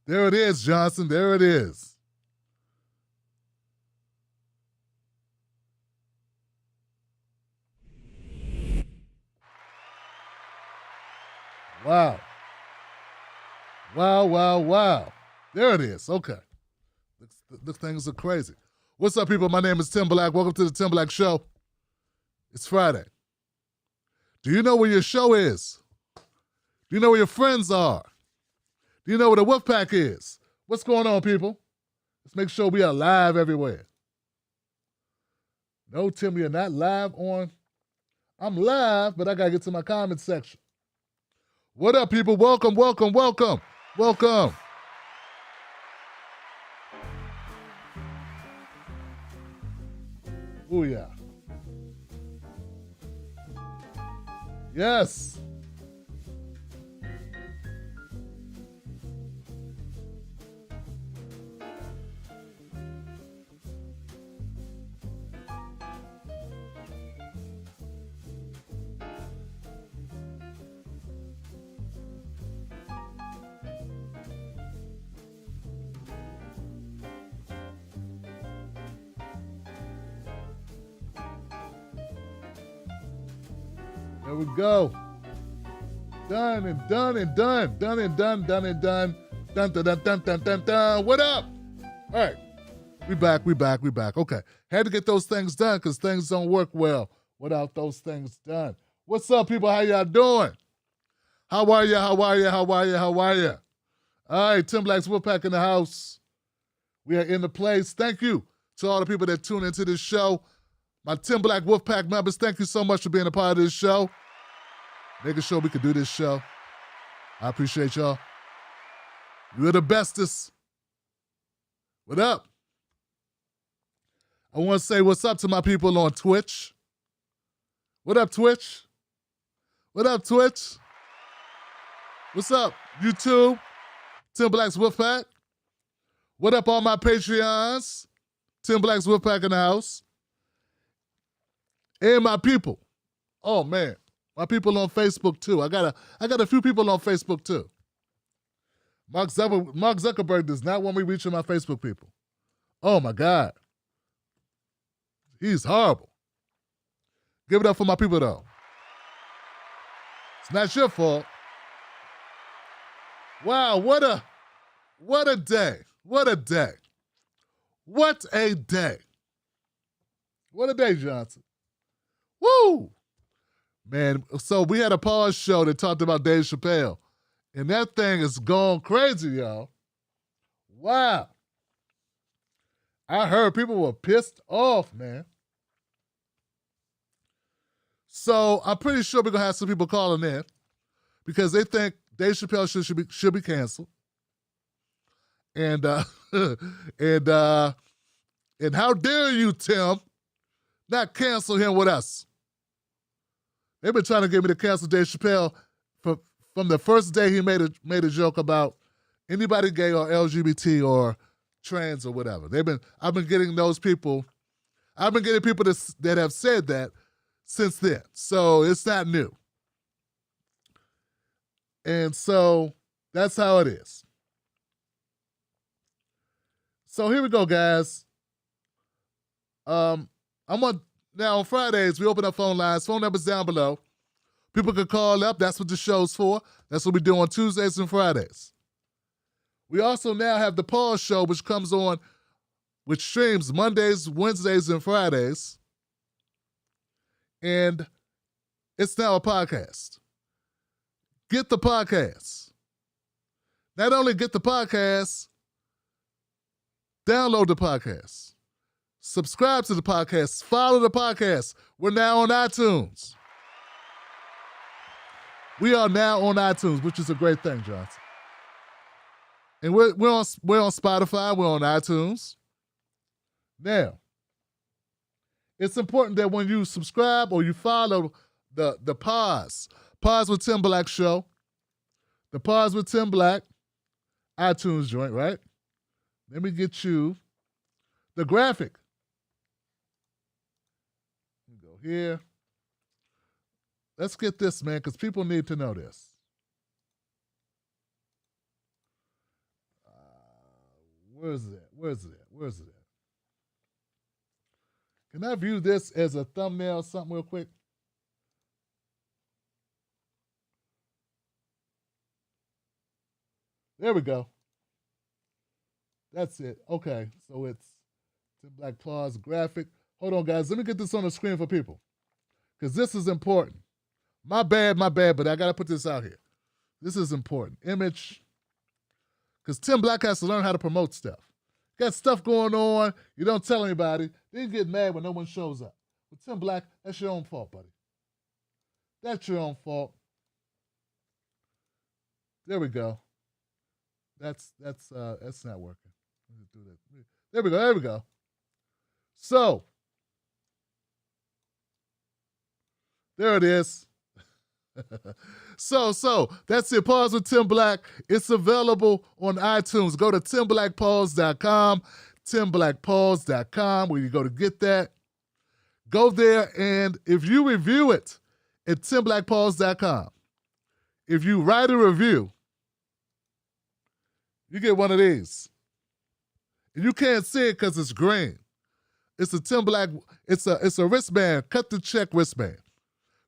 There it is, Johnson. There it is. Wow. Wow, wow, wow. There it is. Okay. These things are crazy. What's up, people? My name is Tim Black. Welcome to the Tim Black Show. It's Friday. Do you know where your show is? Do you know where your friends are? Do you know where the Wolf Pack is? What's going on, people? Let's make sure we are live everywhere. No, Tim, you're not live on. I'm live, but I got to get to my comment section. What up, people? Welcome, welcome, welcome, welcome. Oh, yeah. Yes. There we go. Done and done and done. Done and done, done and done. Dun, dun, dun, dun, dun, dun, dun. What up? All right. We back. Okay. Had to get those things done because things don't work well without those things done. What's up, people? How y'all doing? How are you? All right, Tim Black's Wolfpack in the house. We are in the place. Thank you to all the people that tune into this show. My Tim Black Wolfpack members, thank you so much for being a part of this show. Making sure we can do this show. I appreciate y'all. You're the bestest. What up? I want to say what's up to my people on Twitch. What up, Twitch? What up, Twitch? What's up, YouTube? Tim Black's Wolfpack. What up, all my Patreons? Tim Black's Wolfpack in the house. And my people. Oh, man. My people on Facebook, too. I got a few people on Facebook, too. Mark Zuckerberg does not want me reaching my Facebook people. Oh, my God. He's horrible. Give it up for my people, though. It's not your fault. Wow, what a day. What a day. What a day. What a day, Johnson. Woo! Man, so we had a pause show that talked about Dave Chappelle. And that thing is going crazy, y'all. Wow. I heard people were pissed off, man. So I'm pretty sure we're going to have some people calling in because they think Dave Chappelle should be canceled. And and how dare you, Tim, not cancel him with us? They've been trying to get me to cancel Dave Chappelle from the first day he made a joke about anybody gay or LGBT or trans or whatever. I've been getting those people. I've been getting people that have said that since then. So it's not new. And so that's how it is. So here we go, guys. Now on Fridays, we open up phone lines. Phone numbers down below. People can call up. That's what the show's for. That's what we do on Tuesdays and Fridays. We also now have the Pause Show, which streams Mondays, Wednesdays, and Fridays. And it's now a podcast. Get the podcast. Not only get the podcast, download the podcast. Subscribe to the podcast. Follow the podcast. We're now on iTunes. We are now on iTunes, which is a great thing, Johnson. And we're on Spotify. We're on iTunes. Now, it's important that when you subscribe or you follow the Pause with Tim Black show, the Pause with Tim Black iTunes joint, right? Let me get you the graphic. Go here. Let's get this, man, because people need to know this. Where is it at? Where is it at? Where is it at? Can I view this as a thumbnail or something real quick? There we go. That's it. Okay, so it's Tim Black Applause graphic. Hold on, guys. Let me get this on the screen for people because this is important. My bad, but I got to put this out here. This is important. Image, because Tim Black has to learn how to promote stuff. Got stuff going on, you don't tell anybody, then you get mad when no one shows up. But Tim Black, that's your own fault, buddy. That's your own fault. There we go. That's not working. Let me do that. There we go. So, there it is. So that's it. Pause with Tim Black. It's available on iTunes. Go to timblackpause.com, timblackpause.com, where you go to get that. Go there, and if you review it at timblackpause.com, if you write a review, you get one of these. And you can't see it because it's green. It's a Tim Black, it's a wristband, cut the check wristband.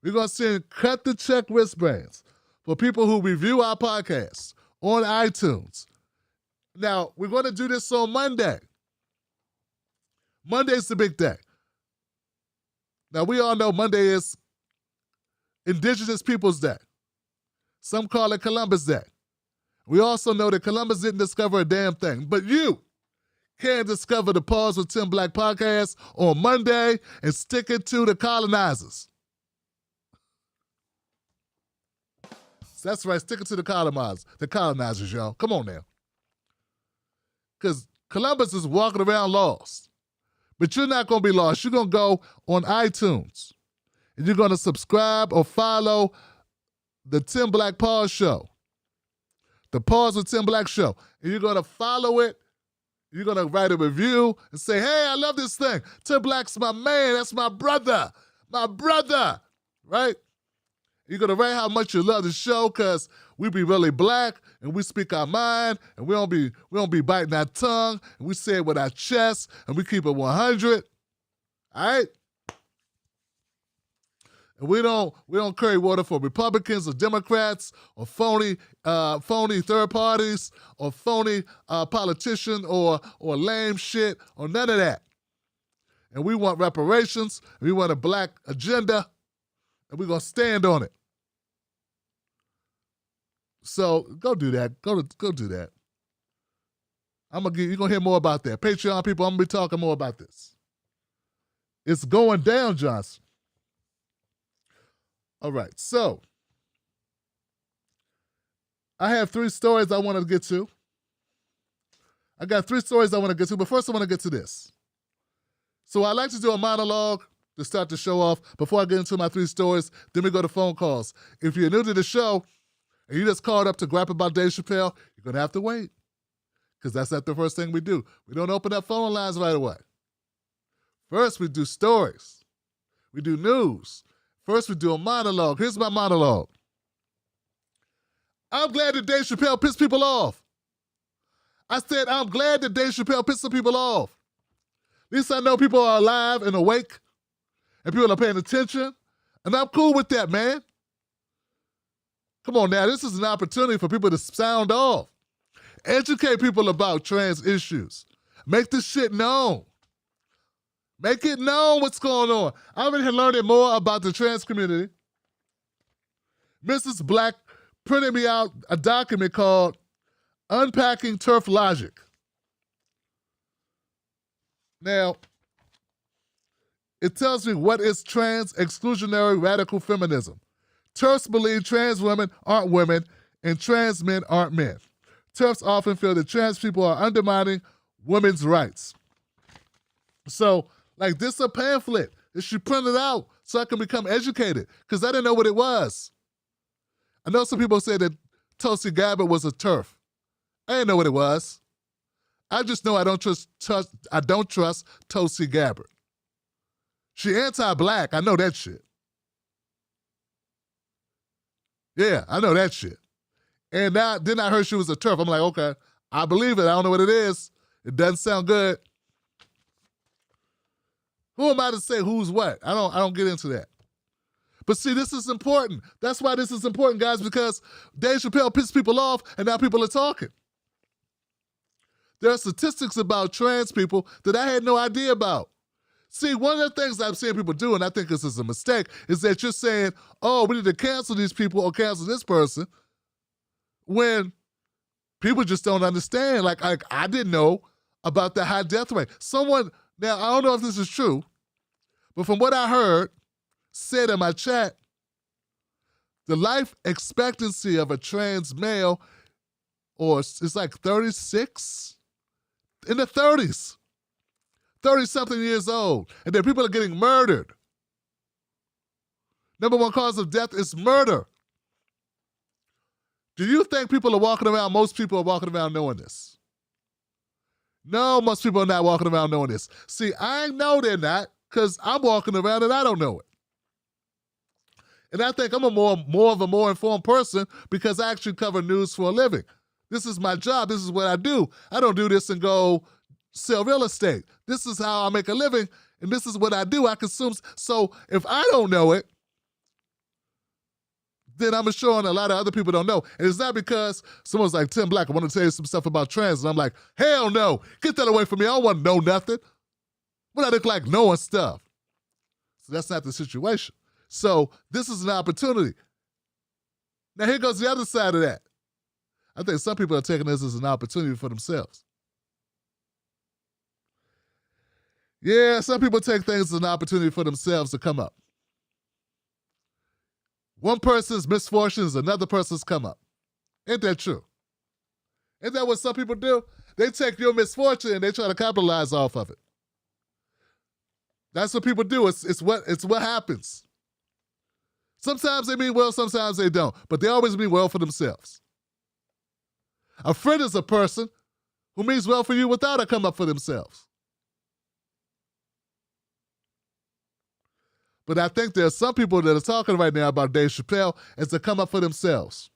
We're going to send cut the check wristbands for people who review our podcasts on iTunes. Now, we're going to do this on Monday. Monday's the big day. Now, we all know Monday is Indigenous Peoples Day. Some call it Columbus Day. We also know that Columbus didn't discover a damn thing, but you can discover the Pause with Tim Black podcast on Monday and stick it to the colonizers. That's right, stick it to the colonizers, y'all. Come on now. Because Columbus is walking around lost. But you're not going to be lost. You're going to go on iTunes. And you're going to subscribe or follow the Tim Black Pause Show. The Pause with Tim Black Show. And you're going to follow it. You're going to write a review and say, hey, I love this thing. Tim Black's my man. That's my brother. My brother. Right? You're going to write how much you love the show because we be really black and we speak our mind and we don't be biting our tongue and we say it with our chest and we keep it 100. All right? And we don't carry water for Republicans or Democrats or phony third parties or phony politician or lame shit or none of that. And we want reparations. And we want a black agenda. And we're going to stand on it. So go do that. Go do that. You're going to hear more about that. Patreon people, I'm going to be talking more about this. It's going down, Johnson. All right, so I have 3 stories I want to get to. I got 3 stories I want to get to, but first I want to get to this. So I like to do a monologue to start the show off before I get into my 3 stories. Then we go to phone calls. If you're new to the show and you just called up to grab about Dave Chappelle, you're going to have to wait because that's not the first thing we do. We don't open up phone lines right away. First, we do stories. We do news. First, we do a monologue. Here's my monologue. I'm glad that Dave Chappelle pissed people off. I said, I'm glad that Dave Chappelle pissed some people off. At least I know people are alive and awake and people are paying attention. And I'm cool with that, man. Come on now, this is an opportunity for people to sound off. Educate people about trans issues. Make this shit known. Make it known what's going on. I've been learning more about the trans community. Mrs. Black printed me out a document called Unpacking Turf Logic. Now, it tells me what is trans exclusionary radical feminism. TERFs believe trans women aren't women and trans men aren't men. TERFs often feel that trans people are undermining women's rights. So, like this a pamphlet that she printed out so I can become educated because I didn't know what it was. I know some people say that Tulsi Gabbard was a TERF. I didn't know what it was. I just know I don't trust Tulsi Gabbard. She anti-black. I know that shit. Yeah, I know that shit. And then I heard she was a TERF. I'm like, okay, I believe it. I don't know what it is. It doesn't sound good. Who am I to say who's what? I don't get into that. But see, this is important. That's why this is important, guys, because Dave Chappelle pissed people off, and now people are talking. There are statistics about trans people that I had no idea about. See, one of the things I'm seeing people do, and I think this is a mistake, is that you're saying, oh, we need to cancel these people or cancel this person, when people just don't understand. Like I didn't know about the high death rate. Now, I don't know if this is true, but from what I heard, said in my chat, the life expectancy of a trans male, it's like 36, in the 30s, 30-something years old, and then people are getting murdered. Number one cause of death is murder. Do you think most people are walking around knowing this? No, most people are not walking around knowing this. See, I know they're not, because I'm walking around and I don't know it. And I think I'm more of a more informed person because I actually cover news for a living. This is my job. This is what I do. I don't do this and go sell real estate. This is how I make a living, and this is what I do. I consume. So if I don't know it, then I'm assuring a lot of other people don't know. And it's not because someone's like, Tim Black, I want to tell you some stuff about trans. And I'm like, hell no. Get that away from me. I don't want to know nothing. What I look like knowing stuff. So that's not the situation. So this is an opportunity. Now here goes the other side of that. I think some people are taking this as an opportunity for themselves. Yeah, some people take things as an opportunity for themselves to come up. One person's misfortune is another person's come up. Ain't that true? Ain't that what some people do? They take your misfortune and they try to capitalize off of it. That's what people do. It's what happens. Sometimes they mean well, sometimes they don't, but they always mean well for themselves. A friend is a person who means well for you without a come up for themselves. But I think there are some people that are talking right now about Dave Chappelle as to come up for themselves.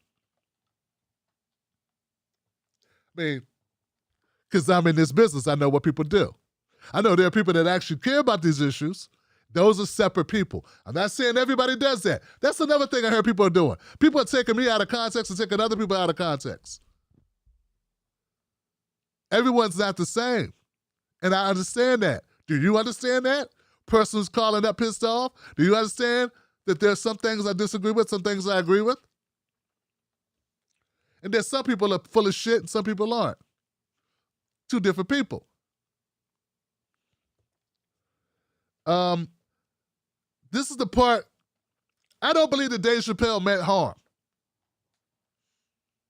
I mean, because I'm in this business, I know what people do. I know there are people that actually care about these issues. Those are separate people. I'm not saying everybody does that. That's another thing I heard people are doing. People are taking me out of context and taking other people out of context. Everyone's not the same. And I understand that. Do you understand that? Person who's calling up pissed off? Do you understand that there's some things I disagree with, some things I agree with? And there's some people are full of shit and some people aren't. Two different people. This is the part, I don't believe that Dave Chappelle meant harm.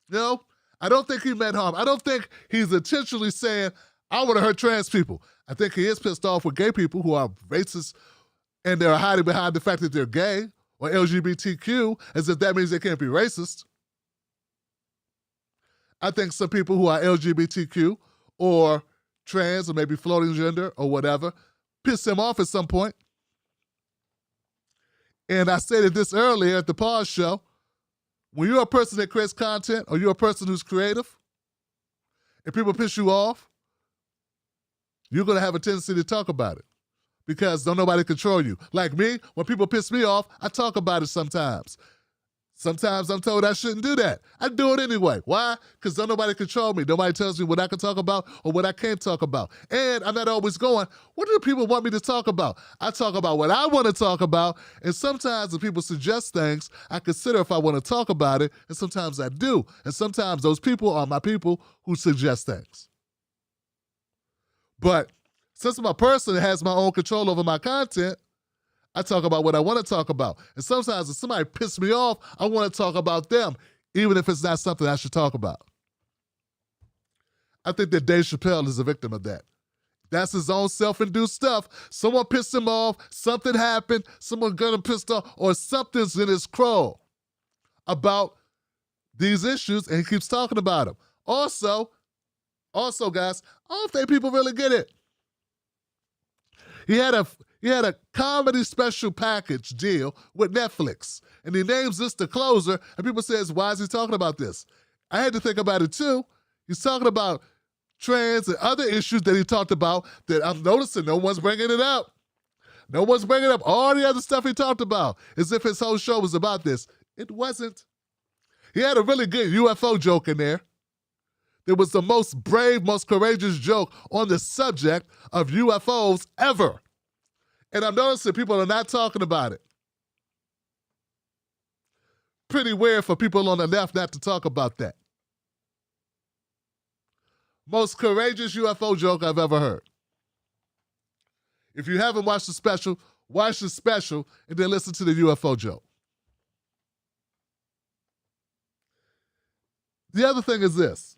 You know, I don't think he meant harm. I don't think he's intentionally saying, I want to hurt trans people. I think he is pissed off with gay people who are racist and they're hiding behind the fact that they're gay or LGBTQ as if that means they can't be racist. I think some people who are LGBTQ or trans or maybe floating gender or whatever piss him off at some point. And I stated this earlier at the Pause Show. When you're a person that creates content or you're a person who's creative and people piss you off, you're going to have a tendency to talk about it because don't nobody control you. Like me, when people piss me off, I talk about it sometimes. Sometimes I'm told I shouldn't do that. I do it anyway. Why? Because don't nobody control me. Nobody tells me what I can talk about or what I can't talk about. And I'm not always going, what do people want me to talk about? I talk about what I want to talk about. And sometimes when people suggest things, I consider if I want to talk about it. And sometimes I do. And sometimes those people are my people who suggest things. But since I'm a person that has my own control over my content, I talk about what I want to talk about. And sometimes if somebody pisses me off, I want to talk about them, even if it's not something I should talk about. I think that Dave Chappelle is a victim of that. That's his own self-induced stuff. Someone pissed him off, something happened, someone got him pissed off, or something's in his crawl about these issues, and he keeps talking about them. Also, guys, I don't think people really get it. He had a comedy special package deal with Netflix, and he names this The Closer, and people says, why is he talking about this? I had to think about it too. He's talking about trans, and other issues that he talked about that I'm noticing no one's bringing it up. No one's bringing up all the other stuff he talked about as if his whole show was about this. It wasn't. He had a really good UFO joke in there. It was the most brave, most courageous joke on the subject of UFOs ever. And I'm noticing people are not talking about it. Pretty weird for people on the left not to talk about that. Most courageous UFO joke I've ever heard. If you haven't watched the special, watch the special and then listen to the UFO joke. The other thing is this.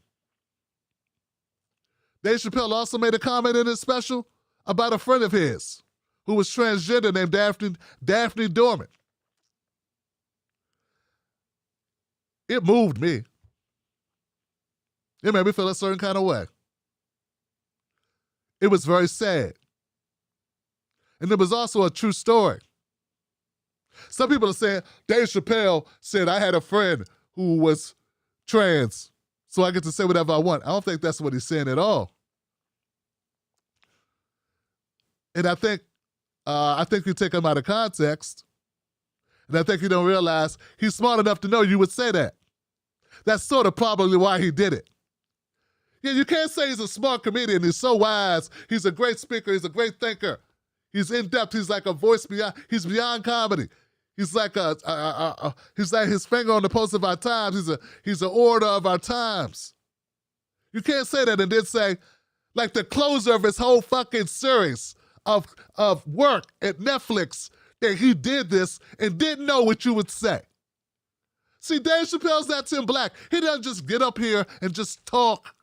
Dave Chappelle also made a comment in his special about a friend of his who was transgender named Daphne Dorman. It moved me. It made me feel a certain kind of way. It was very sad. And it was also a true story. Some people are saying, Dave Chappelle said, I had a friend who was trans, so I get to say whatever I want. I don't think that's what he's saying at all. And I think you take him out of context, and I think you don't realize he's smart enough to know you would say that. That's sort of probably why he did it. Yeah, you can't say he's a smart comedian. He's so wise. He's a great speaker. He's a great thinker. He's in-depth. He's like a voice beyond, he's beyond comedy. He's like he's like his finger on the pulse of our times. He's an orator of our times. You can't say that and then say, like the closer of his whole fucking series of work at Netflix, that he did this and didn't know what you would say. See, Dave Chappelle's not Tim Black. He doesn't just get up here and just talk.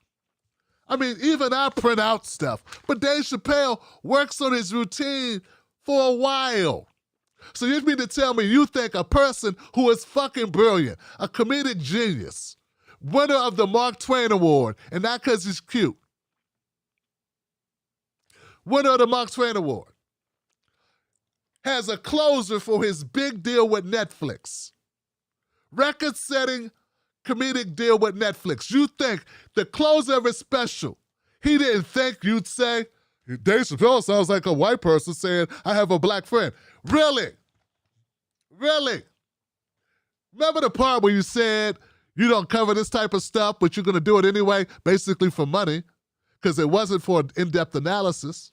I mean, even I print out stuff, but Dave Chappelle works on his routine for a while. So you mean to tell me you think a person who is fucking brilliant, a comedic genius, winner of the Mark Twain Award, and not because he's cute, winner of the Mark Twain Award, has a closer for his big deal with Netflix, record-setting comedic deal with Netflix. You think the closer of his special, he didn't think you'd say, Dave Chappelle sounds like a white person saying, I have a black friend. Really? Really? Remember the part where you said you don't cover this type of stuff, but you're going to do it anyway, basically for money, because it wasn't for an in-depth analysis?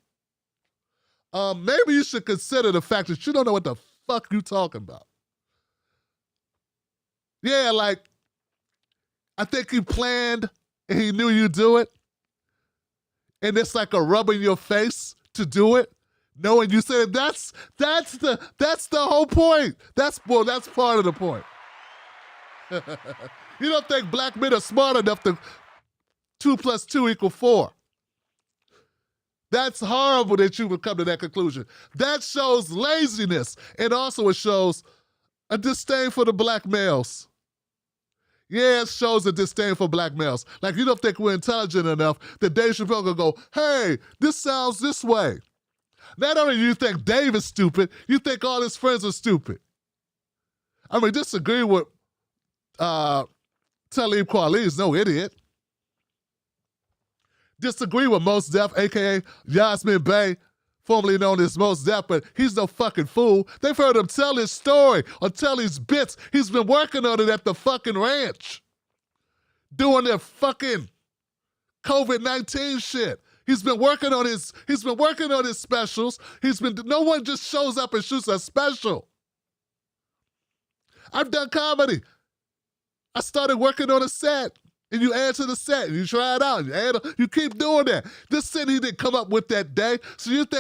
Maybe you should consider the fact that you don't know what the fuck you talking about. Yeah, like, I think he planned and he knew you'd do it. And it's like a rub in your face to do it, knowing you said that's the whole point. That's part of the point. You don't think black men are smart enough to 2 + 2 = 4. That's horrible that you would come to that conclusion. That shows laziness, and also it shows a disdain for the black males. Yeah, it shows a disdain for black males. Like, you don't think we're intelligent enough that Dave Chappelle could go, hey, this sounds this way. Not only do you think Dave is stupid, you think all his friends are stupid. I mean, disagree with Talib Kweli is no idiot. Disagree with Mos Def, a.k.a. Yasmin Bey, formerly known as Mos Def, but he's no fucking fool. They've heard him tell his story or tell his bits. He's been working on it at the fucking ranch, doing their fucking COVID-19 shit. He's been working on his specials. No one just shows up and shoots a special. I've done comedy. I started working on a set. And you add to the set, and you try it out, you keep doing that. This set he didn't come up with that day, so you don't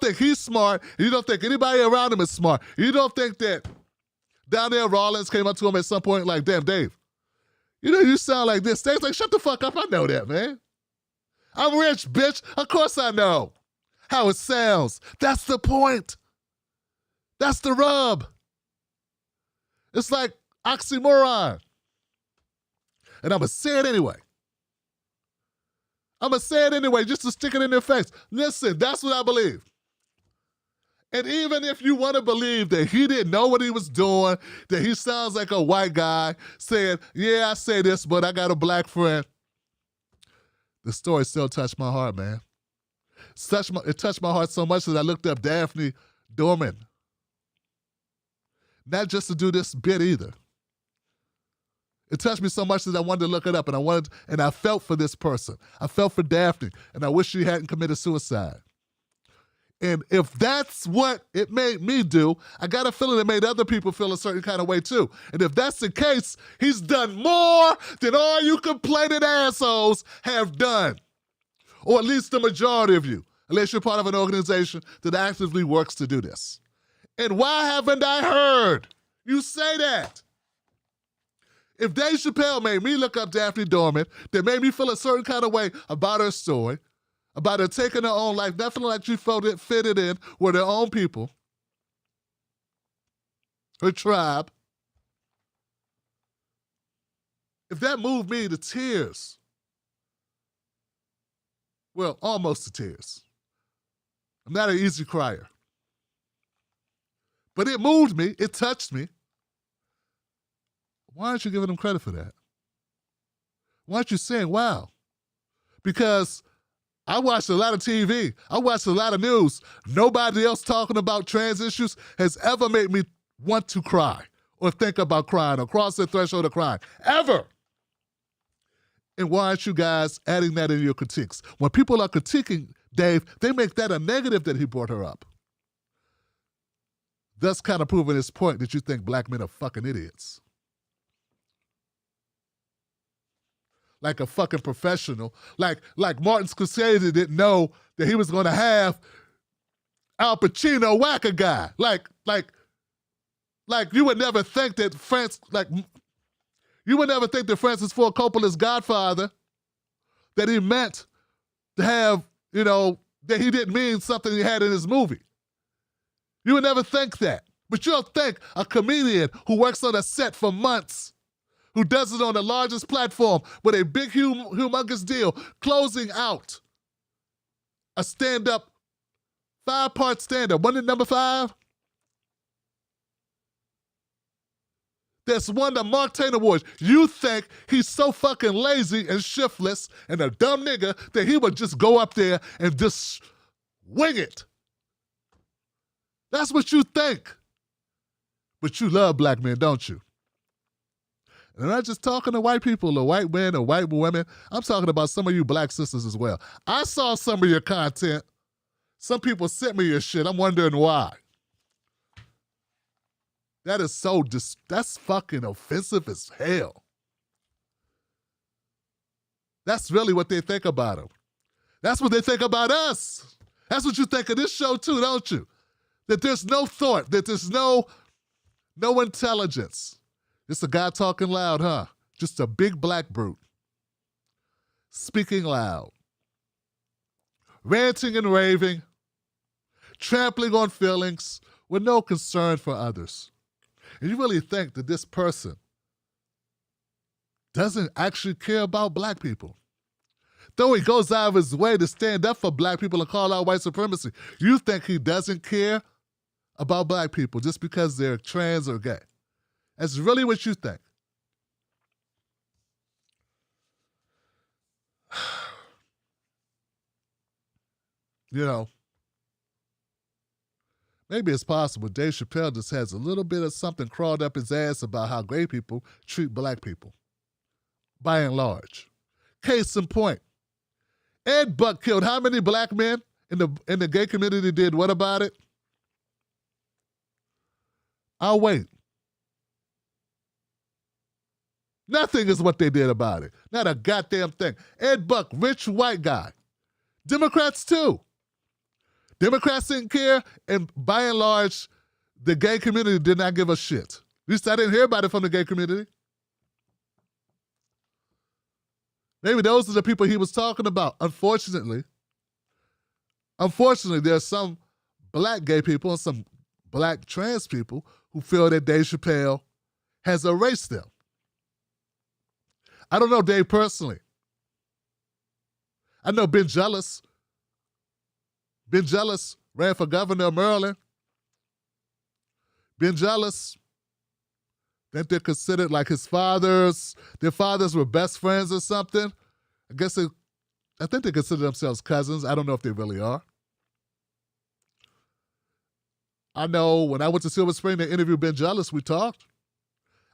think he's smart, and you don't think anybody around him is smart. You don't think that Donnell Rawlings came up to him at some point like, damn, Dave, you sound like this. Dave's like, shut the fuck up, I know that, man. I'm rich, bitch. Of course I know how it sounds. That's the point. That's the rub. It's like oxymoron. And I'm going to say it anyway. I'm going to say it anyway just to stick it in their face. Listen, that's what I believe. And even if you want to believe that he didn't know what he was doing, that he sounds like a white guy saying, yeah, I say this, but I got a black friend. the story still touched my heart, man. It touched my heart so much that I looked up Daphne Dorman. Not just to do this bit either. It touched me so much that I wanted to look it up, and I felt for this person. I felt for Daphne, and I wish she hadn't committed suicide. And if that's what it made me do, I got a feeling it made other people feel a certain kind of way too. And if that's the case, he's done more than all you complaining assholes have done. Or at least the majority of you, unless you're part of an organization that actively works to do this. And why haven't I heard you say that? If Dave Chappelle made me look up Daphne Dorman, that made me feel a certain kind of way about her story, about her taking her own life, not feeling like she felt it fitted in with her own people, her tribe. If that moved me to tears, well, almost to tears. I'm not an easy crier. But it moved me, it touched me. Why aren't you giving them credit for that? Why aren't you saying, wow? Because I watched a lot of TV. I watched a lot of news. Nobody else talking about trans issues has ever made me want to cry or think about crying or cross the threshold of crying. Ever. And why aren't you guys adding that in your critiques? When people are critiquing Dave, they make that a negative that he brought her up. Thus kind of proving his point that you think black men are fucking idiots. Like a fucking professional. Like Martin Scorsese didn't know that he was going to have Al Pacino whack a guy. Like you would never think that you would never think that Francis Ford Coppola's Godfather, that he meant to have, that he didn't mean something he had in his movie. You would never think that. But you'll think a comedian who works on a set for months, who does it on the largest platform with a big, humongous deal, closing out a stand-up, 5-part stand-up. Wasn't it number 5? That's won the Mark Twain Awards. You think he's so fucking lazy and shiftless and a dumb nigga that he would just go up there and just wing it. That's what you think. But you love black men, don't you? And I'm not just talking to white people or white men or white women. I'm talking about some of you black sisters as well. I saw some of your content. Some people sent me your shit. I'm wondering why. That is that's fucking offensive as hell. That's really what they think about him. That's what they think about us. That's what you think of this show too, don't you? That there's no thought, that there's no intelligence. It's a guy talking loud, huh? Just a big black brute. Speaking loud. Ranting and raving. Trampling on feelings with no concern for others. And you really think that this person doesn't actually care about black people? Though he goes out of his way to stand up for black people and call out white supremacy, you think he doesn't care about black people just because they're trans or gay? That's really what you think. Maybe it's possible Dave Chappelle just has a little bit of something crawled up his ass about how gay people treat black people, by and large. Case in point, Ed Buck killed how many black men in the gay community did what about it? I'll wait. Nothing is what they did about it. Not a goddamn thing. Ed Buck, rich white guy. Democrats too. Democrats didn't care, and by and large, the gay community did not give a shit. At least I didn't hear about it from the gay community. Maybe those are the people he was talking about. Unfortunately, there's some black gay people and some black trans people who feel that Dave Chappelle has erased them. I don't know Dave personally. I know Ben Jealous. Ben Jealous ran for governor of Maryland. Ben Jealous, I think they're considered like their fathers were best friends or something. I guess I think they consider themselves cousins. I don't know if they really are. I know when I went to Silver Spring to interview Ben Jealous, we talked.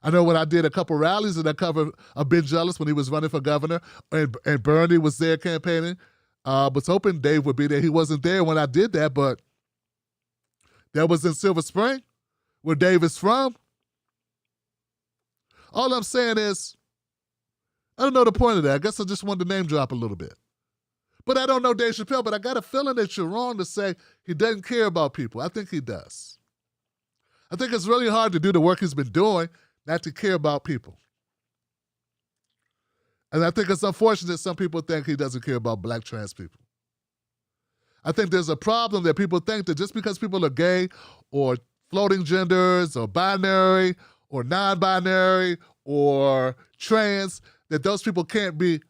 I know when I did a couple rallies and I covered Ben Jealous when he was running for governor and Bernie was there campaigning. Was hoping Dave would be there. He wasn't there when I did that, but that was in Silver Spring, where Dave is from. All I'm saying is, I don't know the point of that. I guess I just wanted to name drop a little bit. But I don't know Dave Chappelle, but I got a feeling that you're wrong to say he doesn't care about people. I think he does. I think it's really hard to do the work he's been doing, not to care about people. And I think it's unfortunate some people think he doesn't care about black trans people. I think there's a problem that people think that just because people are gay or floating genders or binary or non-binary or trans, that those people can't be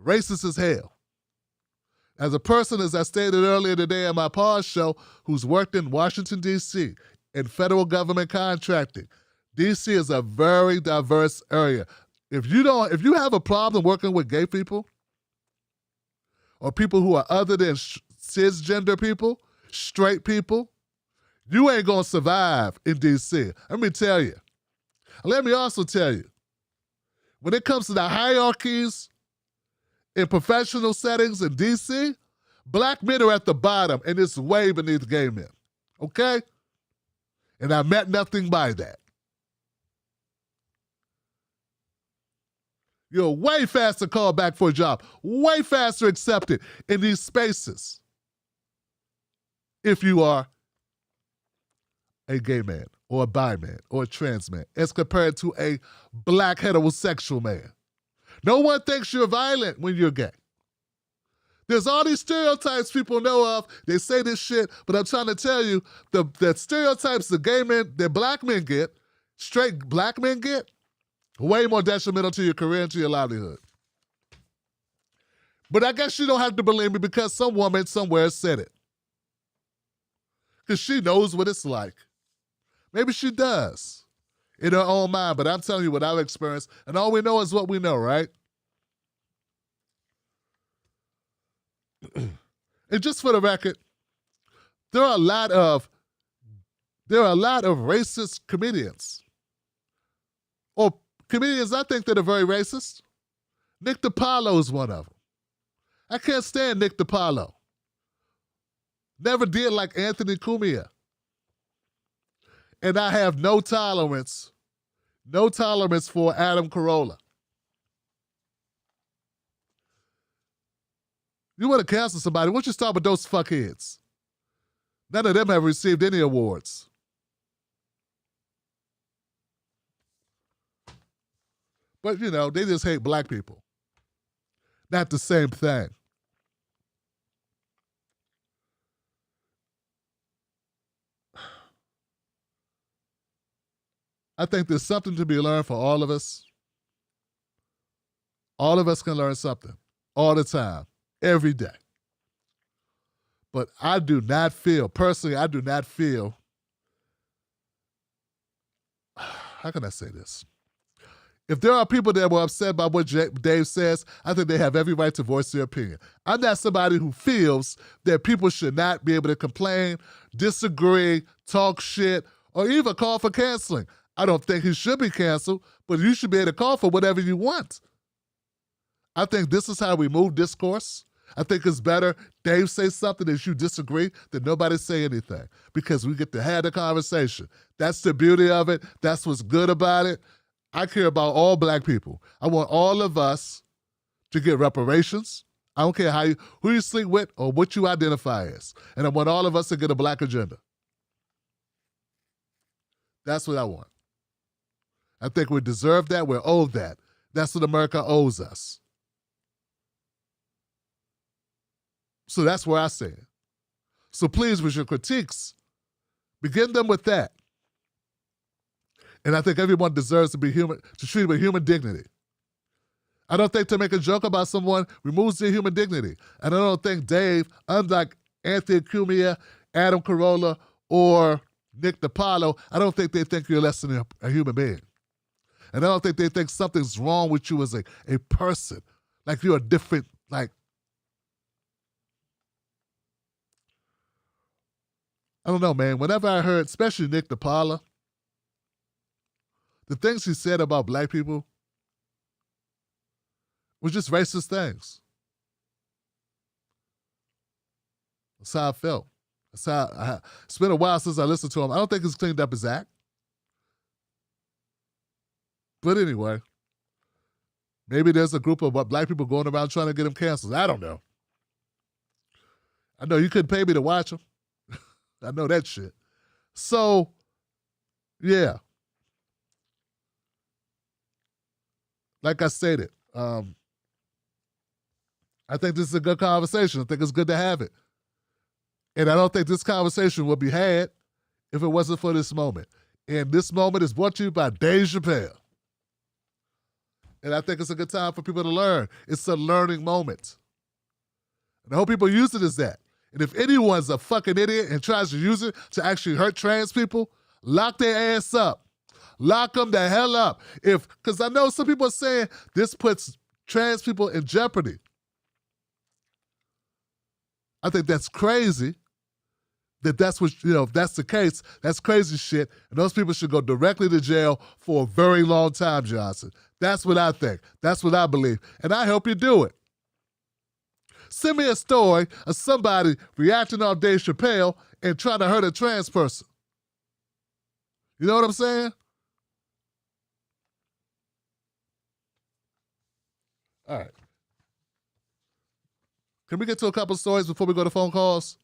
racist as hell. As a person, as I stated earlier today on my pause show, who's worked in Washington, D.C., in federal government contracting, D.C. is a very diverse area. If you have a problem working with gay people or people who are other than cisgender people, straight people, you ain't gonna survive in D.C. Let me tell you. Let me also tell you, when it comes to the hierarchies in professional settings in D.C., black men are at the bottom, and it's way beneath gay men, okay? And I meant nothing by that. You're way faster called back for a job, way faster accepted in these spaces if you are a gay man or a bi man or a trans man as compared to a black heterosexual man. No one thinks you're violent when you're gay. There's all these stereotypes people know of. They say this shit, but I'm trying to tell you, the stereotypes that gay men, that black men get, straight black men get, way more detrimental to your career and to your livelihood. But I guess you don't have to believe me because some woman somewhere said it. Because she knows what it's like. Maybe she does in her own mind, but I'm telling you what I've experienced, and all we know is what we know, right? And just for the record, there are a lot of racist comedians, or comedians I think that are very racist. Nick DiPaolo is one of them. I can't stand Nick DiPaolo. Never did like Anthony Cumia. And I have no tolerance for Adam Carolla. You want to cancel somebody, why don't you start with those fuckheads? None of them have received any awards. But, you know, they just hate black people. Not the same thing. I think there's something to be learned for all of us. All of us can learn something all the time, every day. But I do not feel, personally, how can I say this? If there are people that were upset by what Dave says, I think they have every right to voice their opinion. I'm not somebody who feels that people should not be able to complain, disagree, talk shit, or even call for canceling. I don't think he should be canceled, but you should be able to call for whatever you want. I think this is how we move discourse. I think it's better Dave say something as you disagree than nobody say anything, because we get to have the conversation. That's the beauty of it. That's what's good about it. I care about all black people. I want all of us to get reparations. I don't care who you sleep with or what you identify as. And I want all of us to get a black agenda. That's what I want. I think we deserve that. We're owed that. That's what America owes us. So that's where I stand. So please, with your critiques, begin them with that. And I think everyone deserves to be human, to treat with human dignity. I don't think to make a joke about someone removes their human dignity. And I don't think Dave, unlike Anthony Cumia, Adam Carolla, or Nick DiPaolo, I don't think they think you're less than a human being. And I don't think they think something's wrong with you as a person. Like you're a different, like I don't know, man. Whenever I heard, especially Nick DePaula, the things he said about black people was just racist things. That's how I felt. It's been a while since I listened to him. I don't think he's cleaned up his act. But anyway, maybe there's a group of black people going around trying to get him canceled. I don't know. I know you couldn't pay me to watch him. I know that shit. So, yeah. Like I stated, I think this is a good conversation. I think it's good to have it. And I don't think this conversation would be had if it wasn't for this moment. And this moment is brought to you by Dave Chappelle. And I think it's a good time for people to learn. It's a learning moment. And I hope people use it as that. And if anyone's a fucking idiot and tries to use it to actually hurt trans people, lock their ass up. Lock them the hell up. Because I know some people are saying this puts trans people in jeopardy. I think that's crazy. That's what, if that's the case, that's crazy shit. And those people should go directly to jail for a very long time, Johnson. That's what I think. That's what I believe. And I hope you do it. Send me a story of somebody reacting on Dave Chappelle and trying to hurt a trans person. You know what I'm saying? All right. Can we get to a couple stories before we go to phone calls?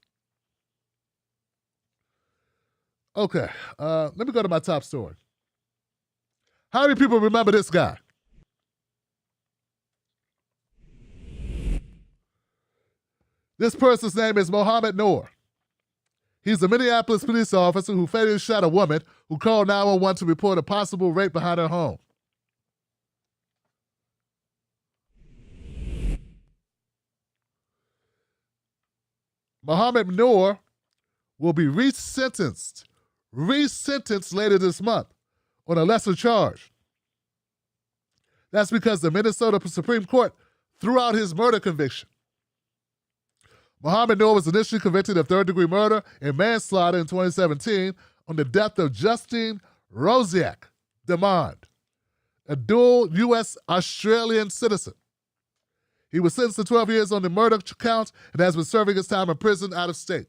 Okay, let me go to my top story. How many people remember this guy? This person's name is Mohammed Noor. He's a Minneapolis police officer who fatally shot a woman who called 911 to report a possible rape behind her home. Mohammed Noor will be resentenced later this month on a lesser charge. That's because the Minnesota Supreme Court threw out his murder conviction. Mohammed Noor was initially convicted of third-degree murder and manslaughter in 2017 on the death of Justine Rosiak Demond, a dual U.S.-Australian citizen. He was sentenced to 12 years on the murder count and has been serving his time in prison out of state.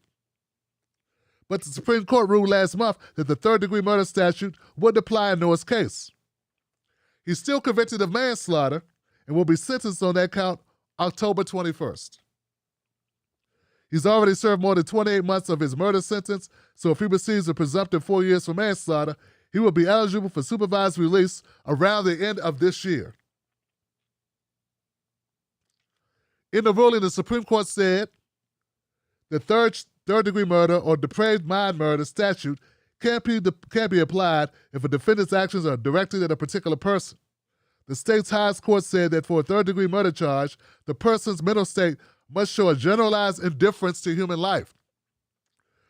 But the Supreme Court ruled last month that the third-degree murder statute wouldn't apply in Noor's case. He's still convicted of manslaughter and will be sentenced on that count October 21st. He's already served more than 28 months of his murder sentence, so if he receives a presumptive 4 years for manslaughter, he will be eligible for supervised release around the end of this year. In the ruling, the Supreme Court said the third-degree murder or depraved mind murder statute can't be applied if a defendant's actions are directed at a particular person. The state's highest court said that for a third-degree murder charge, the person's mental state must show a generalized indifference to human life,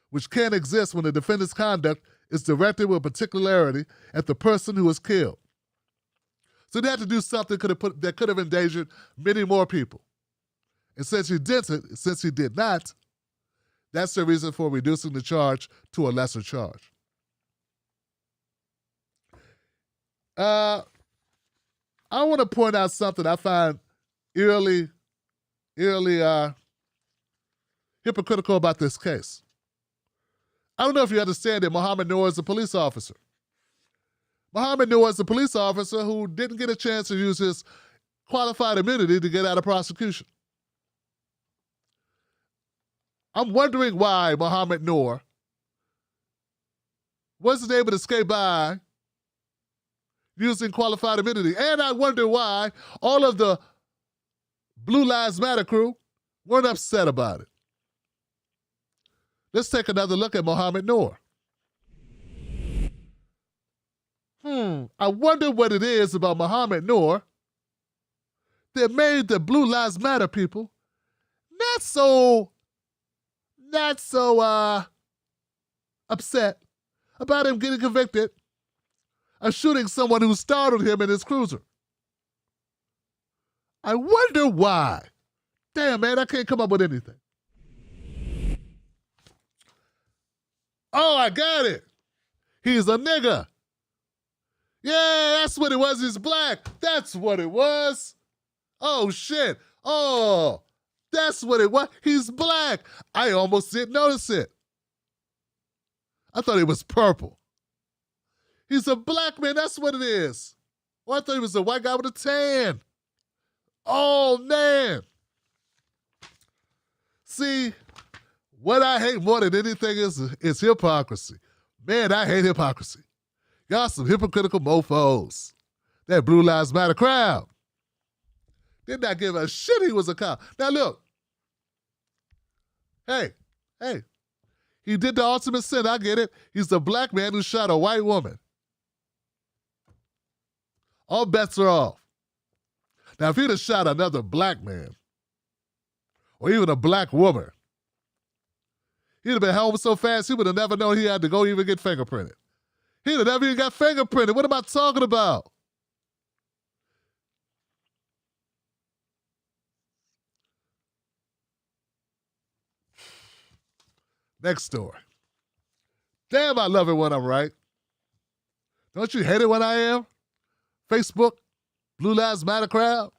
which can't exist when the defendant's conduct is directed with particularity at the person who was killed. So they had to do something that could have endangered many more people. And since he did not, that's the reason for reducing the charge to a lesser charge. I want to point out something I find eerily hypocritical about this case. I don't know if you understand that Mohammed Noor is a police officer. Mohammed Noor is a police officer who didn't get a chance to use his qualified immunity to get out of prosecution. I'm wondering why Mohammed Noor wasn't able to skate by using qualified immunity. And I wonder why all of the Blue Lives Matter crew weren't upset about it. Let's take another look at Mohammed Noor. I wonder what it is about Mohammed Noor that made the Blue Lives Matter people not so upset about him getting convicted of shooting someone who startled him in his cruiser. I wonder why. Damn, man, I can't come up with anything. Oh, I got it. He's a nigga. Yeah, that's what it was. He's black. That's what it was. Oh, shit. Oh, that's what it was. He's black. I almost didn't notice it. I thought he was purple. He's a black man. That's what it is. Oh, I thought he was a white guy with a tan. Oh, man. See, what I hate more than anything is hypocrisy. Man, I hate hypocrisy. Y'all some hypocritical mofos. That Blue Lives Matter crowd did not give a shit he was a cop. Now look. Hey. He did the ultimate sin. I get it. He's the black man who shot a white woman. All bets are off. Now, if he'd have shot another black man, or even a black woman, he'd have been home so fast he would have never known he had to go even get fingerprinted. He'd have never even got fingerprinted. What am I talking about? Next story. Damn, I love it when I'm right. Don't you hate it when I am? Facebook, Blue Lives Matter crowd.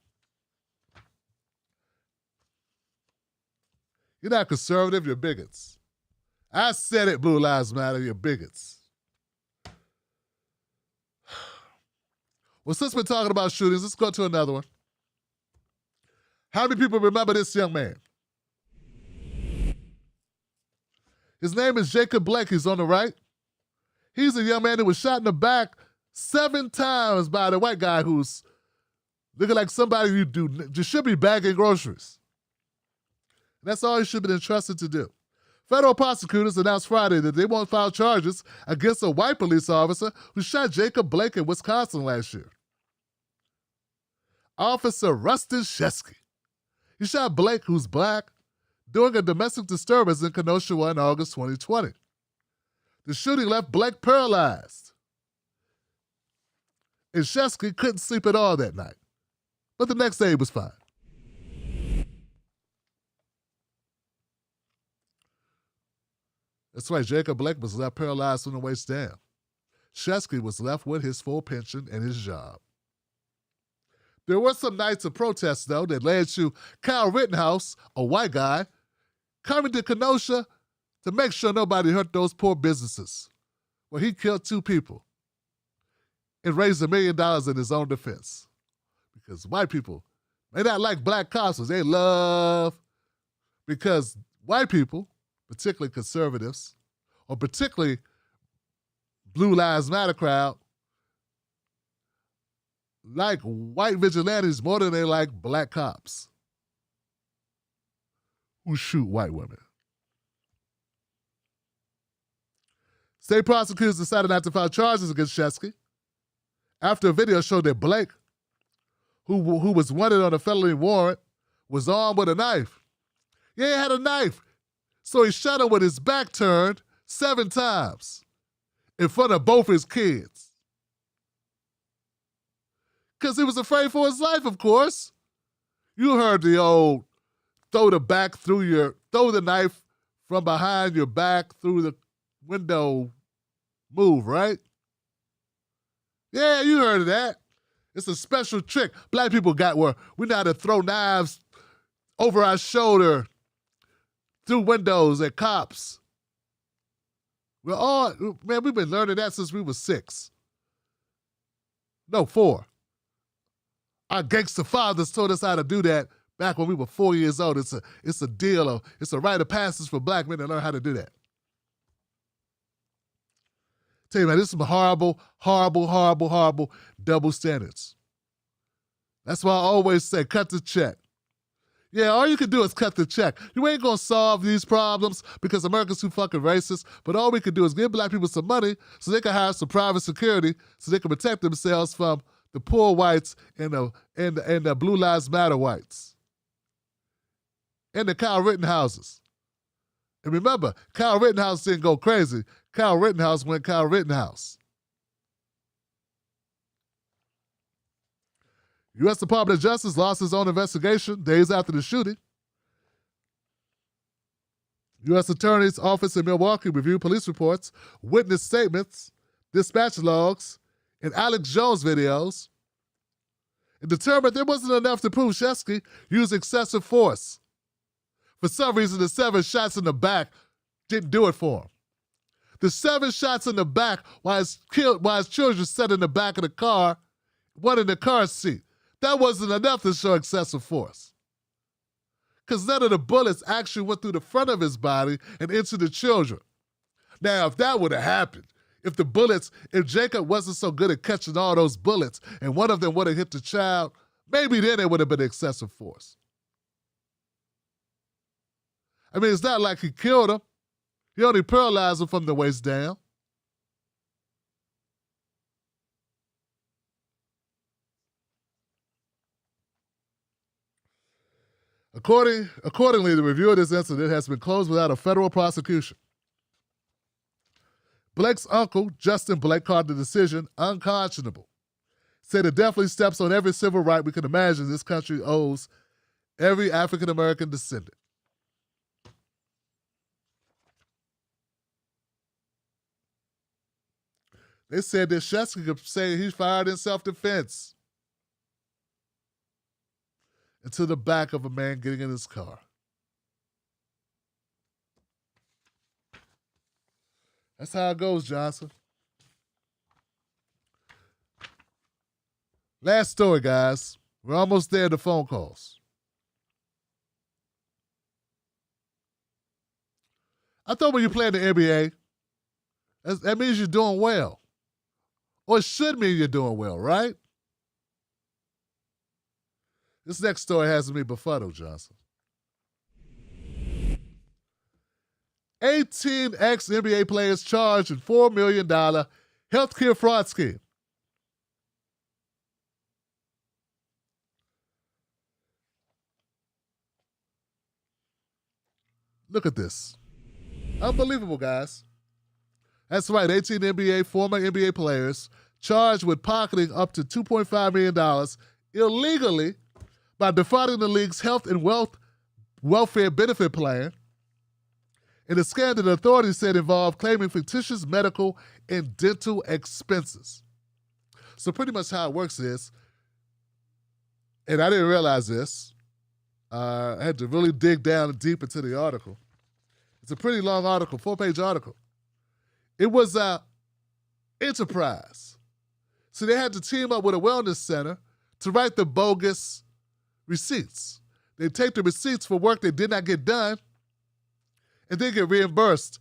You're not conservative, you're bigots. I said it, Blue Lives Matter, you're bigots. Well, since we're talking about shootings, let's go to another one. How many people remember this young man? His name is Jacob Blake. He's on the right. He's a young man that was shot in the back 7 times by the white guy who's looking like somebody you just should be bagging groceries. That's all he should have been entrusted to do. Federal prosecutors announced Friday that they won't file charges against a white police officer who shot Jacob Blake in Wisconsin last year. Officer Rustin Shesky. He shot Blake, who's black, during a domestic disturbance in Kenosha in August 2020. The shooting left Blake paralyzed. And Shesky couldn't sleep at all that night. But the next day he was fine. That's right, Jacob Blake was left paralyzed from the waist down. Shesky was left with his full pension and his job. There were some nights of protests, though, that led to Kyle Rittenhouse, a white guy, coming to Kenosha to make sure nobody hurt those poor businesses. Well, he killed 2 people and raised $1 million in his own defense. Because white people may not like black cops, but they love, because white people, particularly conservatives, or particularly Blue Lives Matter crowd, like white vigilantes more than they like black cops who shoot white women. State prosecutors decided not to file charges against Shesky after a video showed that Blake, who was wanted on a felony warrant, was armed with a knife. Yeah, he had a knife. So he shot him with his back turned 7 times in front of both his kids. Because he was afraid for his life, of course. You heard the old throw the knife from behind your back through the window move, right? Yeah, you heard of that. It's a special trick black people got where we know how to throw knives over our shoulder through windows at cops. We've been learning that since we were 6. No, 4. Our gangster fathers taught us how to do that back when we were 4 years old. It's a rite of passage for black men to learn how to do that. Tell you, man, this is some horrible, horrible, horrible, horrible double standards. That's why I always say, cut the check. Yeah, all you can do is cut the check. You ain't gonna solve these problems because America's too fucking racist, but all we can do is give black people some money so they can hire some private security so they can protect themselves from the poor whites and the Blue Lives Matter whites. And the Kyle Rittenhouses. And remember, Kyle Rittenhouse didn't go crazy. Kyle Rittenhouse went Kyle Rittenhouse. U.S. Department of Justice lost its own investigation days after the shooting. U.S. Attorney's Office in Milwaukee reviewed police reports, witness statements, dispatch logs, and Alex Jones videos, and determined there wasn't enough to prove Shesky used excessive force. For some reason, the 7 shots in the back didn't do it for him. The 7 shots in the back while his children sat in the back of the car, one in the car seat, that wasn't enough to show excessive force. Because none of the bullets actually went through the front of his body and into the children. Now, if that would have happened, if Jacob wasn't so good at catching all those bullets and one of them would have hit the child, maybe then it would have been excessive force. I mean, it's not like he killed him. He only paralyzed him from the waist down. Accordingly, the review of this incident has been closed without a federal prosecution. Blake's uncle, Justin Blake, called the decision unconscionable. Said it definitely steps on every civil right we can imagine this country owes every African-American descendant. They said that Shesky could say he fired in self-defense into the back of a man getting in his car. That's how it goes, Johnson. Last story, guys. We're almost there to phone calls. I thought when you play in the NBA, that means you're doing well. Or it should mean you're doing well, right? This next story has me befuddled, Johnson. 18 ex-NBA players charged in $4 million healthcare fraud scheme. Look at this. Unbelievable, guys. That's right, 18 former NBA players charged with pocketing up to $2.5 million illegally by defrauding the league's health and welfare benefit plan in a scam that authorities said involved claiming fictitious medical and dental expenses. So pretty much how it works is, and I didn't realize this, I had to really dig down deep into the article. It's a pretty long article, 4-page article. It was an enterprise. So they had to team up with a wellness center to write the bogus receipts. They take the receipts for work they did not get done and then get reimbursed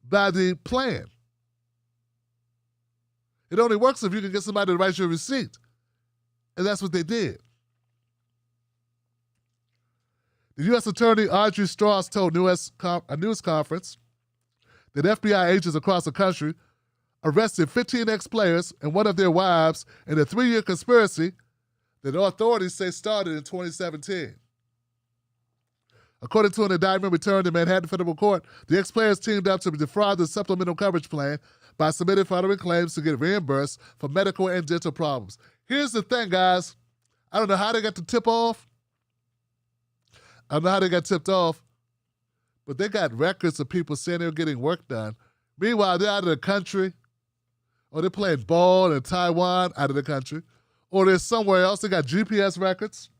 by the plan. It only works if you can get somebody to write your receipt. And that's what they did. The U.S. Attorney Audrey Strauss told a news conference that FBI agents across the country arrested 15 ex-players and one of their wives in a 3-year conspiracy that authorities say started in 2017. According to an indictment returned in Manhattan Federal Court, the ex-players teamed up to defraud the supplemental coverage plan by submitting fraudulent claims to get reimbursed for medical and dental problems. Here's the thing, guys. I don't know how they got the tip off. I don't know how they got tipped off. But they got records of people saying they were getting work done. Meanwhile, they're out of the country. Or they're playing ball in Taiwan, out of the country. Or they're somewhere else. They got GPS records.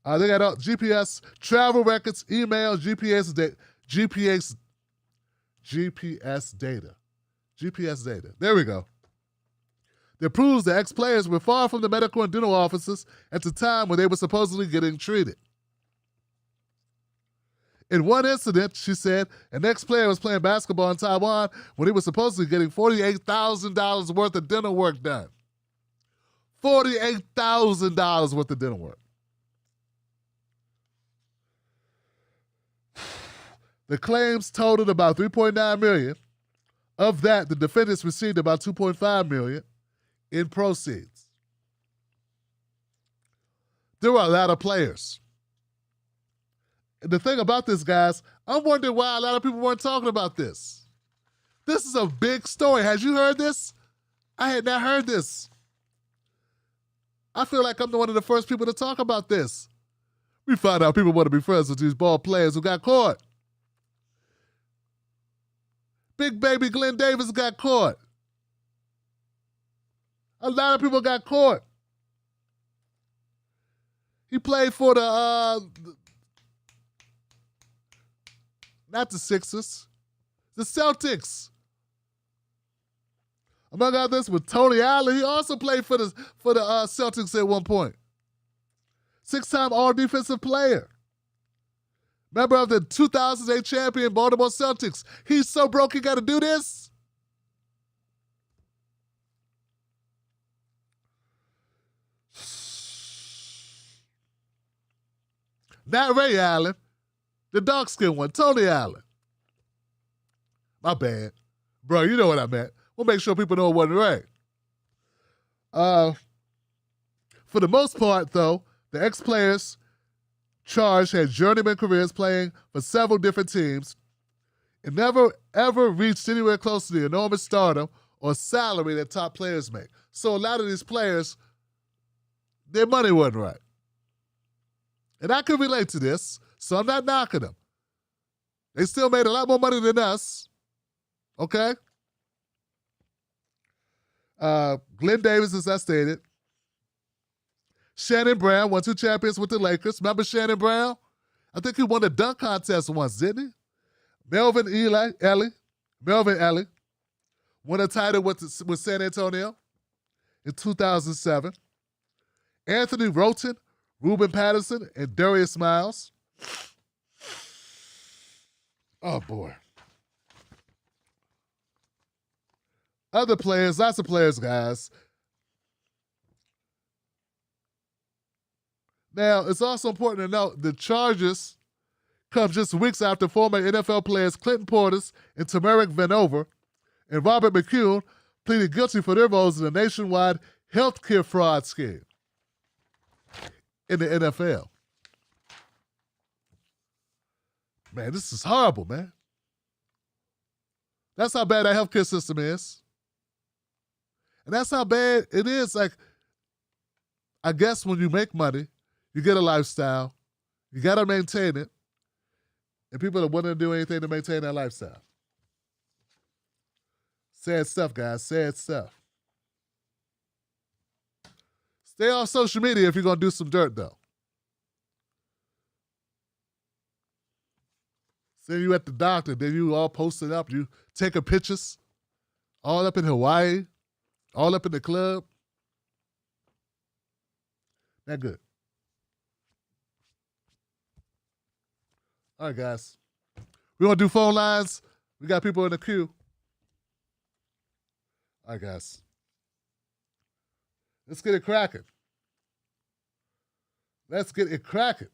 They got GPS travel records, email, GPS data. GPS data. There we go. That proves the ex-players were far from the medical and dental offices at the time when they were supposedly getting treated. In one incident, she said, an ex-player was playing basketball in Taiwan when he was supposedly getting $48,000 worth of dental work done. $48,000 worth of dental work. The claims totaled about $3.9 million. Of that, the defendants received about $2.5 million in proceeds. There were a lot of players. And the thing about this, guys, I'm wondering why a lot of people weren't talking about this. This is a big story. Had you heard this? I had not heard this. I feel like I'm one of the first people to talk about this. We find out people want to be friends with these ball players who got caught. Big baby Glenn Davis got caught. A lot of people got caught. He played for the not the Sixers, the Celtics. Among others, with Tony Allen, he also played for the Celtics at one point. 6-time All-Defensive Player. Member of the 2008 champion Baltimore Celtics. He's so broke he got to do this? Not Ray Allen. The dark-skinned one, Tony Allen. My bad. Bro, you know what I meant. We'll make sure people know it wasn't Ray. For the most part, though, the ex-players charged had journeyman careers playing for several different teams and never, ever reached anywhere close to the enormous stardom or salary that top players make. So a lot of these players, their money wasn't right. And I can relate to this, so I'm not knocking them. They still made a lot more money than us. Okay? Glenn Davis, as I stated. Shannon Brown won 2 champions with the Lakers. Remember Shannon Brown? I think he won the dunk contest once, didn't he? Melvin Ely won a title with San Antonio in 2007. Anthony Roten, Ruben Patterson, and Darius Miles. Oh, boy. Other players, lots of players, guys. Now, it's also important to note the charges come just weeks after former NFL players Clinton Portis and Tamarick Vanover and Robert McCune pleaded guilty for their roles in a nationwide healthcare fraud scheme in the NFL. Man, this is horrible, man. That's how bad our healthcare system is. And that's how bad it is. Like, I guess when you make money, you get a lifestyle, you got to maintain it, and people are willing to do anything to maintain that lifestyle. Sad stuff, guys, sad stuff. Stay off social media if you're going to do some dirt, though. Say you at the doctor, then you all posted up, you taking pictures, all up in Hawaii, all up in the club. Not good. All right, guys. We want to do phone lines. We got people in the queue. All right, guys. Let's get it cracking. Let's get it cracking.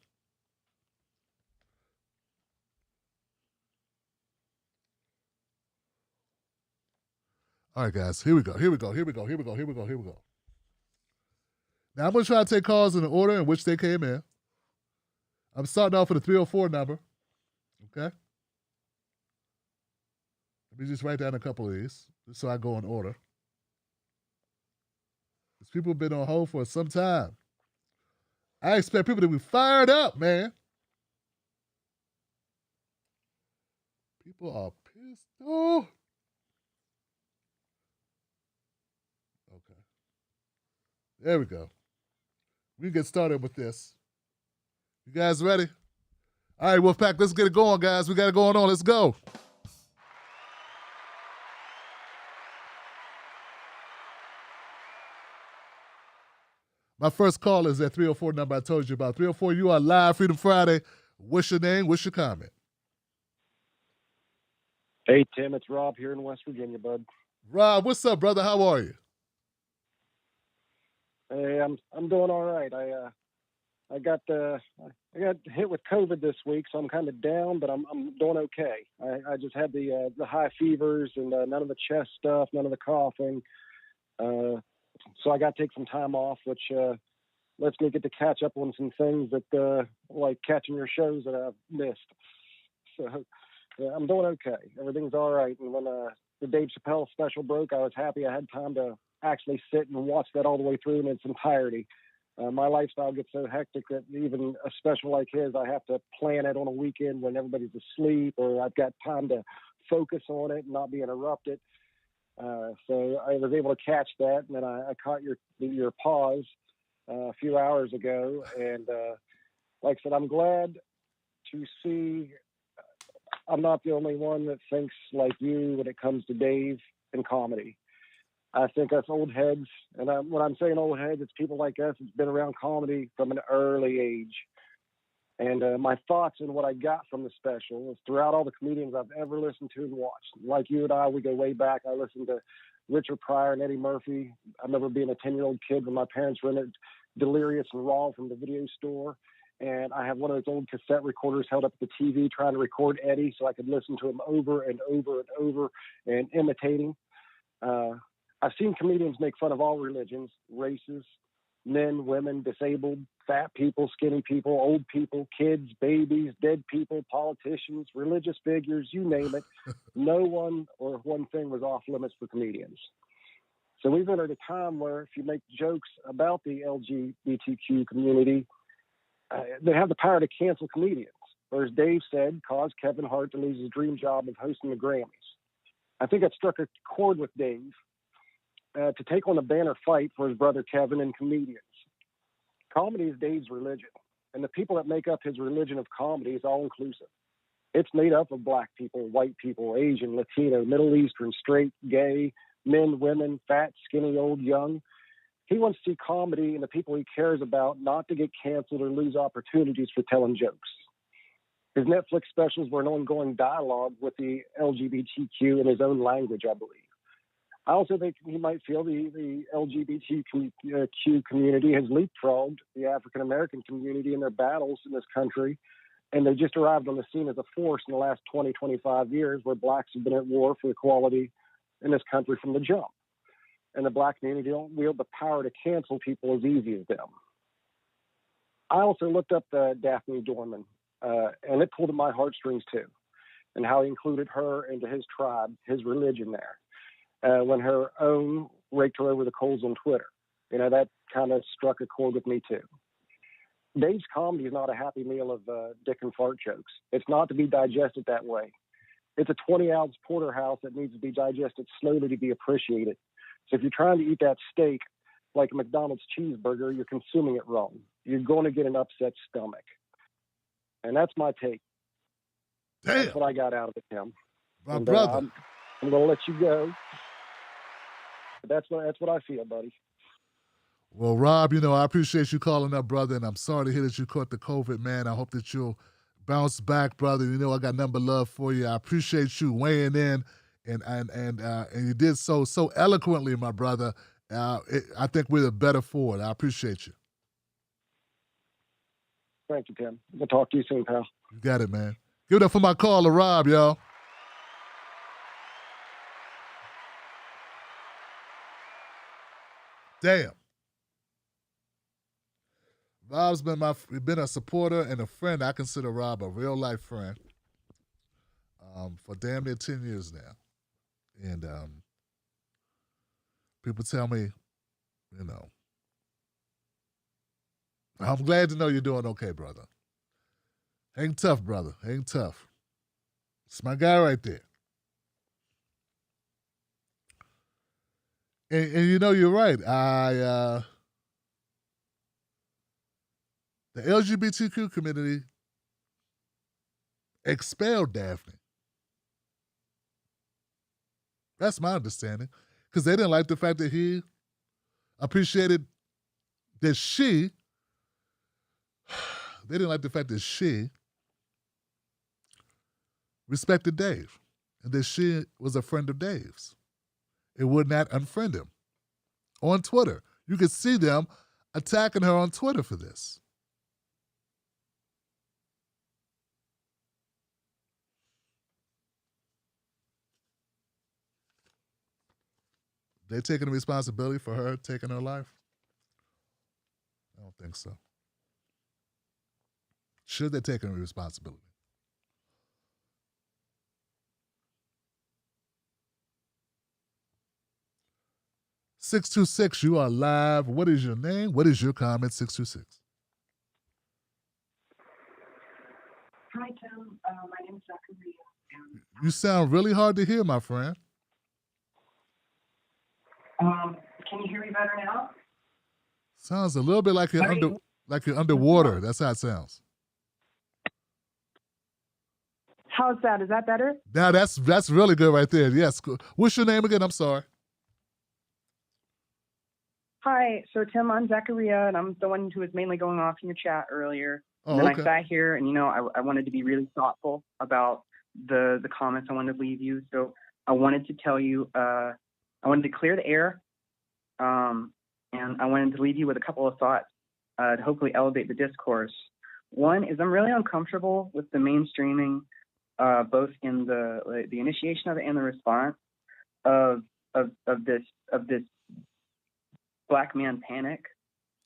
All right, guys. Here we go. Now, I'm going to try to take calls in the order in which they came in. I'm starting off with a 304 number. Okay? Let me just write down a couple of these just so I go in order. Because people have been on hold for some time. I expect people to be fired up, man. People are pissed off. Okay. There we go. We can get started with this. You guys ready? All right, Wolfpack, let's get it going, guys. We got it going on. Let's go. My first call is that 304 number I told you about. 304, you are live, Freedom Friday. What's your name? What's your comment? Hey, Tim, it's Rob here in West Virginia, bud. Rob, what's up, brother? How are you? Hey, I'm doing all right. I got hit with COVID this week, so I'm kind of down, but I'm doing okay. I just had the high fevers and none of the chest stuff, none of the coughing. So I got to take some time off, which lets me get to catch up on some things that like catching your shows that I've missed. So yeah, I'm doing okay. Everything's all right. And when the Dave Chappelle special broke, I was happy I had time to actually sit and watch that all the way through in its entirety. My lifestyle gets so hectic that even a special like his, I have to plan it on a weekend when everybody's asleep, or I've got time to focus on it and not be interrupted. So I was able to catch that, and then I caught your pause a few hours ago, and like I said, I'm glad to see I'm not the only one that thinks like you when it comes to Dave and comedy. I think us old heads, and when I'm saying old heads, it's people like us that's been around comedy from an early age. And my thoughts and what I got from the special is throughout all the comedians I've ever listened to and watched. Like you and I, we go way back. I listened to Richard Pryor and Eddie Murphy. I remember being a 10-year-old kid when my parents rented Delirious and Raw from the video store. And I have one of those old cassette recorders held up at the TV trying to record Eddie so I could listen to him over and over and over and imitating. I've seen comedians make fun of all religions, races, men, women, disabled, fat people, skinny people, old people, kids, babies, dead people, politicians, religious figures, you name it. No one or one thing was off limits for comedians. So we've entered a time where if you make jokes about the LGBTQ community, they have the power to cancel comedians, or as Dave said, cause Kevin Hart to lose his dream job of hosting the Grammys. I think that struck a chord with Dave to take on a banner fight for his brother Kevin and comedians. Comedy is Dave's religion, and the people that make up his religion of comedy is all inclusive. It's made up of black people, white people, Asian, Latino, Middle Eastern, straight, gay, men, women, fat, skinny, old, young. He wants to see comedy and the people he cares about not to get canceled or lose opportunities for telling jokes. His Netflix specials were an ongoing dialogue with the LGBTQ in his own language, I believe. I also think he might feel the LGBTQ community has leapfrogged the African-American community in their battles in this country, and they just arrived on the scene as a force in the last 20, 25 years where blacks have been at war for equality in this country from the jump. And the black community don't wield the power to cancel people as easy as them. I also looked up Daphne Dorman, and it pulled at my heartstrings too, and how he included her into his tribe, his religion there. When her own raked her over the coals on Twitter. You know, that kind of struck a chord with me too. Dave's comedy is not a happy meal of dick and fart jokes. It's not to be digested that way. It's a 20-ounce porterhouse that needs to be digested slowly to be appreciated. So if you're trying to eat that steak like a McDonald's cheeseburger, you're consuming it wrong. You're going to get an upset stomach. And that's my take. Damn. That's what I got out of it, Tim. My brother. I'm going to let you go. But that's what I feel, buddy. Well, Rob, you know, I appreciate you calling up, brother, and I'm sorry to hear that you caught the COVID, man. I hope that you'll bounce back, brother. You know, I got nothing but love for you. I appreciate you weighing in, and you did so eloquently, my brother. I think we're the better for it. I appreciate you. Thank you, Tim. We'll talk to you soon, pal. You got it, man. Give it up for my caller, Rob, y'all. Damn. Rob's been a supporter and a friend. I consider Rob a real life friend for damn near 10 years now. And people tell me, you know, I'm glad to know you're doing okay, brother. Hang tough, brother. Hang tough. It's my guy right there. And you know, you're right. The LGBTQ community expelled Daphne. That's my understanding. Because they didn't like the fact that he appreciated that she, they didn't like the fact that she respected Dave and that she was a friend of Dave's. It would not unfriend him. On Twitter. You could see them attacking her on Twitter for this. They taking responsibility for her taking her life? I don't think so. Should they take any responsibility? 626, you are live. What is your name? What is your comment, 626? Hi, Tim. My name is Zachary. You sound really hard to hear, my friend. Can you hear me better now? Sounds a little bit like you're underwater. That's how it sounds. How's that? Is that better? Now that's really good right there. Yes. What's your name again? I'm sorry. Hi. So, Tim, I'm Zachariah, and I'm the one who was mainly going off in your chat earlier. Oh, and then okay. I sat here, and I wanted to be really thoughtful about the comments I wanted to leave you. So I wanted to tell you, I wanted to clear the air, and I wanted to leave you with a couple of thoughts to hopefully elevate the discourse. One is I'm really uncomfortable with the mainstreaming, both in the initiation of it and the response of this black man panic.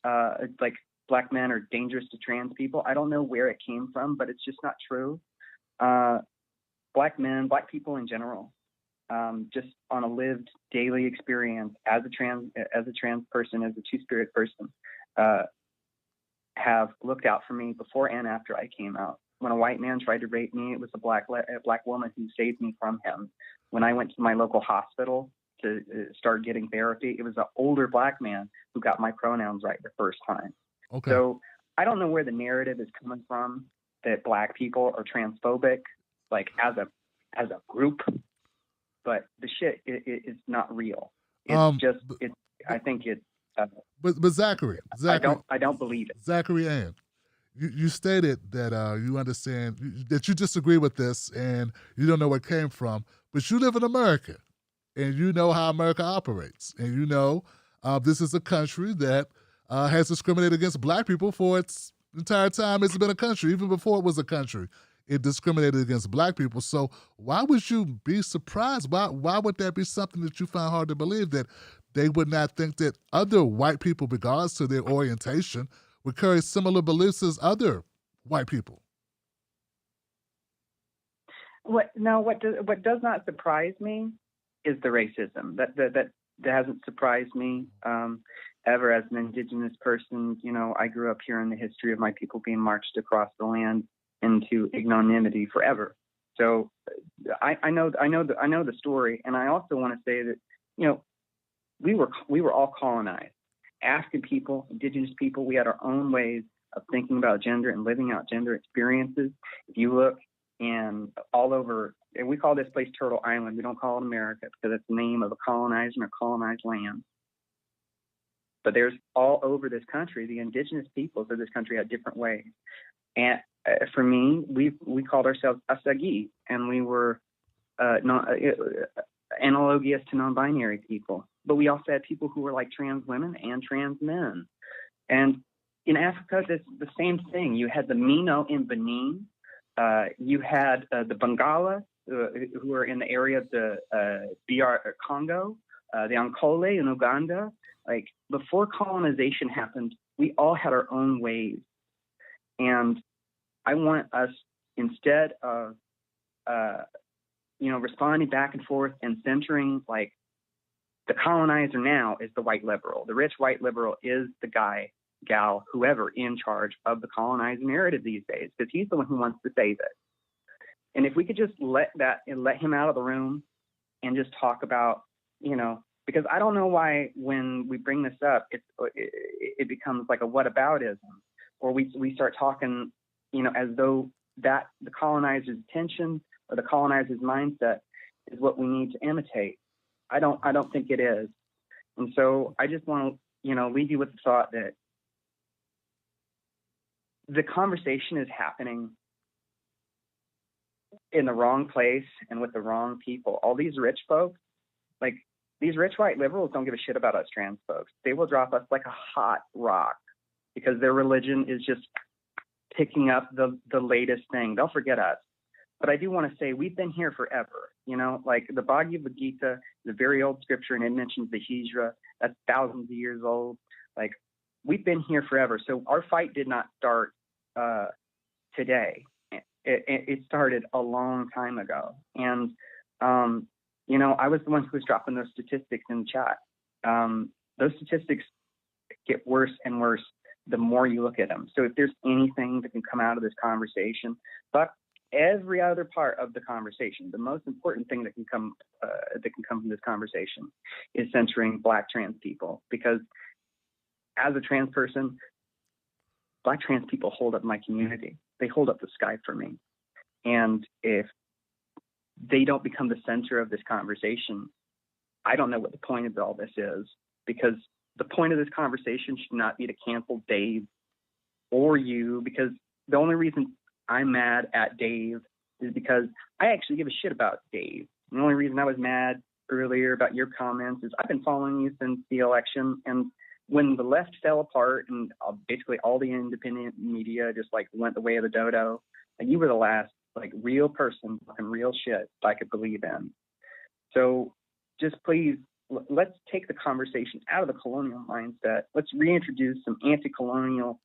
It's like black men are dangerous to trans people. I don't know where it came from, but it's just not true. Black men, black people in general, just on a lived daily experience as a trans person, as a two-spirit person, have looked out for me before and after I came out. When a white man tried to rape me, it was a black woman who saved me from him. When I went to my local hospital to start getting therapy, it was an older black man who got my pronouns right the first time. Okay. So I don't know where the narrative is coming from that black people are transphobic, like as a group, but the shit is not real. It's I think it's. But Zachary, I don't believe it. Zachary Ann, you stated that you understand that you disagree with this and you don't know where it came from, but you live in America and you know how America operates, and you know this is a country that has discriminated against black people for its entire time it's been a country. Even before it was a country, it discriminated against black people. So why would you be surprised? Why would that be something that you find hard to believe, that they would not think that other white people, regardless to their orientation, would carry similar beliefs as other white people? What does not surprise me is the racism. That hasn't surprised me ever as an indigenous person. I grew up hearing the history of my people being marched across the land into ignominy forever. So I know the story, and I also want to say that we were all colonized. African people, indigenous people, we had our own ways of thinking about gender and living out gender experiences. If you look and all over, and we call this place Turtle Island. We don't call it America because it's the name of a colonized or colonized land. But there's all over this country, the indigenous peoples of this country had different ways. And for me, we called ourselves Asagi, and we were analogous to non-binary people. But we also had people who were like trans women and trans men. And in Africa, it's the same thing. You had the Mino in Benin. You had the Bangala, who are in the area of the DR Congo, the Ankole in Uganda. Like, before colonization happened, we all had our own ways. And I want us, instead of responding back and forth and centering, like, the colonizer now is the white liberal. The rich white liberal is the guy, gal, whoever in charge of the colonizing narrative these days, because he's the one who wants to save it. And if we could just let him out of the room and just talk about, because I don't know why when we bring this up, it becomes like a whataboutism, or we start talking, as though that the colonizer's attention or the colonizer's mindset is what we need to imitate. I don't think it is. And so I just want to, leave you with the thought that the conversation is happening in the wrong place and with the wrong people. All these rich folks, like these rich white liberals, don't give a shit about us trans folks. They will drop us like a hot rock because their religion is just picking up the latest thing. They'll forget us. But I do want to say we've been here forever. Like the Bhagavad Gita is a very old scripture, and it mentions the Hijra. That's thousands of years old. Like, we've been here forever. So our fight did not start today. It started a long time ago. And, I was the one who was dropping those statistics in the chat. those statistics get worse and worse the more you look at them. So if there's anything that can come out of this conversation, but every other part of the conversation, the most important thing that can come from this conversation is censoring Black trans people, because as a trans person, Black trans people hold up my community. They hold up the sky for me. And if they don't become the center of this conversation, I don't know what the point of all this is, because the point of this conversation should not be to cancel Dave or you, because the only reason I'm mad at Dave is because I actually give a shit about Dave. The only reason I was mad earlier about your comments is I've been following you since the election, and when the left fell apart and basically all the independent media just like went the way of the dodo, and you were the last like real person talking real shit that I could believe in. So just please, let's take the conversation out of the colonial mindset. Let's reintroduce some anti-colonial,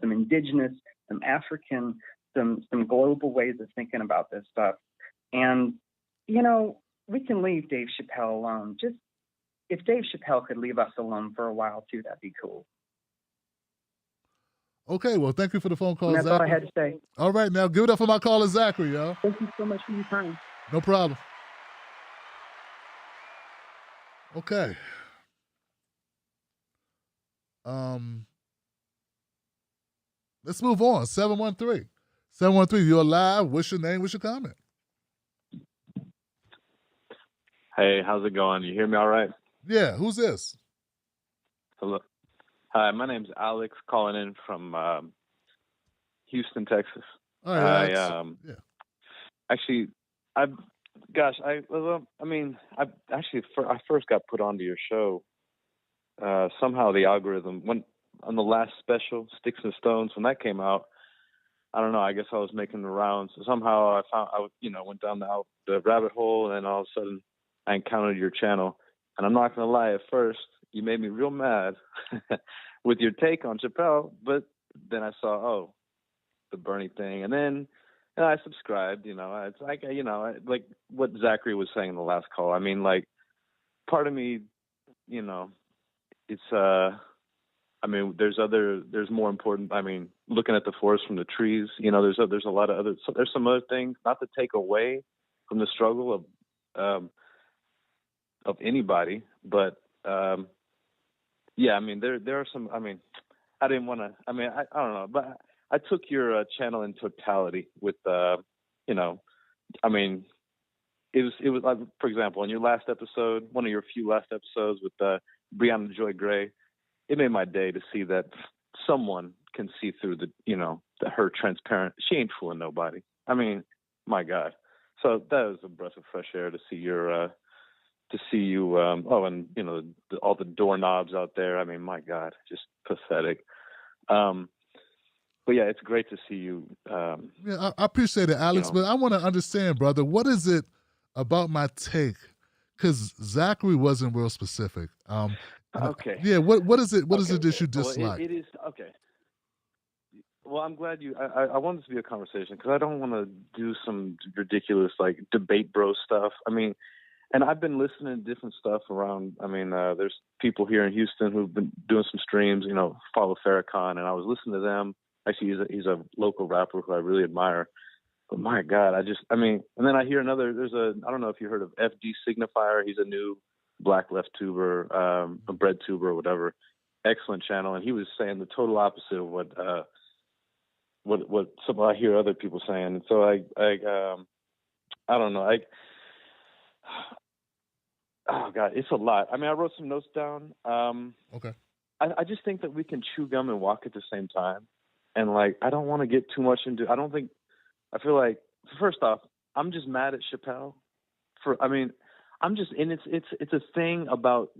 some indigenous, some African, some global ways of thinking about this stuff. And, you know, we can leave Dave Chappelle alone. Just if Dave Chappelle could leave us alone for a while too, that'd be cool. Okay, well, thank you for the phone call, And that's Zachary. all I had to say. All right, now give it up for my caller, Zachary, y'all. Thank you so much for your time. No problem. Okay. Let's move on. 713. 713, you're live. What's your name? What's your comment? Hey, how's it going? You hear me all right? Yeah, who's this? Hello. Hi, my name's Alex, calling in from Houston, Texas. All right, Alex. Actually, I first got put onto your show. Somehow the algorithm, when on the last special, Sticks and Stones, when that came out, I don't know, I guess I was making the rounds. So somehow went down the rabbit hole, and then all of a sudden I encountered your channel. And I'm not going to lie, at first, you made me real mad with your take on Chappelle, but then I saw, the Bernie thing. And then I subscribed, it's like, like what Zachary was saying in the last call. I mean, like, part of me, it's, there's more important, looking at the forest from the trees, there's a lot of other, so there's some other things, not to take away from the struggle of anybody, but, there are some, I didn't want to, I don't know, but I took your channel in totality with, it was like, for example, in your last episode, one of your few last episodes with Breonna Joy Gray, it made my day to see that someone can see through her transparent, she ain't fooling nobody. I mean, my God. So that was a breath of fresh air to see you, and all the doorknobs out there. I mean, my God, just pathetic. But yeah, it's great to see you. I appreciate it, Alex, but I want to understand, brother, what is it about my take? Because Zachary wasn't real specific. Okay. Yeah, what is it? What is it that you dislike? Well, it is okay. Well, I'm glad you. I want this to be a conversation because I don't want to do some ridiculous like debate bro stuff. And I've been listening to different stuff around. There's people here in Houston who've been doing some streams. Follow Farrakhan, and I was listening to them. Actually, he's a local rapper who I really admire. But my God, and then I hear I don't know if you heard of FD Signifier. He's a new black left tuber, a bread tuber or whatever. Excellent channel. And he was saying the total opposite of what some I hear other people saying. And so I don't know. Oh God, it's a lot. I wrote some notes down. Okay. I just think that we can chew gum and walk at the same time. And I don't want to get too much into, I feel like, first off, I'm just mad at Chappelle it's a thing about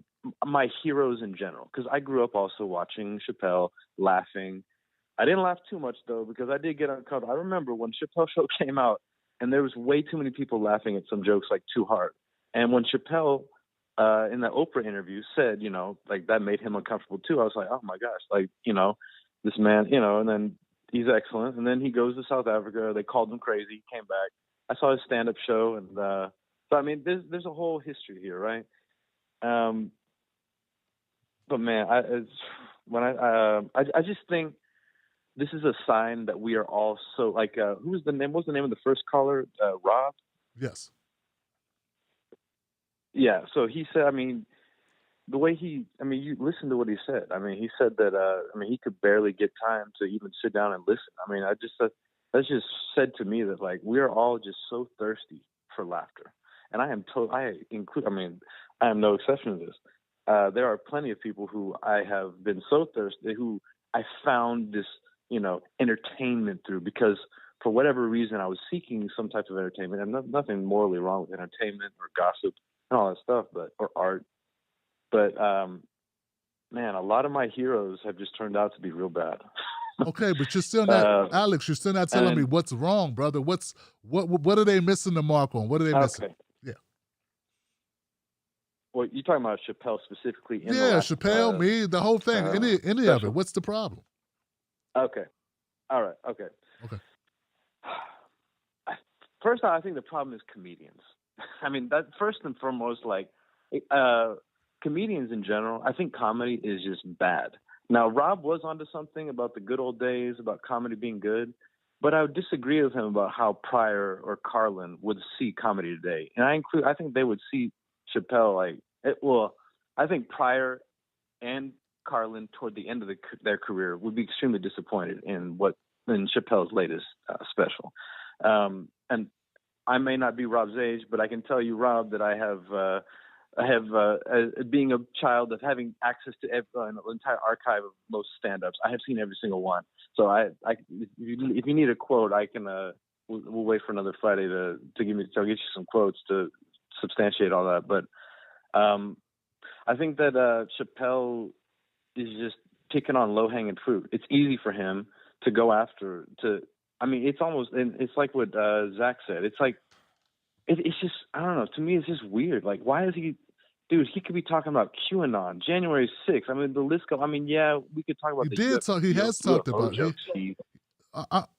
my heroes in general. Cause I grew up also watching Chappelle, laughing. I didn't laugh too much though, because I did get uncomfortable. I remember when Chappelle Show came out and there was way too many people laughing at some jokes too hard. And when Chappelle, in that Oprah interview said, that made him uncomfortable too. I was like, oh my gosh, this man, and then he's excellent. And then he goes to South Africa. They called him crazy. He came back. I saw his stand-up show. And so, there's a whole history here, right? but man, I just think this is a sign that we are all so like who was the name? What was the name of the first caller? Rob. Yes. Yeah. So he said, I mean, the way you listen to what he said. I mean, he said that he could barely get time to even sit down and listen. I mean, that's just said to me that like we are all just so thirsty for laughter, and I am no exception to this. There are plenty of people who I have been so thirsty, who I found this, entertainment through, because for whatever reason I was seeking some type of entertainment, and nothing morally wrong with entertainment or gossip and all that stuff, or art. But man, a lot of my heroes have just turned out to be real bad. Okay, but you're still not, Alex. You're still not telling me what's wrong, brother. What are they missing the mark on? What are they missing? Okay. Yeah. Well, you're talking about Chappelle specifically. Chappelle, me, the whole thing, any of it. What's the problem? Okay. All right. Okay. First, I think the problem is comedians. I mean, that first and foremost, like comedians in general. I think comedy is just bad. Now, Rob was onto something about the good old days, about comedy being good, but I would disagree with him about how Pryor or Carlin would see comedy today. And I think they would see Chappelle I think Pryor and Carlin toward the end of their career would be extremely disappointed in Chappelle's latest special. And I may not be Rob's age, but I can tell you, Rob, that I have being a child of having access to an entire archive of most stand-ups. I have seen every single one. So if you need a quote, I can. We'll wait for another Friday to get you some quotes to substantiate all that. But I think that Chappelle is just picking on low-hanging fruit. It's easy for him to go after. It's like what Zach said. It's like. It's just, I don't know. To me, it's just weird. Like, why is he, dude? He could be talking about QAnon, January 6th. I mean, the list goes. I mean, yeah, we could talk about. He has talked about it.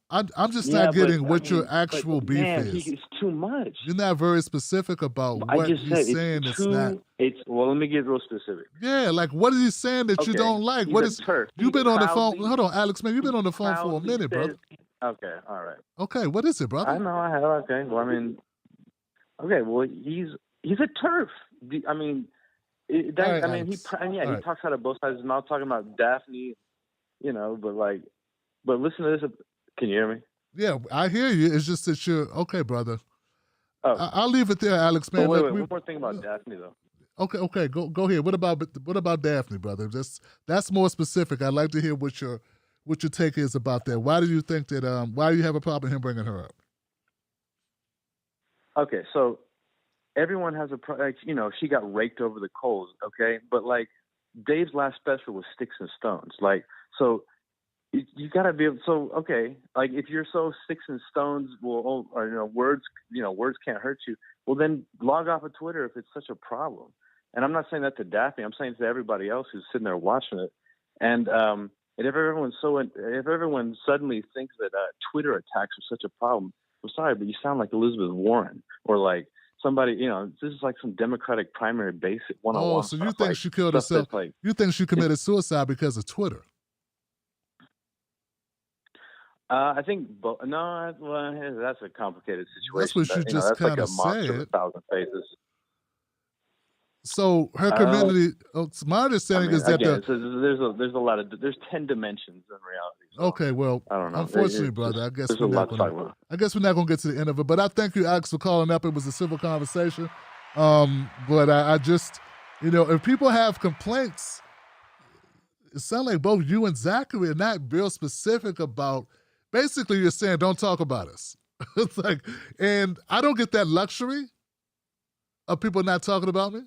I'm just not getting what your actual beef is. It's too much. You're not very specific about what he's saying. Let me get real specific. Yeah, like what is he saying that you don't like? What is turf? You've been on the phone. Hold on, Alex, man. You've been on the phone for a minute, brother. Okay, all right. Okay, what is it, brother? I know I have. Okay, well, I mean. Okay, well, he's a turf. I mean, he talks out of both sides of his mouth, talking about Daphne, but listen to this. Can you hear me? Yeah, I hear you. It's just that you're okay, brother. Oh. I'll leave it there, Alex, man. Wait, one more thing about Daphne, though. Okay, go ahead. What about Daphne, brother? That's more specific. I'd like to hear what your take is about that. Why do you think that? Why do you have a problem with him bringing her up? Okay, so everyone has she got raked over the coals, okay? But, like, Dave's last special was Sticks and Stones. Like, so you got to be able – so, okay, like, if you're so Sticks and Stones words can't hurt you, well, then log off of Twitter if it's such a problem. And I'm not saying that to Daphne. I'm saying to everybody else who's sitting there watching it. And if everyone suddenly thinks that Twitter attacks are such a problem, I'm sorry, but you sound like Elizabeth Warren or like somebody, this is like some Democratic primary basic 101. Oh, so you think she killed herself? You think she committed suicide because of Twitter? I think, no, well, that's a complicated situation. That's what you just kind of said. With 1,000 faces. So her community, my understanding is that there's 10 dimensions in reality. So okay, well, I don't know. Unfortunately, brother, I guess we're not going to get to the end of it. But I thank you, Alex, for calling up. It was a civil conversation. But I just, if people have complaints, it sounds like both you and Zachary are not real specific about. Basically, you're saying don't talk about us. It's like, and I don't get that luxury of people not talking about me.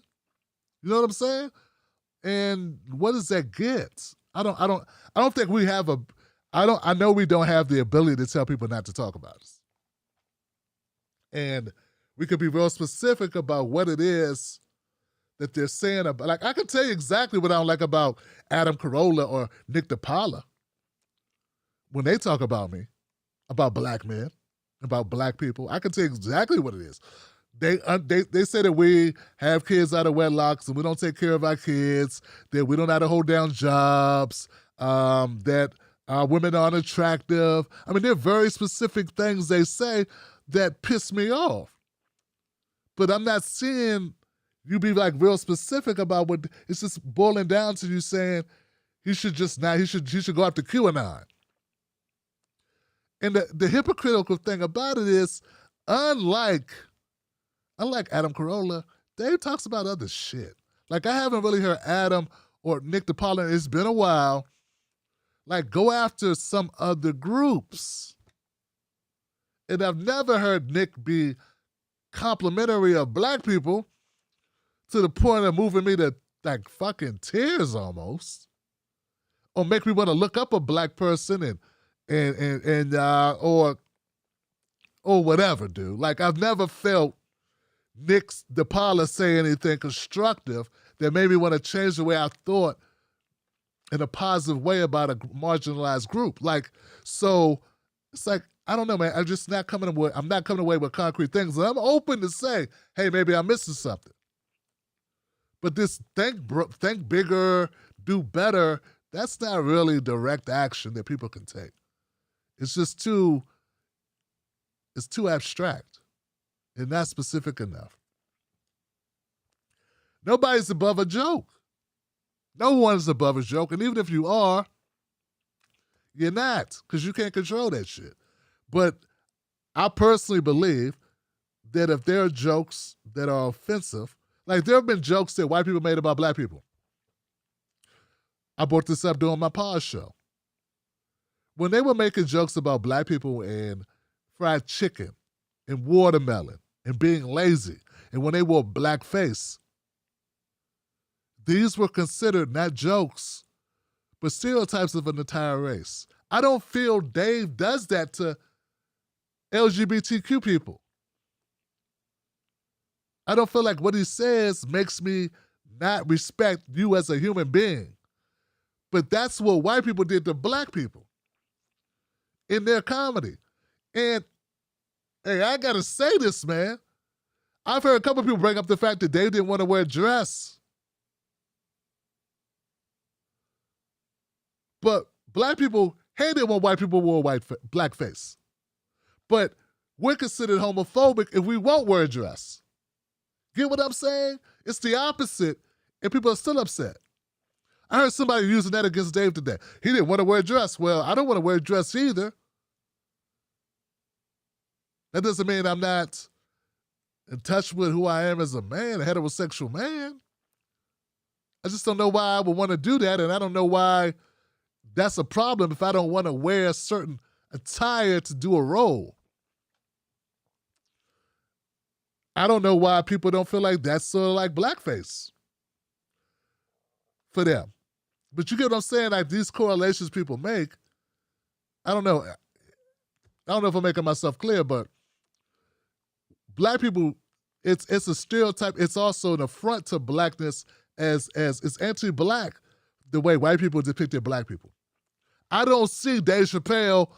You know what I'm saying? And what does that get? I don't think we have I know we don't have the ability to tell people not to talk about us. And we could be real specific about what it is that they're saying about. Like, I can tell you exactly what I don't like about Adam Carolla or Nick DiPaola when they talk about me, about black men, about black people. I can tell you exactly what it is. They say that we have kids out of wedlocks and we don't take care of our kids, that we don't know how to hold down jobs, that women aren't attractive. I mean, there are very specific things they say that piss me off. But I'm not seeing you be like real specific about what it's just boiling down to you saying he should go after QAnon. And the hypocritical thing about it is, unlike Adam Carolla, Dave talks about other shit. Like, I haven't really heard Adam or Nick DePaula, it's been a while, like, go after some other groups. And I've never heard Nick be complimentary of black people to the point of moving me to, like, fucking tears almost. Or make me want to look up a black person or whatever, dude. Like, I've never felt Nick DePaula say anything constructive that made me want to change the way I thought in a positive way about a marginalized group. Like, so it's like, I don't know, man. I'm not coming away with concrete things. And I'm open to say, hey, maybe I'm missing something. But this think bigger, do better, that's not really direct action that people can take. It's just too abstract and not specific enough. Nobody's above a joke. No one's above a joke. And even if you are, you're not, because you can't control that shit. But I personally believe that if there are jokes that are offensive, like there have been jokes that white people made about black people. I brought this up during my pause show. When they were making jokes about black people and fried chicken and watermelon and being lazy, and when they wore blackface, these were considered not jokes, but stereotypes of an entire race. I don't feel Dave does that to LGBTQ people. I don't feel like what he says makes me not respect you as a human being. But that's what white people did to black people in their comedy. And, hey, I gotta say this, man. I've heard a couple of people bring up the fact that Dave didn't want to wear a dress. But black people hated when white people wore blackface. But we're considered homophobic if we won't wear a dress. Get what I'm saying? It's the opposite, and people are still upset. I heard somebody using that against Dave today. He didn't want to wear a dress. Well, I don't want to wear a dress either. That doesn't mean I'm not in touch with who I am as a man, a heterosexual man. I just don't know why I would want to do that, and I don't know why that's a problem if I don't want to wear a certain attire to do a role. I don't know why people don't feel like that's sort of like blackface for them. But you get what I'm saying? Like these correlations people make, I don't know. I don't know if I'm making myself clear, but black people, it's a stereotype. It's also an affront to blackness as it's anti-black the way white people depicted black people. I don't see Dave Chappelle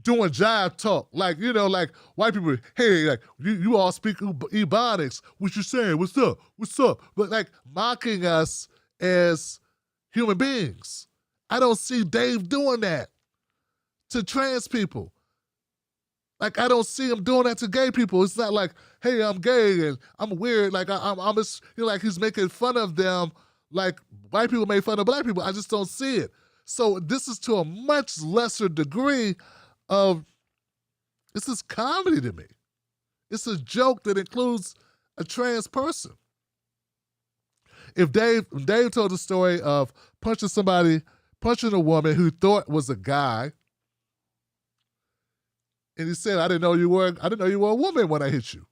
doing jive talk. Like, you know, like white people, hey, like, you all speak Ebonics. What you saying? What's up? What's up? But like mocking us as human beings. I don't see Dave doing that to trans people. Like, I don't see him doing that to gay people. It's not like, hey, I'm gay and I'm weird. Like, I'm just, you know, like he's making fun of them like white people made fun of black people. I just don't see it. So this is to a much lesser degree of, this is comedy to me. It's a joke that includes a trans person. If Dave told the story of punching a woman who thought was a guy, and he said, I didn't know you were a woman when I hit you.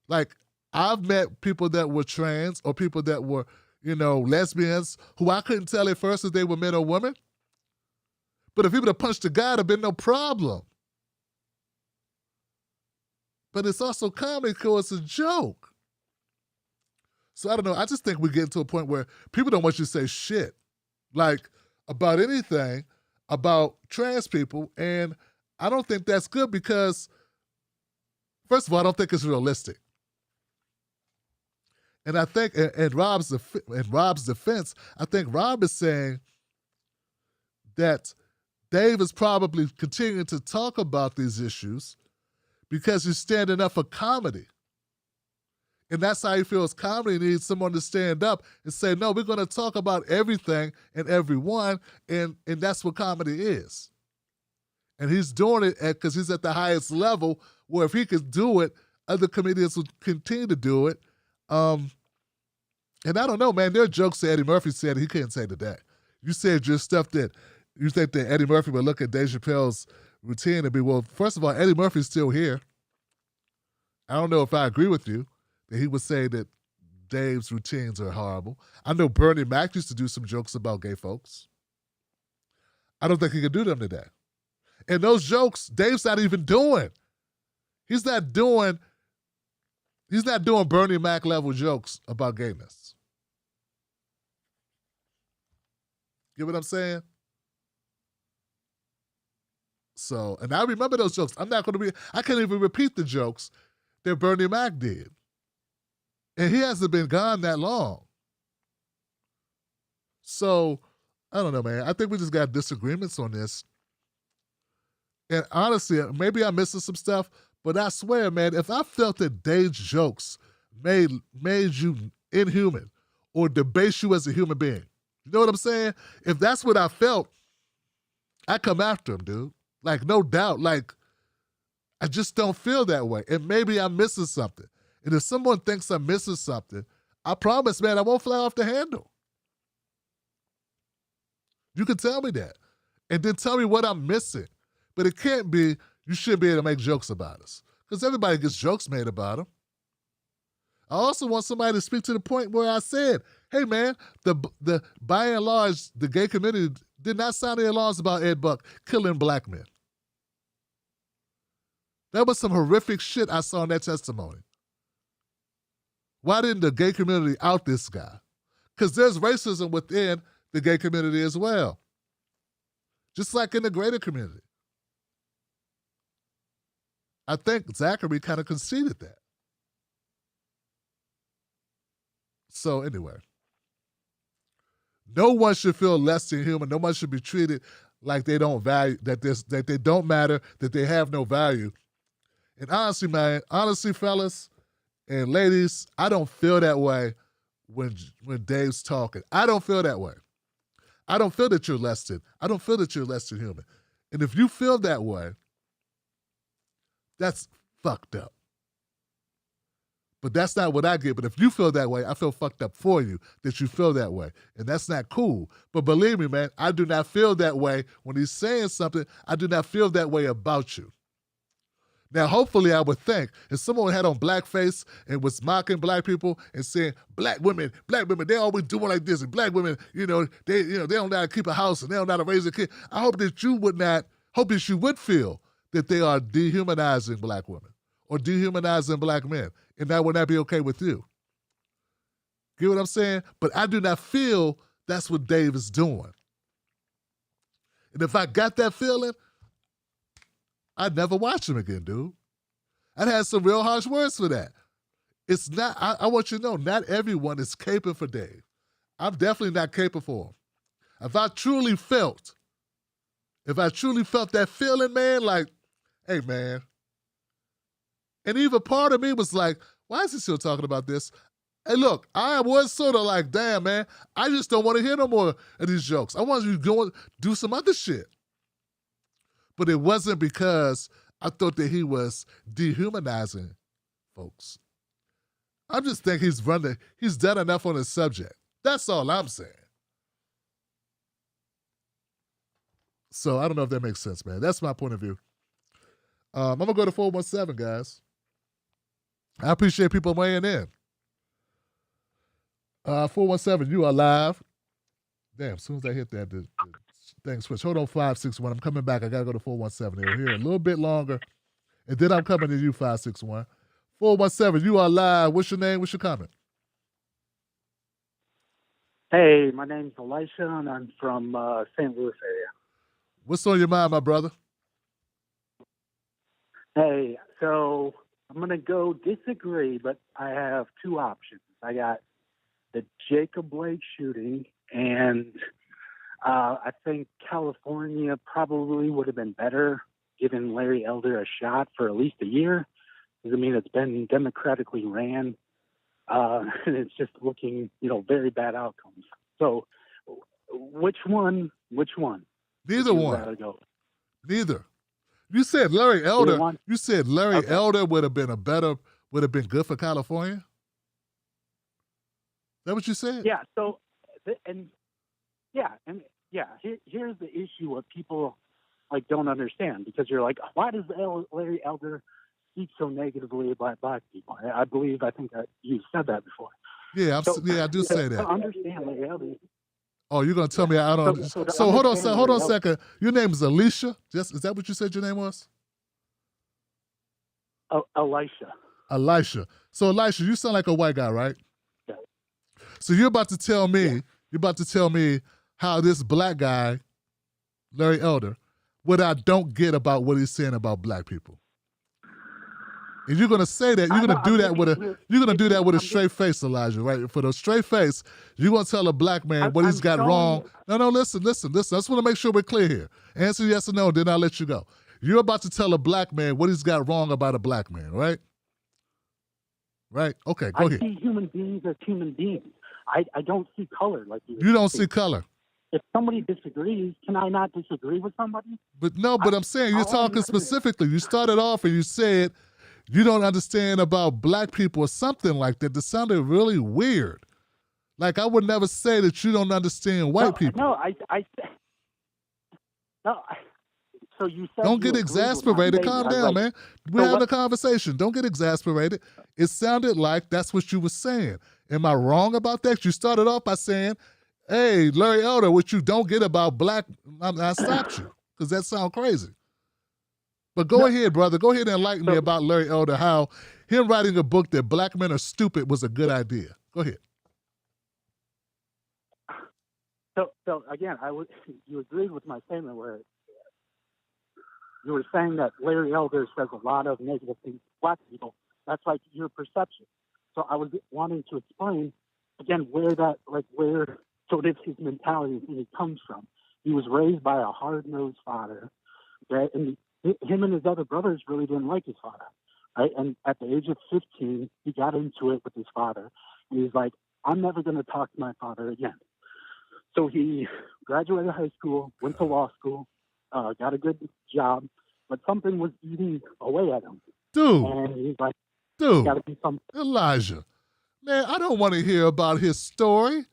Like, I've met people that were trans or people that were, you know, lesbians who I couldn't tell at first if they were men or women. But if he would have punched a guy, there'd been no problem. But it's also comedy because it's a joke. So I don't know. I just think we're getting to a point where people don't want you to say shit, like, about anything about trans people. And I don't think that's good because First of all, I don't think it's realistic. And I think, in Rob's defense, I think Rob is saying that Dave is probably continuing to talk about these issues because he's standing up for comedy. And that's how he feels comedy needs someone to stand up and say, no, we're going to talk about everything and everyone, and that's what comedy is. And he's doing it because he's at the highest level where if he could do it, other comedians would continue to do it. And I don't know, man, there are jokes that Eddie Murphy said he couldn't say today. You said your stuff that you think that Eddie Murphy would look at Dave Chappelle's routine and be, well, first of all, Eddie Murphy's still here. I don't know if I agree with you that he would say that Dave's routines are horrible. I know Bernie Mac used to do some jokes about gay folks. I don't think he could do them today. And those jokes, Dave's not even doing. He's not doing Bernie Mac level jokes about gayness. Get what I'm saying? So, and I remember those jokes. I can't even repeat the jokes that Bernie Mac did. And he hasn't been gone that long. So, I don't know, man. I think we just got disagreements on this. And honestly, maybe I'm missing some stuff, but I swear, man, if I felt that Dave's jokes made you inhuman or debase you as a human being, you know what I'm saying? If that's what I felt, I come after him, dude. Like, no doubt. Like, I just don't feel that way. And maybe I'm missing something. And if someone thinks I'm missing something, I promise, man, I won't fly off the handle. You can tell me that. And then tell me what I'm missing. But it can't be, you shouldn't be able to make jokes about us. Because everybody gets jokes made about them. I also want somebody to speak to the point where I said, hey, man, the by and large, the gay community did not sign any laws about Ed Buck killing black men. That was some horrific shit I saw in that testimony. Why didn't the gay community out this guy? Because there's racism within the gay community as well. Just like in the greater community. I think Zachary kind of conceded that. So anyway, no one should feel less than human. No one should be treated like they don't value, that they don't matter, that they have no value. And honestly, man, fellas and ladies, I don't feel that way when Dave's talking. I don't feel that way. I don't feel that you're less than. I don't feel that you're less than human. And if you feel that way, that's fucked up. But that's not what I get. But if you feel that way, I feel fucked up for you that you feel that way. And that's not cool. But believe me, man, I do not feel that way when he's saying something. I do not feel that way about you. Now, hopefully, I would think if someone had on blackface and was mocking black people and saying, black women, they always doing like this. And black women, they don't know how to keep a house and they don't know how to raise a kid. I hope that you would feel that they are dehumanizing black women or dehumanizing black men. And that would not be okay with you. Get what I'm saying? But I do not feel that's what Dave is doing. And if I got that feeling, I'd never watch him again, dude. I'd had some real harsh words for that. It's not, I want you to know, not everyone is capable for Dave. I'm definitely not capable for him. If I truly felt that feeling, man, like, hey, man. And even part of me was like, why is he still talking about this? Hey, look, I was sort of like, damn, man, I just don't want to hear no more of these jokes. I want you to go and do some other shit. But it wasn't because I thought that he was dehumanizing folks. I just think he's done enough on his subject. That's all I'm saying. So I don't know if that makes sense, man. That's my point of view. I'm going to go to 417, guys. I appreciate people weighing in. 417, you are live. Damn, as soon as I hit that, the thing switch. Hold on, 561. I'm coming back. I got to go to 417. They're here a little bit longer. And then I'm coming to you, 561. 417, you are live. What's your name? What's your comment? Hey, my name's Elisha, and I'm from St. Louis area. What's on your mind, my brother? Hey, so I'm going to go disagree, but I have two options. I got the Jacob Blake shooting, and I think California probably would have been better giving Larry Elder a shot for at least a year. I mean, it's been democratically ran, and it's just looking, very bad outcomes. So which one? Neither one. Neither. You said Larry Elder. You said Larry Elder would have been good for California? Is that what you said? Yeah. So, here's the issue: what people don't understand, because you're like, why does Larry Elder speak so negatively about black people? I think you said that before. Yeah, I do say that. To understand Larry Elder. Oh, you're gonna tell me I don't? So hold on a second. Your name is Alicia. Is that what you said your name was? Elisha. So Elisha, you sound like a white guy, right? Yeah. So you're about to tell me how this black guy, Larry Elder, what I don't get about what he's saying about black people. And you're gonna say that you're gonna do that with a straight face, Elijah, right? For the straight face, you're gonna tell a black man what he's got wrong. No, listen. I just want to make sure we're clear here. Answer yes or no, then I'll let you go. You're about to tell a black man what he's got wrong about a black man, right? Right? Okay, go ahead. I see human beings as human beings. I don't see color like you. You don't see color. If somebody disagrees, can I not disagree with somebody? But I'm saying you're talking specifically. You started off and you said you don't understand about black people or something like that. That sounded really weird. Like I would never say that you don't understand white people. No, so you said don't get exasperated. Calm down, man. We're having a conversation. Don't get exasperated. It sounded like that's what you were saying. Am I wrong about that? You started off by saying, hey, Larry Elder, what you don't get about black, I stopped you because that sounds crazy. But go ahead, brother. Go ahead and enlighten me about Larry Elder, how him writing a book that black men are stupid was a good idea. Go ahead. So again, you agreed with my statement where you were saying that Larry Elder says a lot of negative things to black people. That's like your perception. So I was wanting to explain again where his mentality comes from. He was raised by a hard-nosed father, right? And him and his other brothers really didn't like his father, right? And at the age of 15, he got into it with his father. And he's like, I'm never going to talk to my father again. So he graduated high school, went to law school, got a good job, but something was eating away at him. And he's like, gotta be something. Elijah, man, I don't want to hear about his story.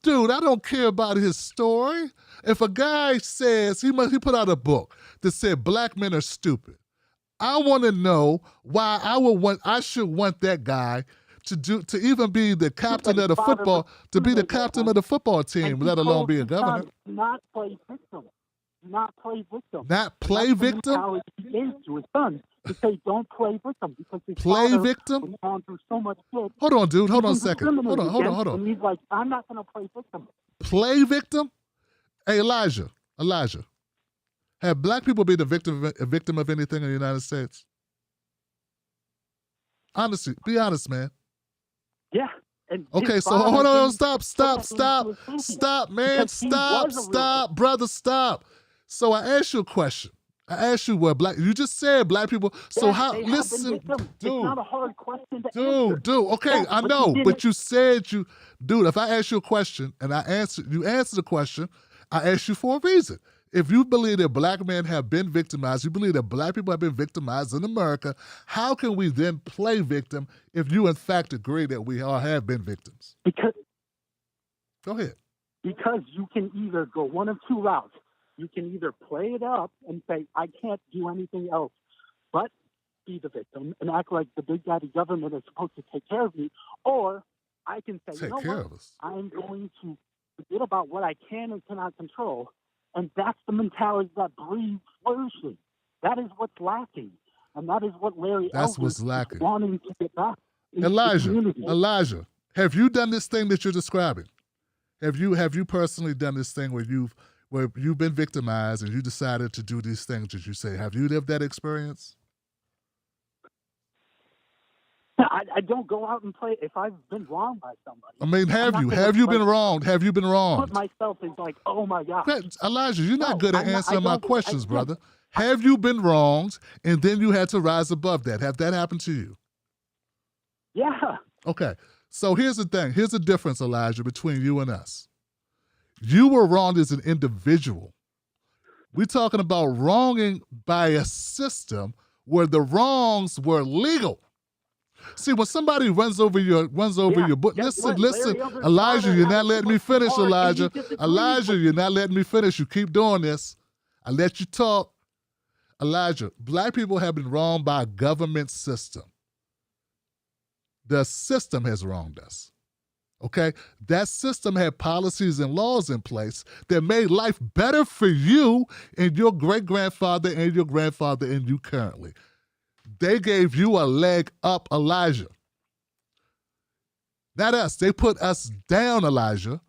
Dude, I don't care about his story. If a guy says, he put out a book that said black men are stupid, I want to know why I should want that guy to even be the captain of the football, to be the captain of the football team, let alone be a governor. Not play victim. Not play victim. Not play victim? He gave to his son to say, don't play victim, because his play father victim? was gone through so much good. Hold on, dude. Hold on a second. Hold on. And he's like, I'm not going to play victim. Play victim? Hey, Elijah, have black people been a victim of anything in the United States? Honestly, be honest, man. Yeah. And okay, so hold on, stop, man, stop, brother, stop. So I asked you a question. I asked you what you just said black people. So listen, dude. It's not a hard question to answer. Dude, okay, I know, but you said dude, if I ask you a question and you answer the question, I asked you for a reason. If you believe that black men have been victimized, you believe that black people have been victimized in America, how can we then play victim if you in fact agree that we all have been victims? Go ahead. Because you can either go one of two routes. You can either play it up and say, I can't do anything else but be the victim and act like the big daddy government is supposed to take care of me, or I can say, I'm going to forget about what I can and cannot control. And that's the mentality that breeds flourishing. That is what's lacking. And that is what Larry Elder is wanting to get back. Elijah, have you done this thing that you're describing? Have you personally done this thing where you've been victimized and you decided to do these things that you say? Have you lived that experience? I don't go out and play if I've been wronged by somebody. I mean, have you been wronged? Have you been Put wronged? myself in like, oh my God. Elijah, you're not good at answering my questions, brother. Yeah. Have you been wronged and then you had to rise above that? Have that happened to you? Yeah. Okay. So here's the thing. Here's the difference, Elijah, between you and us. You were wronged as an individual. We're talking about wronging by a system where the wrongs were legal. See, when somebody runs over your book, listen, Elijah, you're not letting me finish, Elijah. Elijah, you're not letting me finish. You keep doing this. I let you talk. Elijah, black people have been wronged by a government system. The system has wronged us. Okay? That system had policies and laws in place that made life better for you and your great-grandfather and your grandfather and you currently. They gave you a leg up, Elijah. Not us. They put us down, Elijah.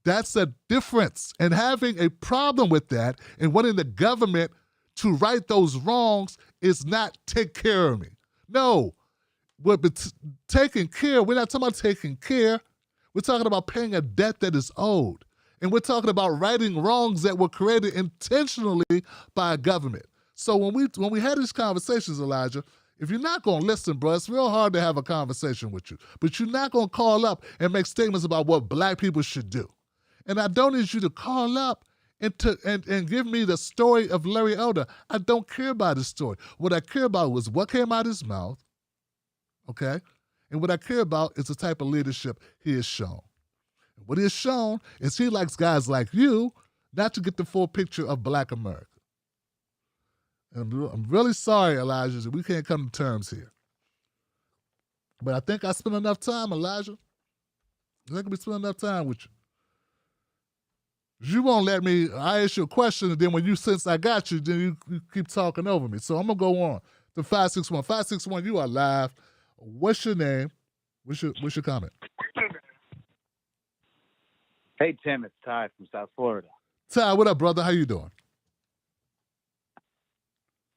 That's a difference. And having a problem with that and wanting the government to right those wrongs is not take care of me. No. But taking care, we're not talking about taking care. We're talking about paying a debt that is owed. And we're talking about righting wrongs that were created intentionally by a government. So when we had these conversations, Elijah, if you're not going to listen, bro, it's real hard to have a conversation with you. But you're not going to call up and make statements about what black people should do. And I don't need you to call up and give me the story of Larry Elder. I don't care about his story. What I care about was what came out of his mouth, okay? And what I care about is the type of leadership he has shown. And what he has shown is he likes guys like you not to get the full picture of black America. And I'm really sorry, Elijah, that we can't come to terms here. But I think I spent enough time, Elijah. I think we spent enough time with you. You won't let me, I ask you a question, and then when you sense I got you, then you keep talking over me. So I'm going to go on to 561. 561, you are live. What's your name? What's your comment? Hey, Tim, it's Ty from South Florida. Ty, what up, brother? How you doing?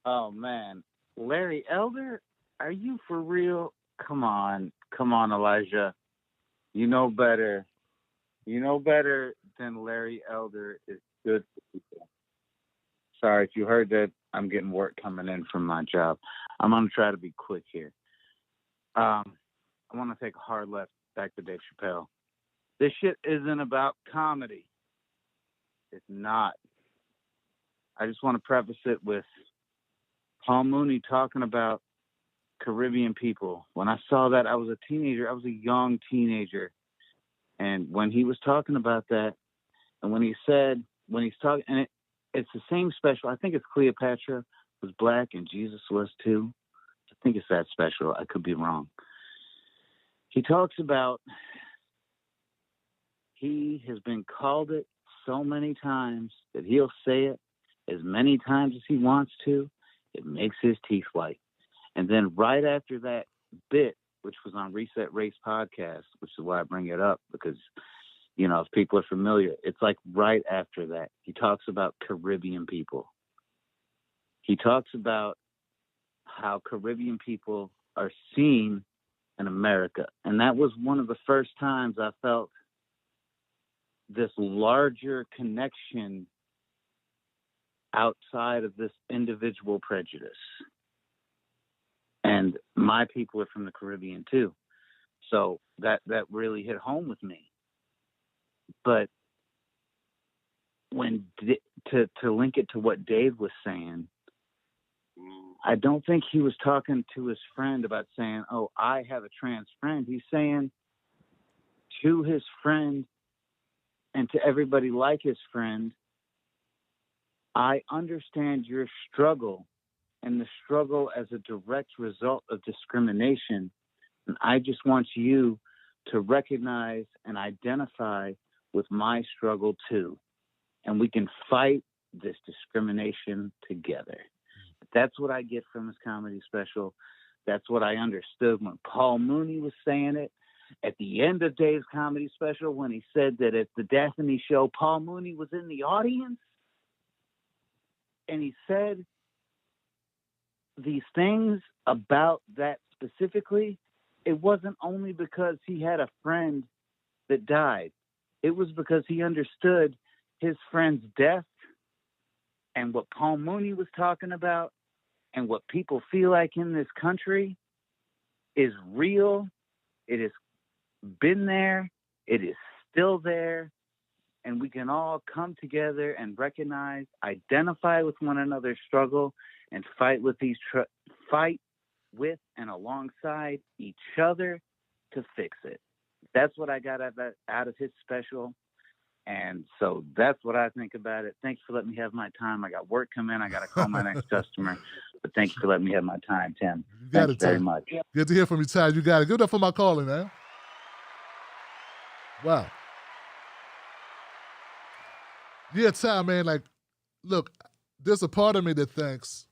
Oh, man. Larry Elder? Are you for real? Come on, Elijah. You know better. You know better than Larry Elder is good for people. Sorry, if you heard that, I'm getting work coming in from my job. I'm going to try to be quick here. I want to take a hard left back to Dave Chappelle. This shit isn't about comedy. It's not. I just want to preface it with Paul Mooney talking about Caribbean people. When I saw that, I was a teenager. I was a young teenager. And when he was talking about that, and when he's talking, and it's the same special. I think it's Cleopatra was black and Jesus was too. I think it's that special. I could be wrong. He talks about he has been called it so many times that he'll say it as many times as he wants to. It makes his teeth white. And then right after that bit, which was on Reset Race podcast, which is why I bring it up, because, you know, if people are familiar, it's like right after that, he talks about Caribbean people. He talks about how Caribbean people are seen in America. And that was one of the first times I felt this larger connection outside of this individual prejudice. And my people are from the Caribbean too. So that really hit home with me. But when to link it to what Dave was saying, I don't think he was talking to his friend about saying, oh, I have a trans friend. He's saying to his friend and to everybody like his friend, I understand your struggle and the struggle as a direct result of discrimination. And I just want you to recognize and identify with my struggle too. And we can fight this discrimination together. That's what I get from his comedy special. That's what I understood when Paul Mooney was saying it. At the end of Dave's comedy special, when he said that at the Daphne show, Paul Mooney was in the audience. And he said these things about that specifically, it wasn't only because he had a friend that died. It was because he understood his friend's death and what Paul Mooney was talking about and what people feel like in this country is real. It has been there. It is still there. And we can all come together and recognize, identify with one another's struggle, and fight with and alongside each other to fix it. That's what I got out of his special. And so that's what I think about it. Thanks for letting me have my time. I got work coming. I got to call my next customer. But thank you for letting me have my time, Tim. Thanks very much. Good to hear from you, Ty. You got it. Good enough for my calling, man. Wow. Yeah, Ty, man, like, look, there's a part of me that thinks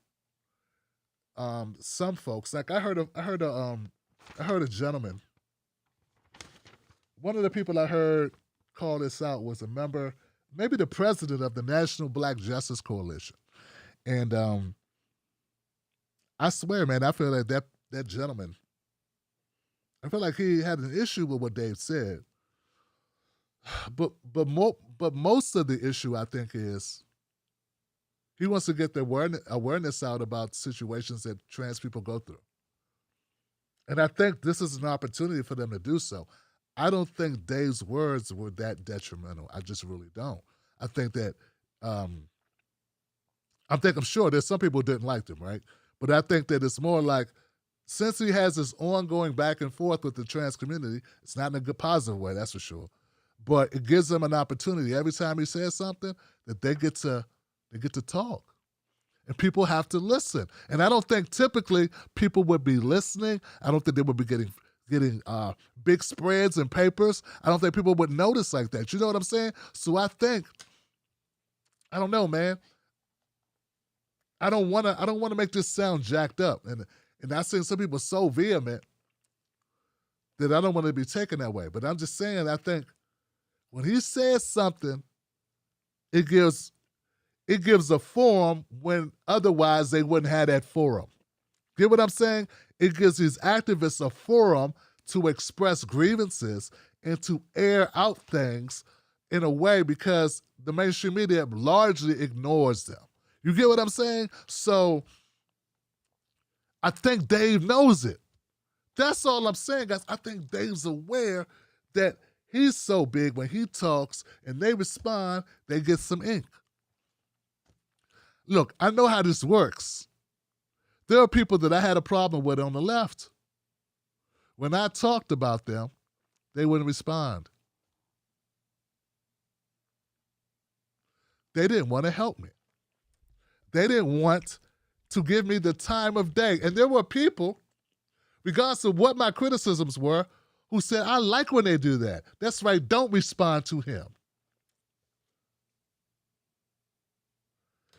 some folks, like I heard a gentleman. One of the people I heard call this out was a member, maybe the president of the National Black Justice Coalition. And I swear, man, I feel like that gentleman, I feel like he had an issue with what Dave said. But most of the issue, I think, is he wants to get the awareness out about situations that trans people go through. And I think this is an opportunity for them to do so. I don't think Dave's words were that detrimental. I just really don't. I think that, I'm sure there's some people who didn't like them, right? But I think that it's more like, since he has this ongoing back and forth with the trans community, it's not in a good positive way, that's for sure. But it gives them an opportunity every time he says something that they get to talk. And people have to listen. And I don't think typically people would be listening. I don't think they would be getting big spreads and papers. I don't think people would notice like that. You know what I'm saying? So I think, I don't know, man. I don't want to make this sound jacked up. And I've seen some people so vehement that I don't want to be taken that way. But I'm just saying, I think when he says something, it gives a forum when otherwise they wouldn't have that forum. Get what I'm saying? It gives these activists a forum to express grievances and to air out things in a way because the mainstream media largely ignores them. You get what I'm saying? So I think Dave knows it. That's all I'm saying, guys. I think Dave's aware that he's so big when he talks and they respond, they get some ink. Look, I know how this works. There are people that I had a problem with on the left. When I talked about them, they wouldn't respond. They didn't want to help me. They didn't want to give me the time of day. And there were people, regardless of what my criticisms were, who said, I like when they do that. That's right, don't respond to him.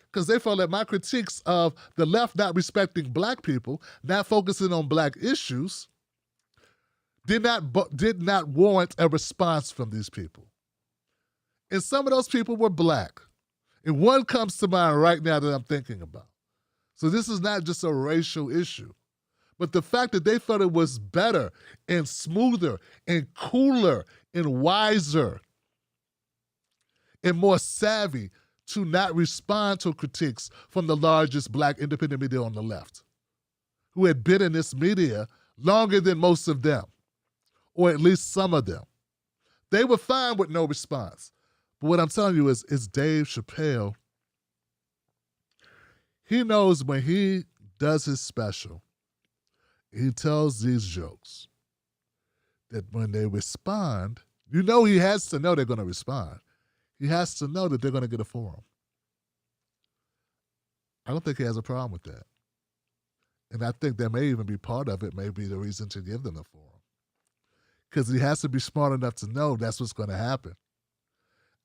Because they felt that my critiques of the left not respecting black people, not focusing on black issues, did not warrant a response from these people. And some of those people were black. And one comes to mind right now that I'm thinking about. So this is not just a racial issue. But the fact that they felt it was better and smoother and cooler and wiser and more savvy to not respond to critiques from the largest black independent media on the left, who had been in this media longer than most of them, or at least some of them. They were fine with no response. But what I'm telling you is Dave Chappelle, he knows when he does his special, he tells these jokes, that when they respond, you know he has to know they're going to respond. He has to know that they're going to get a forum. I don't think he has a problem with that. And I think that may even be part of it, may be the reason to give them a forum. Because he has to be smart enough to know that's what's going to happen.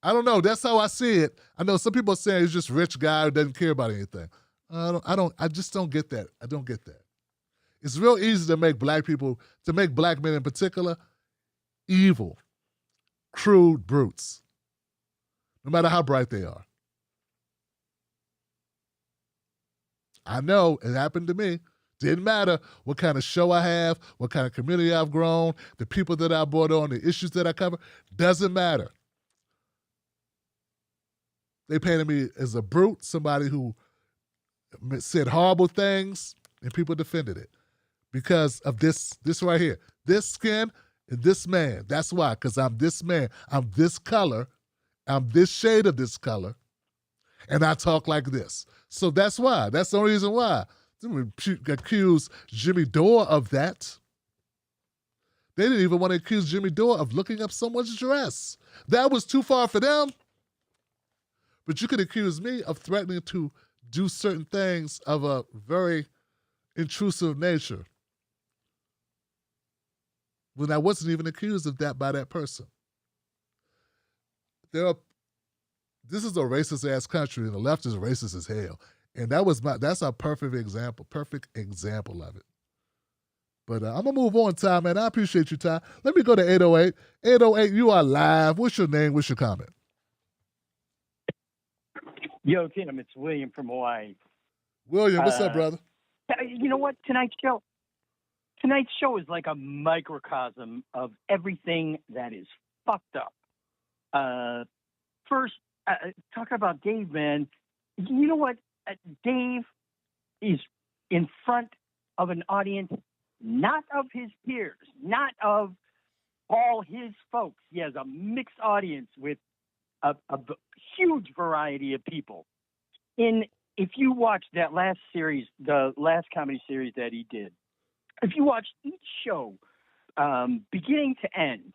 I don't know. That's how I see it. I know some people are saying he's just a rich guy who doesn't care about anything. I just don't get that. I don't get that. It's real easy to make black people, to make black men in particular, evil, crude brutes, no matter how bright they are. I know it happened to me. Didn't matter what kind of show I have, what kind of community I've grown, the people that I brought on, the issues that I cover. Doesn't matter. They painted me as a brute, somebody who said horrible things, and people defended it because of this right here. This skin and this man. That's why, because I'm this man. I'm this color. I'm this shade of this color, and I talk like this. So that's why. That's the only reason why. They accused Jimmy Dore of that. They didn't even want to accuse Jimmy Dore of looking up someone's dress. That was too far for them. But you could accuse me of threatening to do certain things of a very intrusive nature when I wasn't even accused of that by that person. This is a racist ass country, and the left is racist as hell. And that's a perfect example of it. But I'm gonna move on, Ty, man. I appreciate you, Ty. Let me go to 808. 808, you are live. What's your name? What's your comment? Yo, Kingdom, it's William from Hawaii. William, what's up, brother? You know what? Tonight's show is like a microcosm of everything that is fucked up. First, talking about Dave, man. You know what? Dave is in front of an audience, not of his peers, not of all his folks. He has a mixed audience with a huge variety of people. If you watch that last series, the last comedy series that he did, if you watch each show, beginning to end,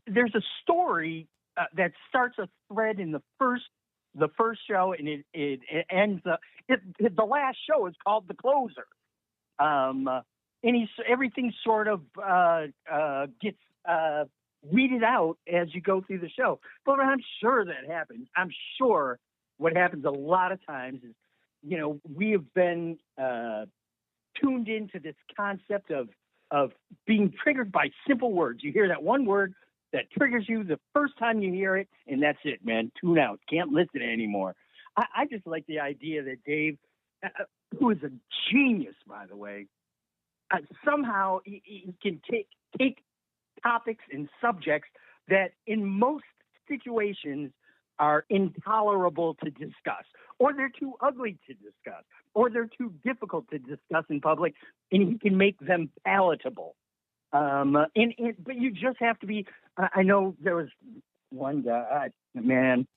there's a story that starts a thread in the first show, and it ends. The last show is called The Closer, and everything sort of gets weeded out as you go through the show. But I'm sure that happens. I'm sure what happens a lot of times is, we have been tuned into this concept of being triggered by simple words. You hear that one word that triggers you the first time you hear it, and that's it, man. Tune out. Can't listen anymore. I just like the idea that Dave, who is a genius, by the way, somehow he can take topics and subjects that in most situations are intolerable to discuss, or they're too ugly to discuss, or they're too difficult to discuss in public, and he can make them palatable. But you just have to be. I know there was one guy, man.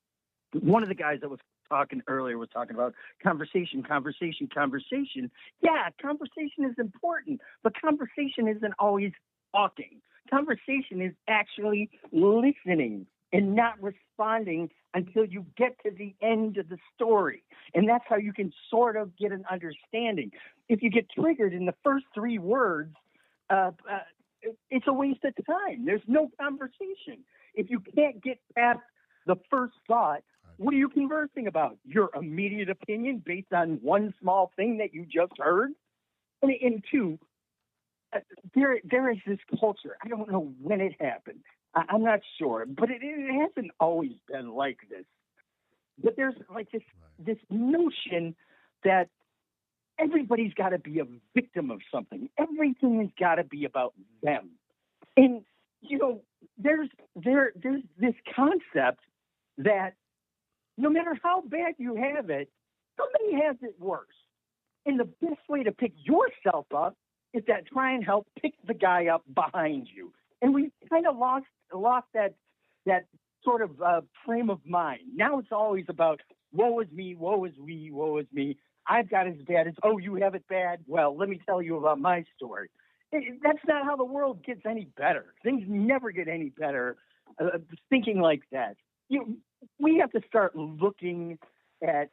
One of the guys that was talking earlier was talking about conversation. Yeah, conversation is important, but conversation isn't always talking. Conversation is actually listening and not responding until you get to the end of the story. And that's how you can sort of get an understanding. If you get triggered in the first three words, it's a waste of time. There's no conversation. If you can't get past the first thought, what are you conversing about? Your immediate opinion based on one small thing that you just heard? And two, there is this culture. I don't know when it happened. I'm not sure, but it hasn't always been like this. But there's like this notion that everybody's got to be a victim of something. Everything has got to be about them. And there's this concept that no matter how bad you have it, somebody has it worse. And the best way to pick yourself up is that try and help pick the guy up behind you. And we kind of lost that sort of frame of mind. Now it's always about woe is me, woe is we, woe is me. I've got as bad as, oh, you have it bad? Well, let me tell you about my story. That's not how the world gets any better. Things never get any better thinking like that. We have to start looking at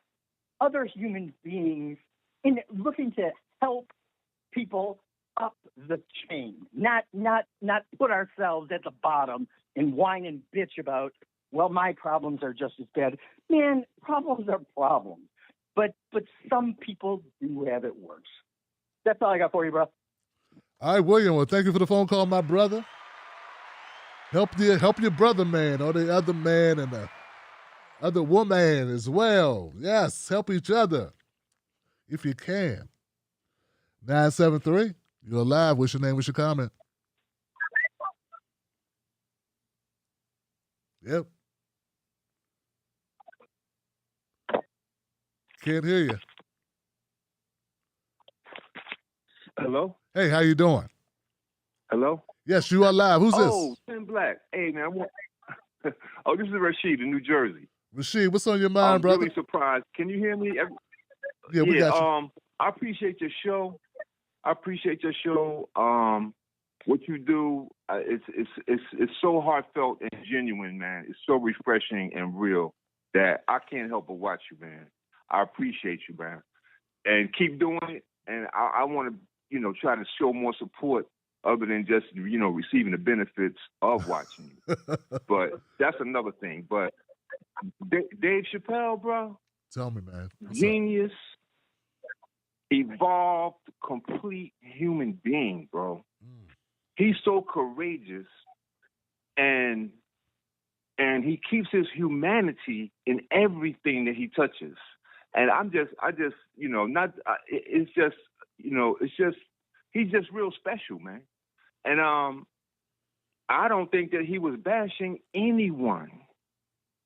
other human beings and looking to help people up the chain, not put ourselves at the bottom and whine and bitch about, well, my problems are just as bad. Man, problems are problems. But some people do have it worse. That's all I got for you, bro. All right, William. Well, thank you for the phone call, my brother. Help your brother, man, or the other man and the other woman as well. Yes, help each other if you can. 973, you're live. What's your name? What's your comment? Yep. Can't hear you. Hello? Hey, how you doing? Hello? Yes, you are live. Who's Oh, this? Tim Black. Hey, man. Oh, this is Rashid in New Jersey. Rashid, what's on your mind, I'm brother? really surprised. Can you hear me? Yeah, we got you. I appreciate your show. What you do, it's so heartfelt and genuine, man. It's so refreshing and real that I can't help but watch you, man. I appreciate you, man, and keep doing it. And I want to, try to show more support other than just, receiving the benefits of watching you. But that's another thing. But Dave Chappelle, bro. Tell me, man. Genius, evolved, complete human being, bro. He's so courageous, and he keeps his humanity in everything that he touches. And he's just real special, man. And I don't think that he was bashing anyone.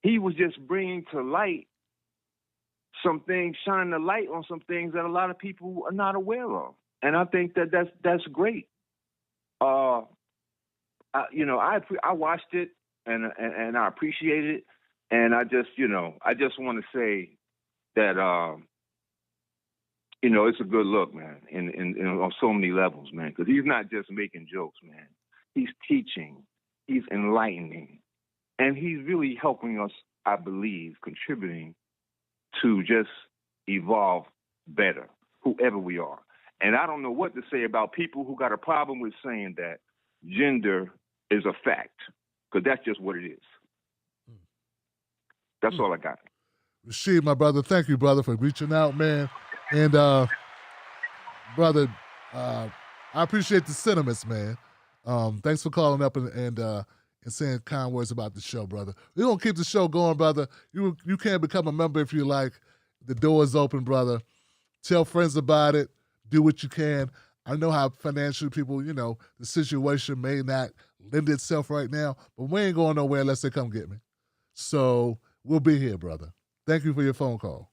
He was just bringing to light some things, shining the light on some things that a lot of people are not aware of. And I think that that's great. I watched it and I appreciate it. And I just want to say that, it's a good look, man, in on so many levels, man, because he's not just making jokes, man. He's teaching, he's enlightening, and he's really helping us, I believe, contributing to just evolve better, whoever we are. And I don't know what to say about people who got a problem with saying that gender is a fact, because that's just what it is. That's all I got. Rashid, my brother, thank you, brother, for reaching out, man. And, brother, I appreciate the sentiments, man. Thanks for calling up and saying kind words about the show, brother. We're going to keep the show going, brother. You can become a member if you like. The door is open, brother. Tell friends about it. Do what you can. I know how financially people, the situation may not lend itself right now, but we ain't going nowhere unless they come get me. So we'll be here, brother. Thank you for your phone call.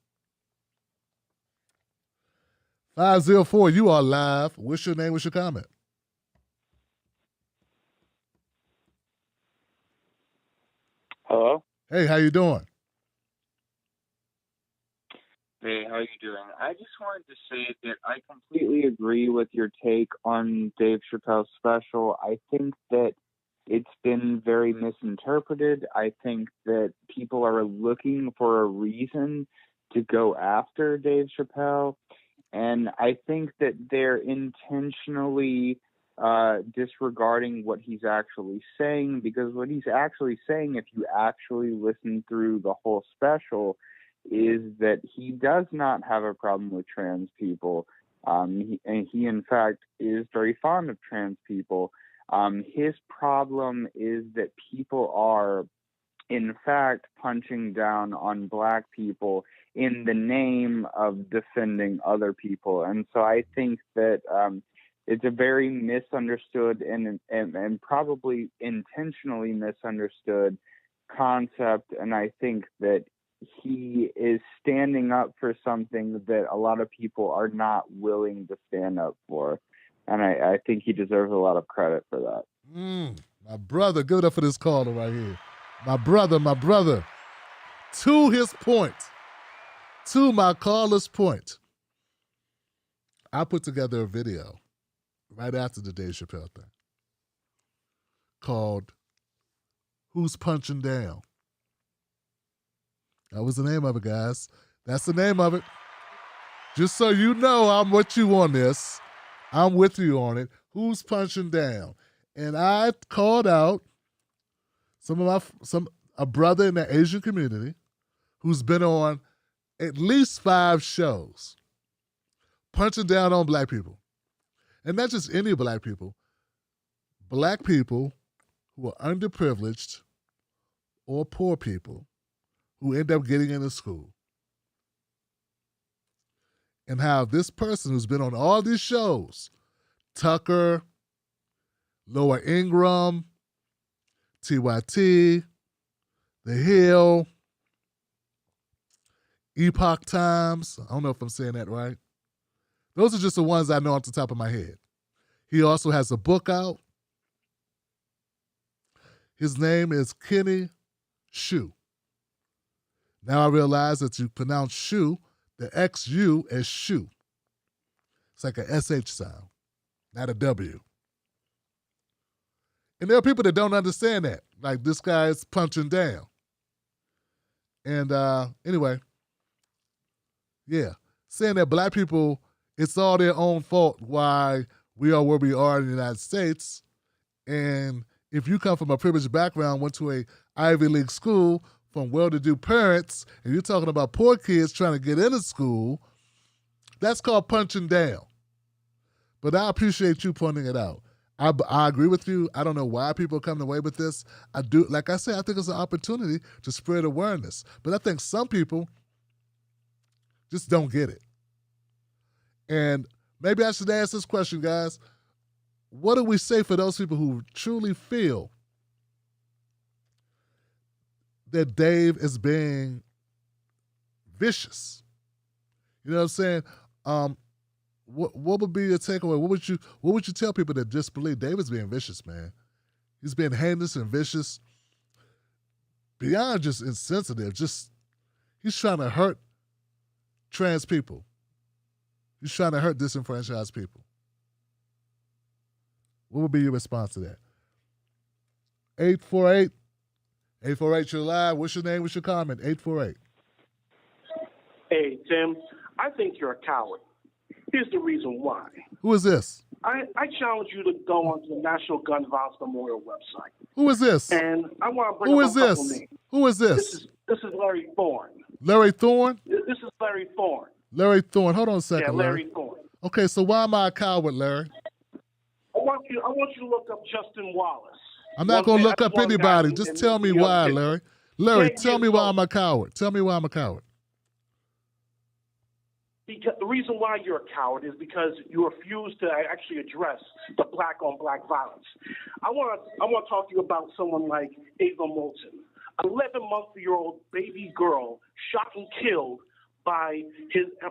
504, you are live. What's your name? What's your comment? Hello? Hey, how you doing? Hey, how you doing? I just wanted to say that I completely agree with your take on Dave Chappelle's special. I think that it's been very misinterpreted. I think that people are looking for a reason to go after Dave Chappelle. And I think that they're intentionally disregarding what he's actually saying, because what he's actually saying, if you actually listen through the whole special, is that he does not have a problem with trans people. He in fact is very fond of trans people. His problem is that people are, in fact, punching down on Black people in the name of defending other people. And so I think that it's a very misunderstood and probably intentionally misunderstood concept. And I think that he is standing up for something that a lot of people are not willing to stand up for. And I think he deserves a lot of credit for that. My brother, give it up for this caller right here. My brother. To his point, to my caller's point, I put together a video right after the Dave Chappelle thing called Who's Punching Down? That was the name of it, guys. That's the name of it. Just so you know, I'm with you on this. I'm with you on it. Who's punching down? And I called out a brother in the Asian community who's been on at least 5 shows punching down on Black people. And not just any Black people. Black people who are underprivileged or poor people who end up getting into school. and how this person who's been on all these shows, Tucker, Laura Ingraham, TYT, The Hill, Epoch Times. I don't know if I'm saying that right. Those are just the ones I know off the top of my head. He also has a book out. His name is Kenny Shu. Now I realize that you pronounce Shu, the XU as Shu. It's like a SH sound, not a W. And there are people that don't understand that. Like this guy is punching down. And anyway, yeah, saying that black people, it's all their own fault why we are where we are in the United States. And if you come from a privileged background, went to a Ivy League school from well-to-do parents, and you're talking about poor kids trying to get into school, that's called punching down. But I appreciate you pointing it out. I agree with you. I don't know why people are coming away with this. I do, like I said, I think it's an opportunity to spread awareness. But I think some people just don't get it. And maybe I should ask this question, guys. What do we say for those people who truly feel that Dave is being vicious? You know what I'm saying? What would be your takeaway? What would you tell people that just believe David's being vicious, man? He's being heinous and vicious, beyond just insensitive. Just he's trying to hurt trans people. He's trying to hurt disenfranchised people. What would be your response to that? 848, you're live. What's your name? What's your comment? 848. Hey, Tim, I think you're a coward. Here's the reason why. Who is this? I challenge you to go onto the National Gun Violence Memorial website. Who is this? And I want to bring Who up is a couple this? names. Who is this? This is Larry Thorne. Larry Thorne? This is Larry Thorne. Larry Thorne. Hold on a second, Yeah, Larry Thorne. Okay, so why am I a coward, Larry? I want you to look up Justin Wallace. I'm not going to look up anybody. Just tell me why, Larry. Larry, tell me why I'm a coward. Tell me why I'm a coward. Because the reason why you're a coward is because you refuse to actually address the black-on-black violence. I want to talk to you about someone like Ava Moulton, 11-month-old baby girl shot and killed by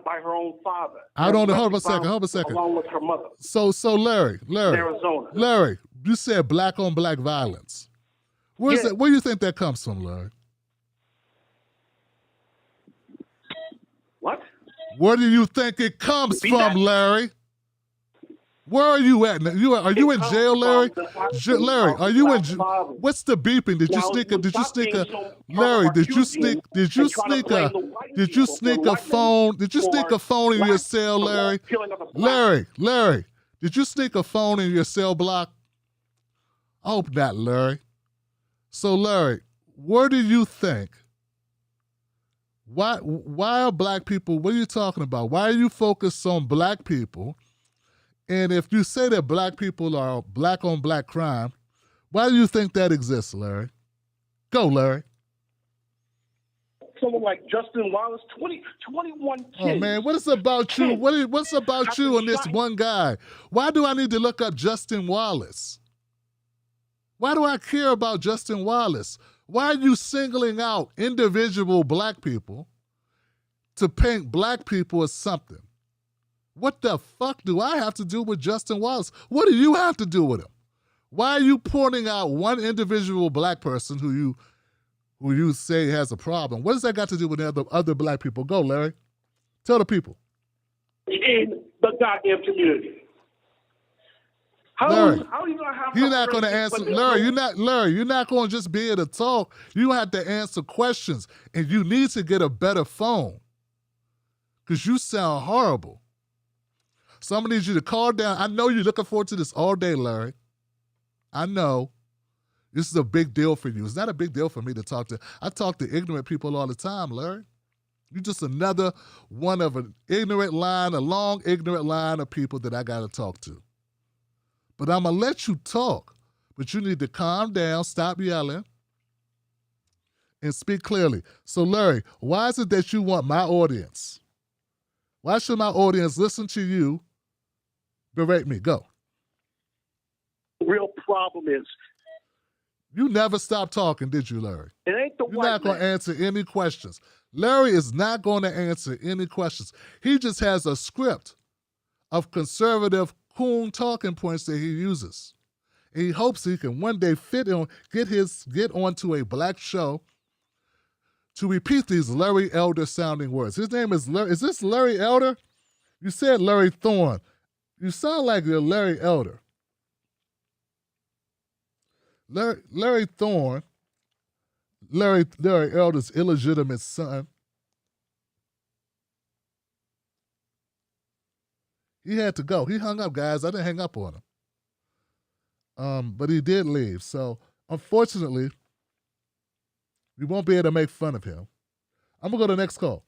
her own father. I don't know. Hold on a second. Along with her mother. So Larry, Arizona. Larry, you said black-on-black violence. Where do you think that comes from, Larry? What? Where do you think it comes from, Larry? Where are you at? Are you in jail, Larry? Larry, are you in jail? What's the beeping? Did you sneak a phone? Did you sneak a phone in your cell, Larry? Larry, did you sneak a phone in your cell block? I hope not, Larry. So, Larry, where do you think? Why are black people, what are you talking about? Why are you focused on black people? And if you say that black people are black on black crime, why do you think that exists, Larry? Go, Larry. Someone like Justin Wallace, 21 kids. Oh, man, what is about you? What's about you and this one guy? Why do I need to look up Justin Wallace? Why do I care about Justin Wallace? Why are you singling out individual black people to paint black people as something? What the fuck do I have to do with Justin Wallace? What do you have to do with him? Why are you pointing out one individual black person who you say has a problem? What does that got to do with other black people? Go, Larry. Tell the people. In the goddamn community. Larry, how are you gonna have you're not going to answer. Larry, you're not going to just be able to talk. You have to answer questions, and you need to get a better phone because you sound horrible. So I'm going to need you to calm down. I know you're looking forward to this all day, Larry. I know. This is a big deal for you. It's not a big deal for me to talk to. I talk to ignorant people all the time, Larry. You're just another one of a long ignorant line of people that I got to talk to. But I'm going to let you talk. But you need to calm down, stop yelling, and speak clearly. So, Larry, why is it that you want my audience? Why should my audience listen to you berate me? Go. The real problem is You never stopped talking, did you, Larry? it ain't the You're white not going to man. answer any questions. Larry is not going to answer any questions. He just has a script of conservative, coon talking points that he uses. And he hopes he can one day get onto a black show to repeat these Larry Elder sounding words. His name is Larry. Is this Larry Elder? You said Larry Thorne. You sound like you're Larry Elder. Larry Thorne, Larry Elder's illegitimate son. He had to go. He hung up, guys. I didn't hang up on him. But he did leave. So, unfortunately, we won't be able to make fun of him. I'm going to go to the next call.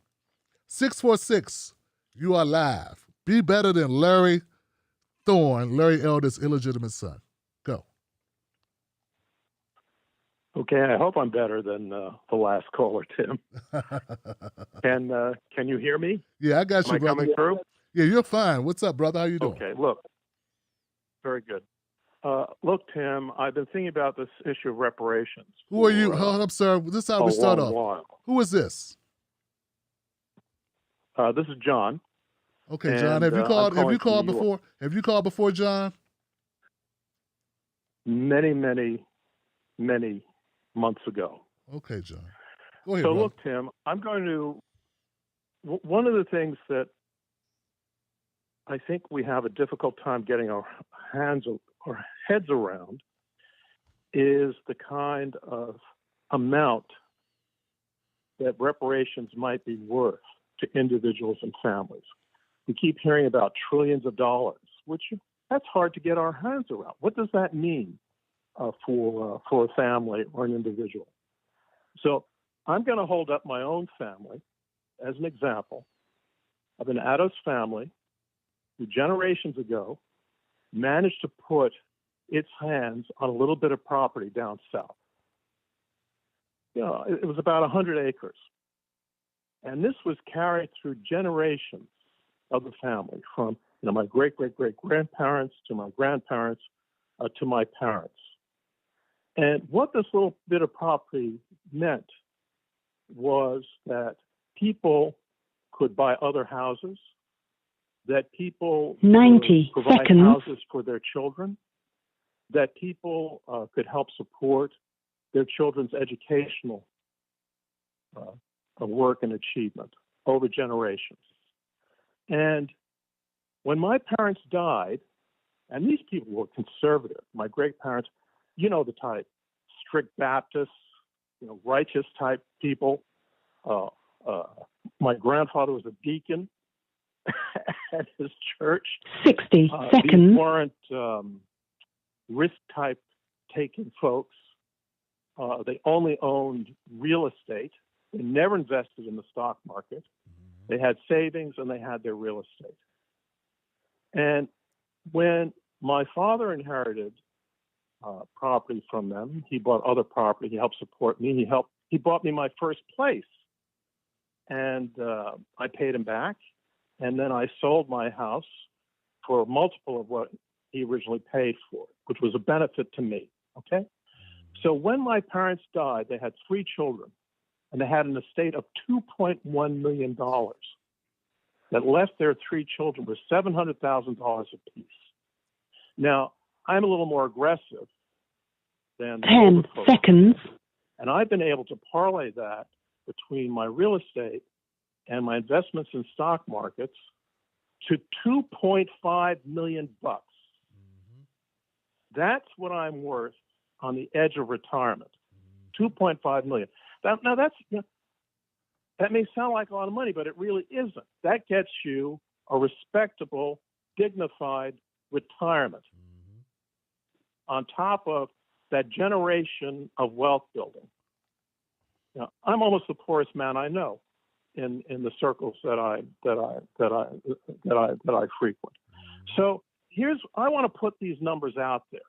646, you are live. Be better than Larry Thorne, Larry Elder's illegitimate son. Go. Okay, I hope I'm better than the last caller, Tim. Can you hear me? Yeah, I got Am you, I brother. coming through? Yeah, you're fine. What's up, brother? How you doing? Okay, look, very good. Look, Tim, I've been thinking about this issue of reparations. Who are you? Hold up, sir. This is how we start off. While. Who is this? This is John. Okay, John. Have you called? Have you called before? Have you called before, John? Many months ago. Okay, John. Go ahead. So brother. look, Tim, I'm going to. One of the things that I think we have a difficult time getting our heads around is the kind of amount that reparations might be worth to individuals and families. We keep hearing about trillions of dollars, which that's hard to get our hands around. What does that mean for a family or an individual? So I'm going to hold up my own family as an example of an Ados family who generations ago managed to put its hands on a little bit of property down south. You know, it was about 100 acres. And this was carried through generations of the family, from my great-great-great-grandparents to my grandparents to my parents. And what this little bit of property meant was that people could buy other houses, that people 90 could provide seconds. houses for their children, that people could help support their children's educational work and achievement over generations. And when my parents died, and these people were conservative, my great-parents, you know the type, strict Baptists, righteous type people. My grandfather was a deacon at his church. 60 These seconds. weren't risk type taking folks. They only owned real estate. They never invested in the stock market. They had savings and they had their real estate. And when my father inherited property from them, he bought other property. He helped support me. He bought me my first place, and I paid him back. And then I sold my house for a multiple of what he originally paid for, which was a benefit to me. Okay. So when my parents died, they had 3 children, and they had an estate of $2.1 million that left their 3 children with $700,000 apiece. Now, I'm a little more aggressive than 10 seconds. and I've been able to parlay that between my real estate and my investments in stock markets to $2.5 million. That's what I'm worth on the edge of retirement. $2.5 million. That may sound like a lot of money, but it really isn't. That gets you a respectable, dignified retirement on top of that generation of wealth building. Now, I'm almost the poorest man I know in the circles that I frequent. So I want to put these numbers out there.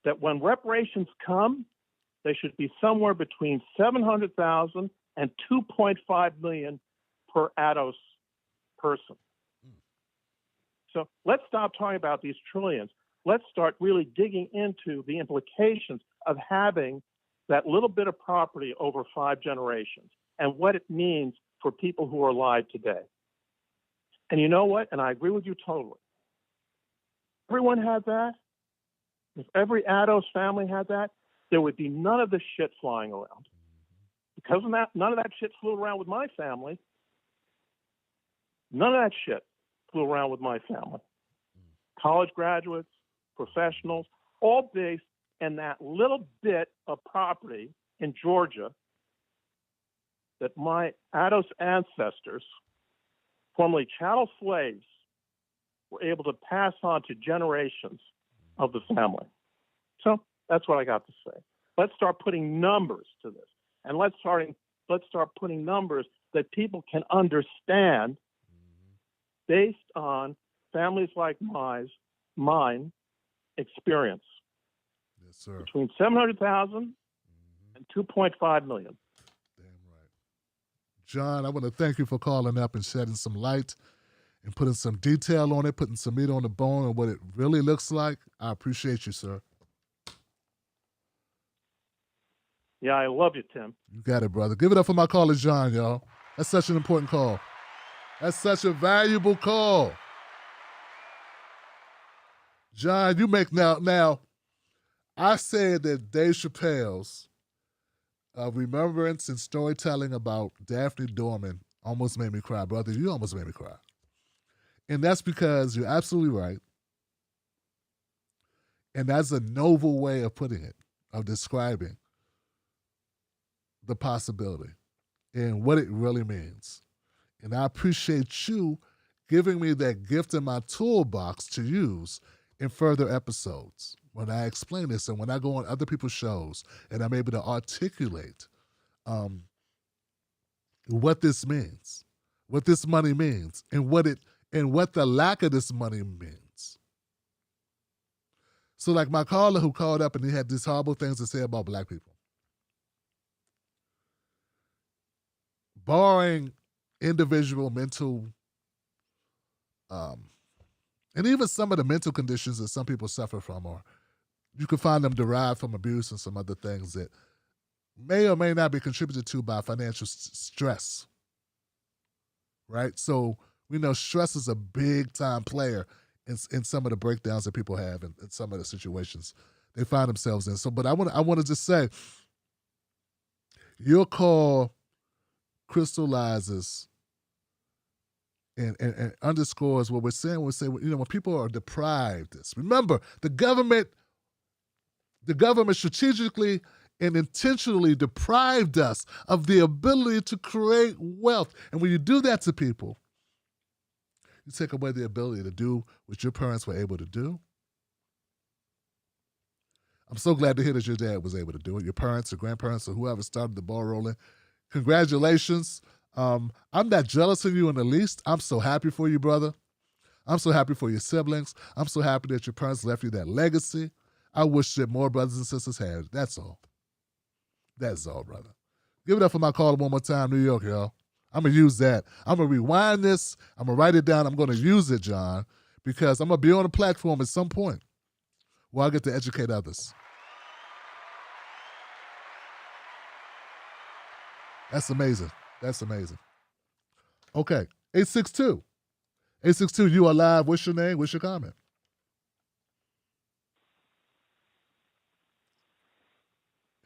That when reparations come, they should be somewhere between $700,000 and $2.5 million per Ados person. So let's stop talking about these trillions. Let's start really digging into the implications of having that little bit of property over 5 generations and what it means for people who are alive today. And you know what? And I agree with you totally. Everyone had that. If every Ados family had that, there would be none of this shit flying around. Because of that, none of that shit flew around with my family. None of that shit flew around with my family. College graduates, professionals, all based in that little bit of property in Georgia that my Ados ancestors, formerly chattel slaves, were able to pass on to generations of the family. So that's what I got to say. Let's start putting numbers to this. And let's start putting numbers that people can understand based on families like mine experience. Yes, sir. Between 700,000 and 2.5 million. Damn right. John, I want to thank you for calling up and shedding some light and putting some detail on it, putting some meat on the bone and what it really looks like. I appreciate you, sir. Yeah, I love you, Tim. You got it, brother. Give it up for my caller, John, y'all. That's such an important call. That's such a valuable call. John, you make now, I said that Dave Chappelle's remembrance and storytelling about Daphne Dorman almost made me cry. Brother, you almost made me cry. And that's because you're absolutely right. And that's a noble way of putting it, of describing the possibility and what it really means. And I appreciate you giving me that gift in my toolbox to use in further episodes when I explain this and when I go on other people's shows and I'm able to articulate what this means, what this money means, and what the lack of this money means. So like my caller who called up and he had these horrible things to say about black people. Barring individual mental, and even some of the mental conditions that some people suffer from, or you can find them derived from abuse and some other things that may or may not be contributed to by financial stress, right? So we know stress is a big time player in some of the breakdowns that people have in some of the situations they find themselves in. So, but I want to just say, your call crystallizes and underscores what we're saying. We're saying, when people are deprived this. Remember, the government strategically and intentionally deprived us of the ability to create wealth. And when you do that to people, you take away the ability to do what your parents were able to do. I'm so glad to hear that your dad was able to do it. Your parents or grandparents or whoever started the ball rolling. Congratulations. I'm not jealous of you in the least. I'm so happy for you, brother. I'm so happy for your siblings. I'm so happy that your parents left you that legacy. I wish that more brothers and sisters had it. That's all. That's all, brother. Give it up for my caller one more time, New York, y'all. I'm going to use that. I'm going to rewind this. I'm going to write it down. I'm going to use it, John, because I'm going to be on a platform at some point where I get to educate others. That's amazing. That's amazing. Okay, 862. 862, you are live. What's your name? What's your comment?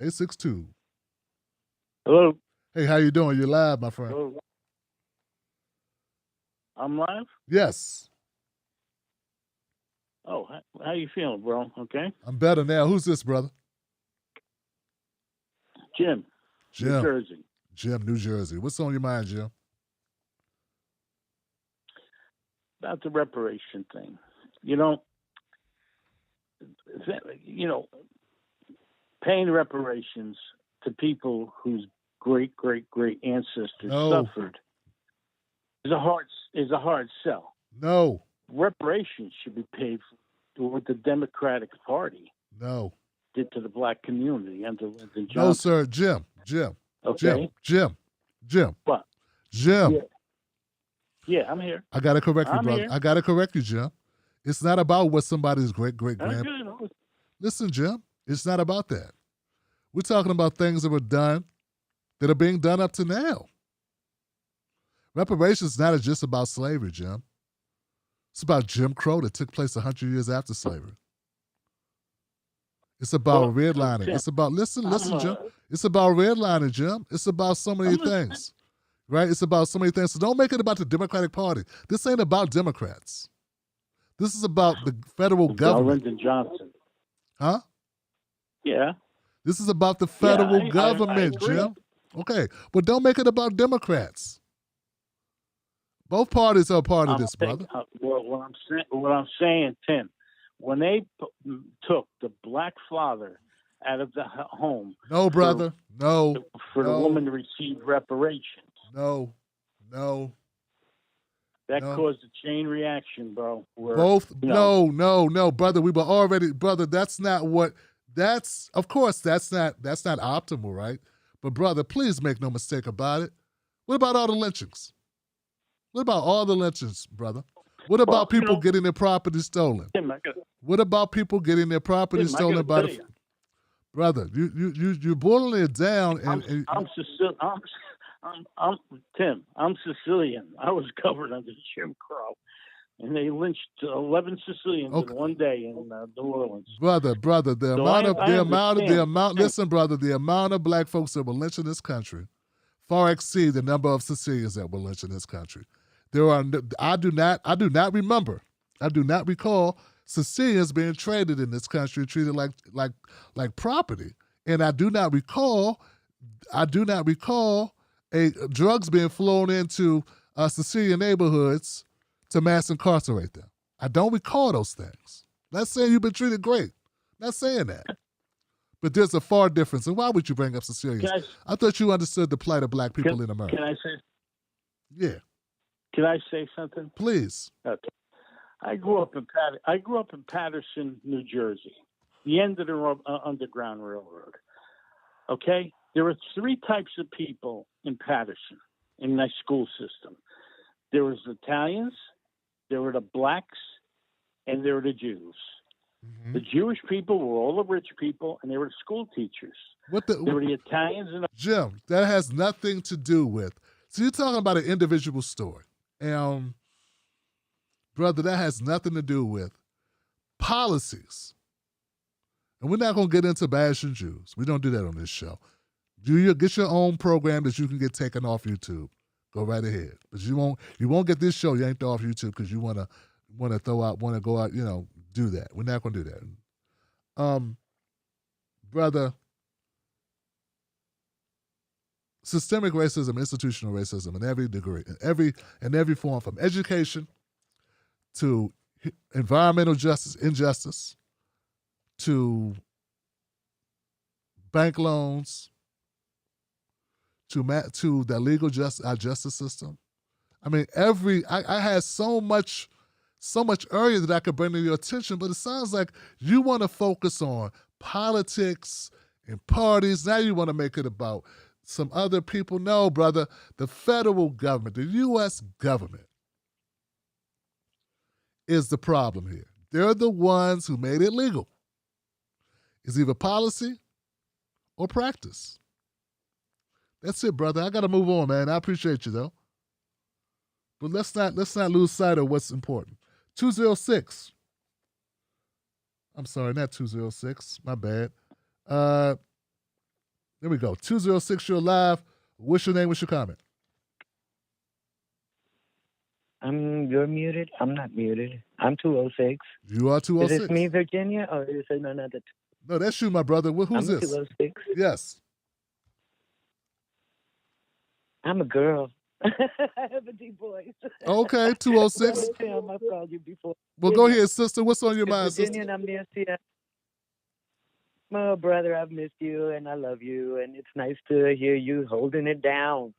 Eight 6-2. Hello. Hey, how you doing? You're live, my friend. Hello. I'm live? Yes. Oh, how you feeling, bro? Okay. I'm better now. Who's this, brother? Jim. New Jersey. Jim, New Jersey. What's on your mind, Jim? About the reparation thing. Paying reparations to people whose great ancestors suffered is a hard sell. No. Reparations should be paid for what the Democratic Party did to the black community under Lyndon Johnson. No, sir. Jim. Okay. Jim. What? Jim. Yeah. Yeah, I'm here. I got to correct you, I'm brother. here. I got to correct you, Jim. It's not about what somebody's I'm great-great-grand. good. Listen, Jim, it's not about that. We're talking about things that were done, that are being done up to now. Reparations is not just about slavery, Jim. It's about Jim Crow that took place 100 years after slavery. It's about redlining. Tim, It's about, listen, I'm, Jim. It's about redlining, Jim. It's about so many things, right? It's about so many things. So don't make it about the Democratic Party. This ain't about Democrats. This is about the federal government. Lyndon Johnson. Huh? Yeah. This is about the federal I government, agree. Jim. Okay, but don't make it about Democrats. Both parties are a part of this, brother. What I'm saying, Tim, when they took the black father out of the home, No, brother, no, for the woman to receive reparations, no. that caused a chain reaction, bro. Where, Both, no, brother. We were already, brother. That's not what. Of course, that's not optimal, right? But brother, please make no mistake about it. What about all the lynchings? What about all the lynchings, brother? What about people getting their property stolen? Tim, What about people getting their property stolen by the brother? You're boiling it down, and Tim. I'm Sicilian. I was covered under Jim Crow, and they lynched 11 Sicilians in one day in New Orleans. Brother, the amount of black folks that were lynched in this country far exceed the number of Sicilians that were lynched in this country. I do not recall Sicilians being traded in this country, treated like property, and I do not recall drugs being flown into Sicilian neighborhoods to mass incarcerate them. I don't recall those things. Not saying you've been treated great. Not saying that. But there's a far difference. And why would you bring up Sicilians? I thought you understood the plight of black people in America. Can I say? Yeah. Can I say something? Please. Okay. I grew up in Patterson, New Jersey, the end of the Underground Railroad. Okay? There were three types of people in Patterson in my school system. There was Italians, there were the blacks, and there were the Jews. Mm-hmm. The Jewish people were all the rich people, and they were the school teachers. There were the Italians and Jim, that has nothing to do with. So you're talking about an individual story. Brother, that has nothing to do with policies. And we're not going to get into bashing Jews. We don't do that on this show. Get your own program that you can get taken off YouTube. Go right ahead. But you won't get this show yanked off YouTube because you want to go out, do that. We're not going to do that. Brother, systemic racism, institutional racism in every degree, in every form, from education to environmental injustice, to bank loans, to the legal justice system. I mean, I had so much area that I could bring to your attention, but it sounds like you want to focus on politics and parties. Now you want to make it about some other people. No, brother, the federal government, the U.S. government is the problem here. They're the ones who made it legal. It's either policy or practice. That's it, brother. I got to move on, man. I appreciate you, though. But let's not lose sight of what's important. 206. I'm sorry, not 206. My bad. There we go. 206, you're live. What's your name? What's your comment? You're muted. I'm not muted. I'm 206. You are 206. Is this me, Virginia, or is it another? No, that's you, my brother. Who's I'm this? 206. Yes. I'm a girl. I have a deep voice. Okay, 206. I've called you before. Well, go ahead, sister. What's on your mind, Virginia, sister? and I'm near Seattle. Oh, brother, I've missed you, and I love you, and it's nice to hear you holding it down.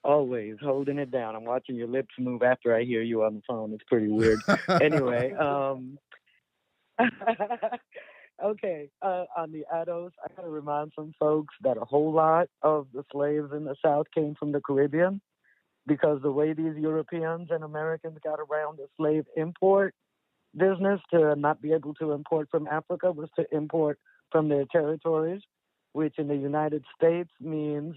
Always holding it down. I'm watching your lips move after I hear you on the phone. It's pretty weird. Anyway, okay, on the adults, I got to remind some folks that a whole lot of the slaves in the South came from the Caribbean. because the way these Europeans and Americans got around the slave import business to not be able to import from Africa was to import from their territories, which in the United States means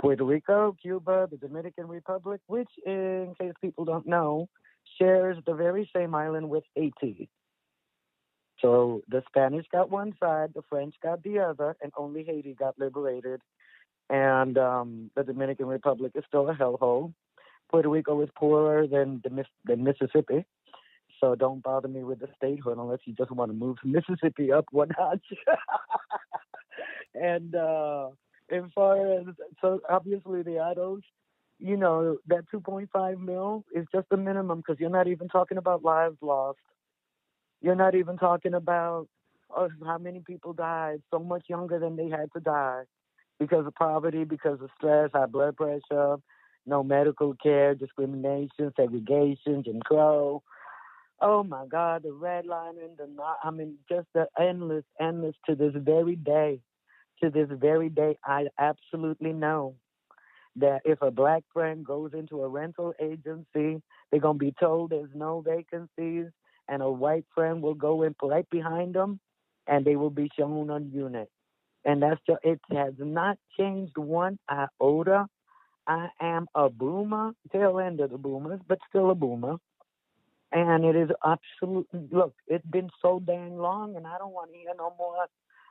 Puerto Rico, Cuba, the Dominican Republic, which, in case people don't know, shares the very same island with Haiti. So the Spanish got one side, the French got the other, and only Haiti got liberated. And the Dominican Republic is still a hellhole. Puerto Rico is poorer than Mississippi. So don't bother me with the statehood unless you just want to move Mississippi up one notch. And as far as, so obviously the adults, you know, that 2.5 mil is just the minimum because you're not even talking about lives lost. You're not even talking about how many people died so much younger than they had to die because of poverty, because of stress, high blood pressure, no medical care, discrimination, segregation, Jim Crow. Oh my God, the redlining, just the endless to this very day. To this very day, I absolutely know that if a black friend goes into a rental agency, they're going to be told there's no vacancies, and a white friend will go in right behind them, and they will be shown on unit. And that's just, it has not changed one iota. I am a boomer, tail end of the boomers, but still a boomer. And it is absolutely, look, it's been so dang long, and I don't want to hear no more.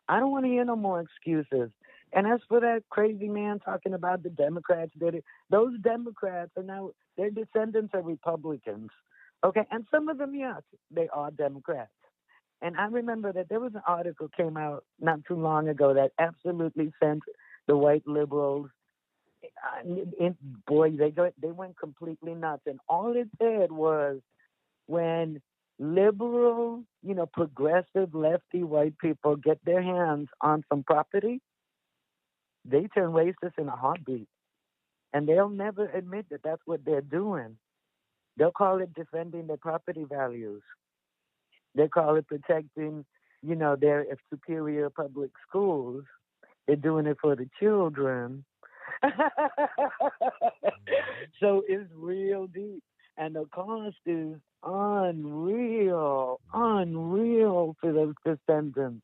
I don't want to hear no more excuses. And as for that crazy man talking about the Democrats did it, those Democrats are now, their descendants are Republicans. Okay, and some of them, yes, they are Democrats. And I remember that there was an article came out not too long ago that absolutely sent the white liberals, boy, they went completely nuts. And all it said was, when liberal, progressive, lefty white people get their hands on some property, they turn racist in a heartbeat. And they'll never admit that that's what they're doing. They'll call it defending their property values. They call it protecting, their superior public schools. They're doing it for the children. So it's real deep. And the cost is unreal for those descendants.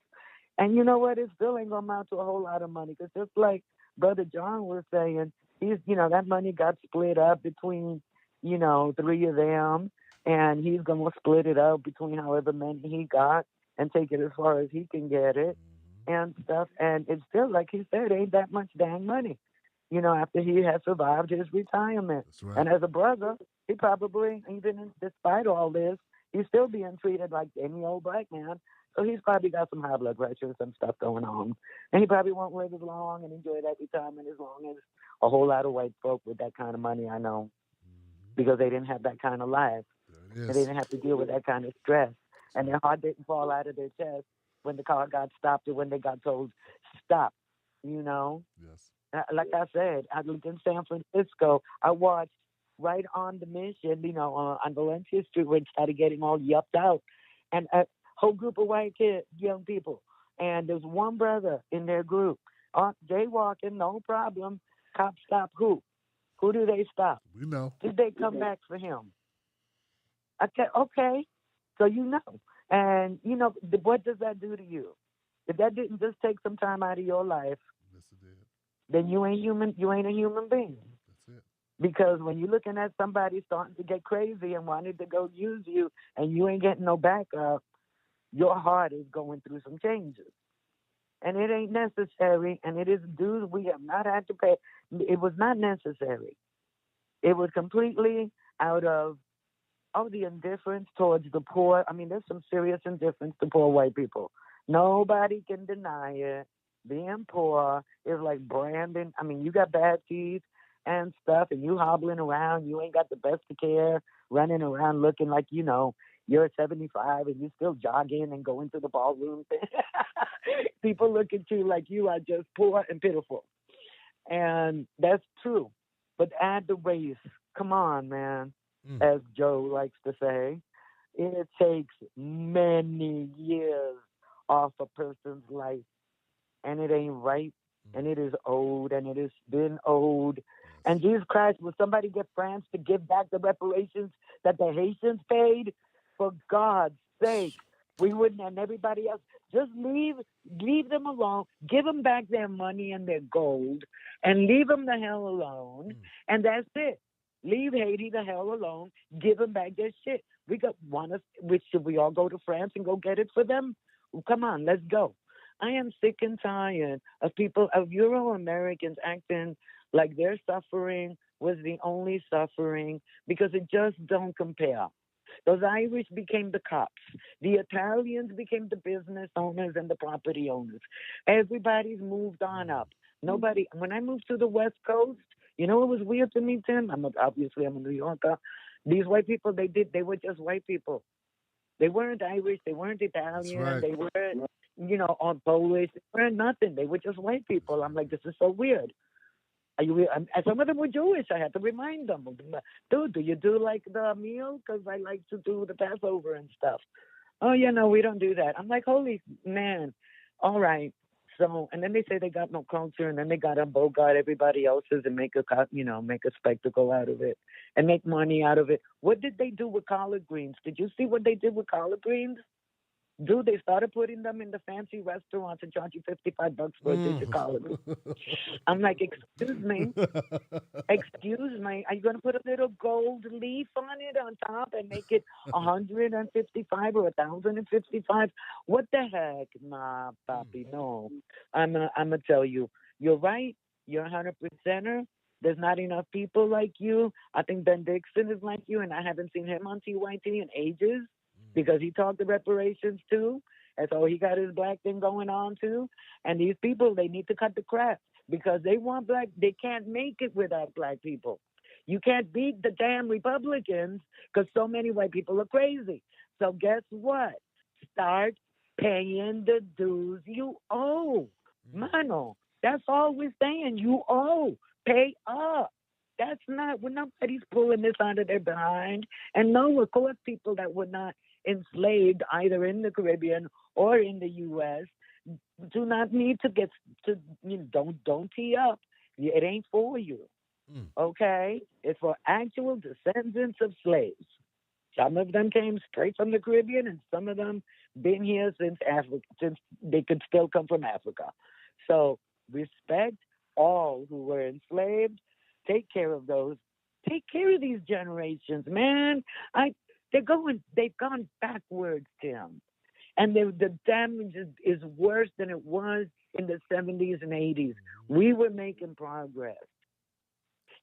And you know what? It still ain't going to amount to a whole lot of money. Because just like Brother John was saying, that money got split up between, three of them. And he's going to split it up between however many he got and take it as far as he can get it and stuff. And it's still, like he said, ain't that much dang money, after he has survived his retirement. Right. And as a brother, he probably, even despite all this, he's still being treated like any old black man. So he's probably got some high blood pressure and some stuff going on. And he probably won't live as long and enjoy that retirement as long as a whole lot of white folk with that kind of money, I know, because they didn't have that kind of life. And they didn't have to deal with that kind of stress. And their heart didn't fall out of their chest when the car got stopped or when they got told, stop, Yes. Like I said, I lived in San Francisco. I watched right on the Mission, on Valencia Street, where it started getting all yupped out. And a whole group of white kids, young people. And there's one brother in their group. Jaywalking, no problem. Cops stop who? Who do they stop? We know. Did they come back for him? Okay. So And, what does that do to you? If that didn't just take some time out of your life, yes, it did. Then you ain't human. You ain't a human being. That's it. Because when you're looking at somebody starting to get crazy and wanting to go use you, and you ain't getting no backup, your heart is going through some changes. And it ain't necessary. And it is dues we have not had to pay. It was not necessary. It was completely out of the indifference towards the poor. I mean, there's some serious indifference to poor white people. Nobody can deny it. Being poor is like branding. I mean, you got bad teeth and stuff, and you hobbling around. You ain't got the best of care, running around looking like, you're 75 and you're still jogging and going to the ballroom. People look at you like you are just poor and pitiful. And that's true. But add the race. Come on, man. As Joe likes to say, it takes many years off a person's life. And it ain't right, and it is owed, and it has been owed And Jesus Christ, will somebody get France to give back the reparations that the Haitians paid? For God's sake, we wouldn't, and everybody else, just leave them alone. Give them back their money and their gold, and leave them the hell alone. And that's it. Leave Haiti the hell alone. Give them back their shit. Should we all go to France and go get it for them? Well, come on, let's go. I am sick and tired of Euro-Americans acting like their suffering was the only suffering, because it just don't compare. Those Irish became the cops. The Italians became the business owners and the property owners. Everybody's moved on up. When I moved to the West Coast, you know what was weird to me, Tim? Obviously I'm a New Yorker. These white people, they were just white people. They weren't Irish. They weren't Italian. Right. They weren't, on Polish. They weren't nothing. They were just white people. I'm like, this is so weird. And some of them were Jewish. I had to remind them, dude, do you do like the meal? Because I like to do the Passover and stuff. Oh, yeah, no, we don't do that. I'm like, holy man. All right. So, and then they say they got no culture, and then they got to bogart everybody else's and make a spectacle out of it and make money out of it. What did they do with collard greens? Did you see what they did with collard greens? Dude, they started putting them in the fancy restaurants and charge you $55 for a dish of collard greens. I'm like, excuse me, are you going to put a little gold leaf on it on top and make it 155 or 1,055? What the heck? Nah, papi, no. I'm gonna tell you, you're right. You're 100%er. There's not enough people like you. I think Ben Dixon is like you, and I haven't seen him on TYT in ages, because he talked to reparations too, and so he got his black thing going on too. And these people, they need to cut the crap, because they want black. They can't make it without black people. You can't beat the damn Republicans because so many white people are crazy. So guess what? Start paying the dues you owe, mano. That's all we're saying. You owe. Pay up. That's not, when nobody's pulling this out of their behind. And no, of course, people that were not enslaved either in the Caribbean or in the U.S. do not need to don't tee up. It ain't for you. Okay? It's for actual descendants of slaves. Some of them came straight from the Caribbean, and some of them been here since they could still come from Africa. So respect all who were enslaved. Take care of those. Take care of these generations, man. They've gone backwards, Tim. And the damage is worse than it was in the 70s and 80s. We were making progress.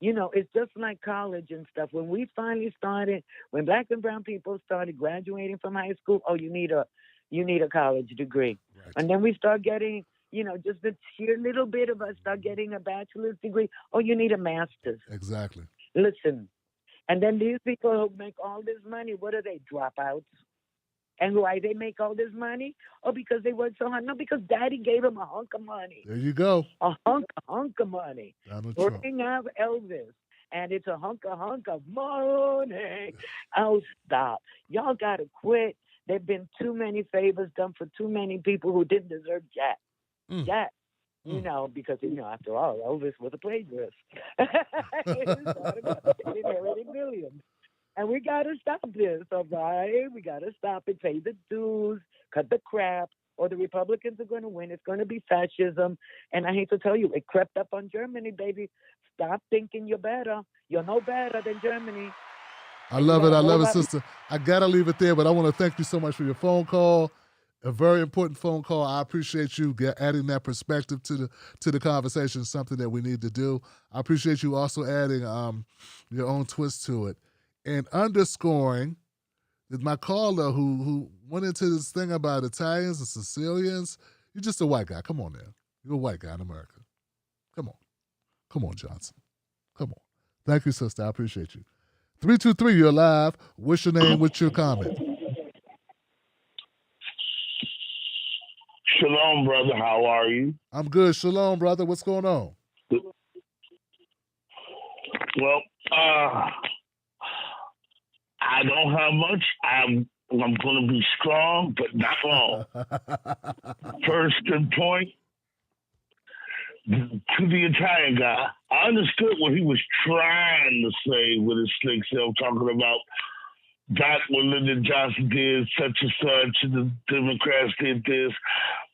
It's just like college and stuff. When we finally started, when black and brown people started graduating from high school, you need a college degree. Right. And then we start getting, just a sheer little bit of us start getting a bachelor's degree. You need a master's. Exactly. Listen. And then these people who make all this money, what are they, dropouts? And why they make all this money? Because they work so hard. No, because daddy gave them a hunk of money. There you go. A hunk of money. Bring out Elvis. And it's a hunk of money. Oh, stop. Y'all got to quit. There've been too many favors done for too many people who didn't deserve jack. Jack. Because, after all, Elvis was a plagiarist. He inherited millions. And we got to stop this, all right? We got to stop it, pay the dues, cut the crap, or the Republicans are going to win. It's going to be fascism. And I hate to tell you, it crept up on Germany, baby. Stop thinking you're better. You're no better than Germany. I love it, sister. I got to leave it there, but I want to thank you so much for your phone call. A very important phone call. I appreciate you adding that perspective to the conversation, something that we need to do. I appreciate you also adding your own twist to it. And underscoring that my caller who went into this thing about Italians and Sicilians, you're just a white guy. Come on now. You're a white guy in America. Come on, Johnson. Come on. Thank you, sister. I appreciate you. 323, you're live. What's your name? What's your comment? Shalom, brother. How are you? I'm good. Shalom, brother. What's going on? Well, I don't have much. I'm going to be strong, but not long. First good point. to the Italian guy, I understood what he was trying to say with his slick self, talking about back when Lyndon Johnson did such and such, and the Democrats did this.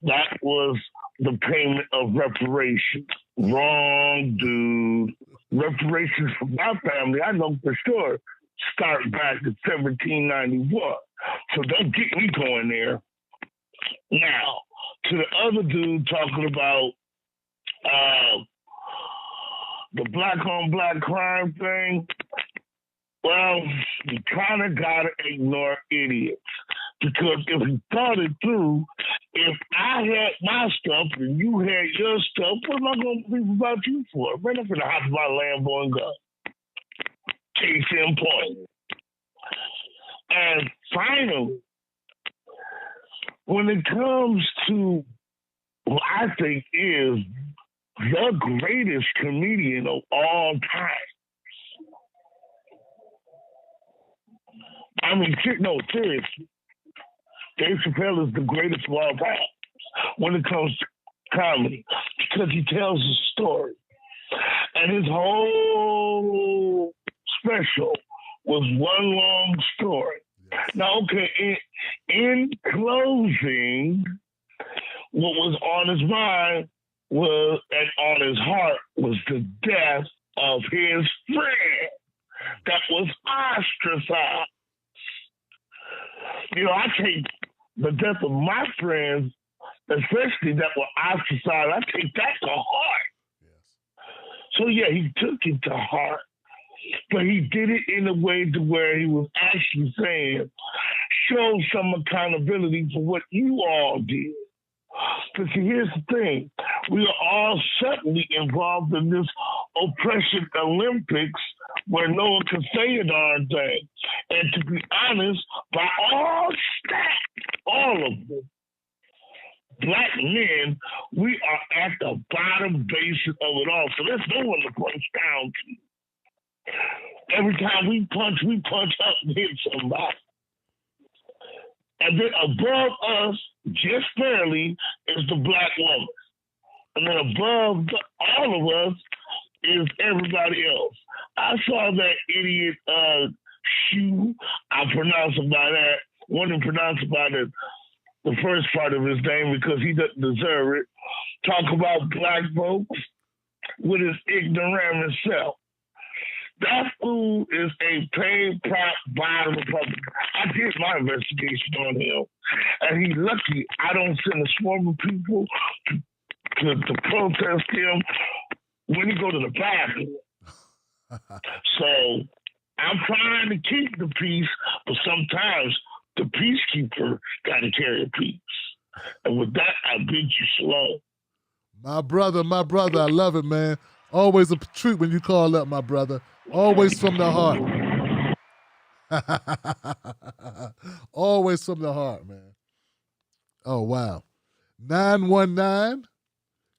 That was the payment of reparations. Wrong, dude. Reparations for my family, I know for sure, start back in 1791. So don't get me going there. Now, to the other dude talking about the black on black crime thing, well, you kind of got to ignore idiots. Because if you thought it through, if I had my stuff and you had your stuff, what am I going to believe about you for? Right up in the house of my Lambo and gun. Case in point. And finally, when it comes to what I think is the greatest comedian of all time, I mean, no, seriously, Dave Chappelle is the greatest of all time when it comes to comedy because he tells a story. And his whole special was one long story. Now, okay, in closing, what was on his mind was, and on his heart was the death of his friend that was ostracized. You know, I take the death of my friends, especially that were ostracized, I take that to heart. So yeah, he took it to heart, but he did it in a way to where he was actually saying, show some accountability for what you all did. But see, here's the thing. We are all suddenly involved in this oppression Olympics where no one can say a darn thing. And to be honest, by all stats, all of them, black men, we are at the bottom basis of it all. So let's know when to punch down to. Every time we punch up and hit somebody. And then above us, just barely, is the black woman. And then above all of us is everybody else. I saw that idiot Shoe, I pronounce it by that, wouldn't pronounce it by the first part of his name because he doesn't deserve it, talk about black folks with his ignorant self. That fool is a paid prop by the Republican. I did my investigation on him, and he's lucky I don't send a swarm of people to protest him when he go to the bathroom. So I'm trying to keep the peace, but sometimes the peacekeeper got to carry a peace. And with that, I bid you shalom. My brother, I love it, man. Always a treat when you call up, my brother. Always from the heart. Always from the heart, man. Oh, wow. 919,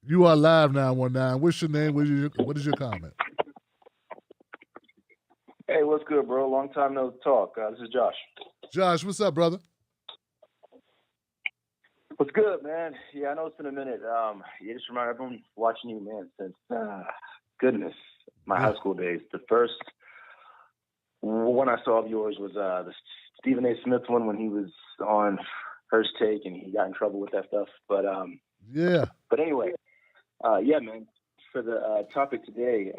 you are live, 919. What's your name? What is your comment? Hey, what's good, bro? Long time no talk. This is Josh. Josh, what's up, brother? What's good, man? Yeah, I know it's been a minute. You just remind everyone watching you, man, since, goodness, my high school days. The first one I saw of yours was the Stephen A. Smith one when he was on First Take and he got in trouble with that stuff. But yeah. But anyway, yeah, man. For the topic today,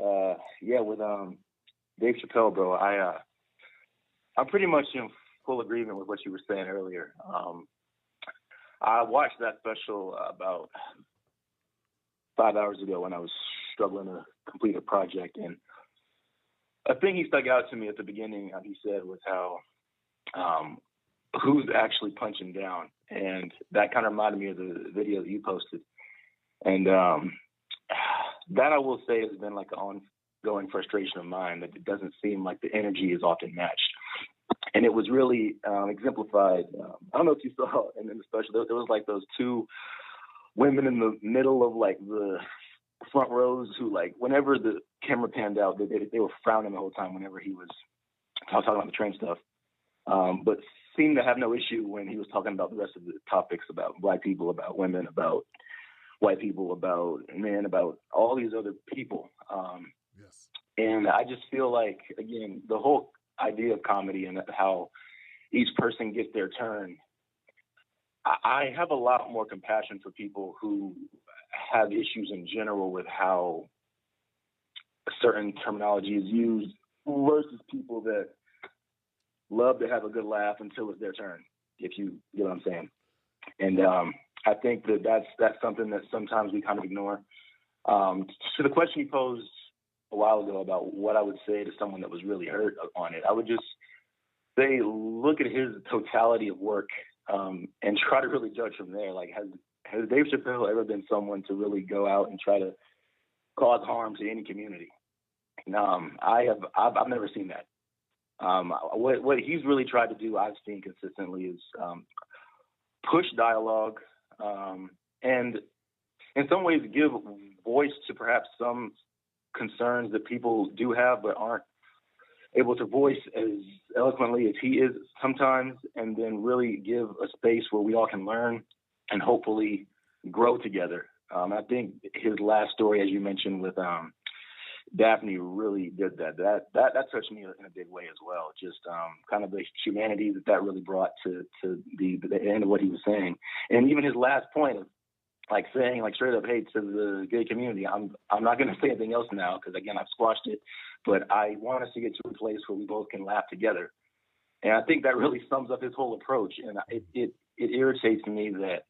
with Dave Chappelle, bro, I'm pretty much in full agreement with what you were saying earlier. I watched that special about 5 hours ago when I was struggling to complete a project, and a thing he stuck out to me at the beginning, he said, was how who's actually punching down, and that kind of reminded me of the video that you posted, and that I will say has been like an ongoing frustration of mine, that it doesn't seem like the energy is often matched. And it was really exemplified. I don't know if you saw in the special, there was like those two women in the middle of like the front rows who, like, whenever the camera panned out, they were frowning the whole time whenever he was talking about the train stuff. But seemed to have no issue when he was talking about the rest of the topics about black people, about women, about white people, about men, about all these other people. And I just feel like, again, the whole idea of comedy and how each person gets their turn, I have a lot more compassion for people who have issues in general with how a certain terminology is used versus people that love to have a good laugh until it's their turn, if you get what I'm saying. And I think that's something that sometimes we kind of ignore. So the question you posed a while ago about what I would say to someone that was really hurt on it, I would just say, look at his totality of work and try to really judge from there. Like, has Dave Chappelle ever been someone to really go out and try to cause harm to any community? I've never seen that. What he's really tried to do, I've seen consistently, is push dialogue and in some ways give voice to perhaps some concerns that people do have but aren't able to voice as eloquently as he is sometimes, and then really give a space where we all can learn and hopefully grow together. I think his last story, as you mentioned, with Daphne, really did that. That touched me in a big way as well. Just kind of the humanity that really brought to the end of what he was saying, and even his last point of like saying, like, straight up, hey, to the gay community, I'm not going to say anything else now because, again, I've squashed it, but I want us to get to a place where we both can laugh together. And I think that really sums up his whole approach. And it irritates me that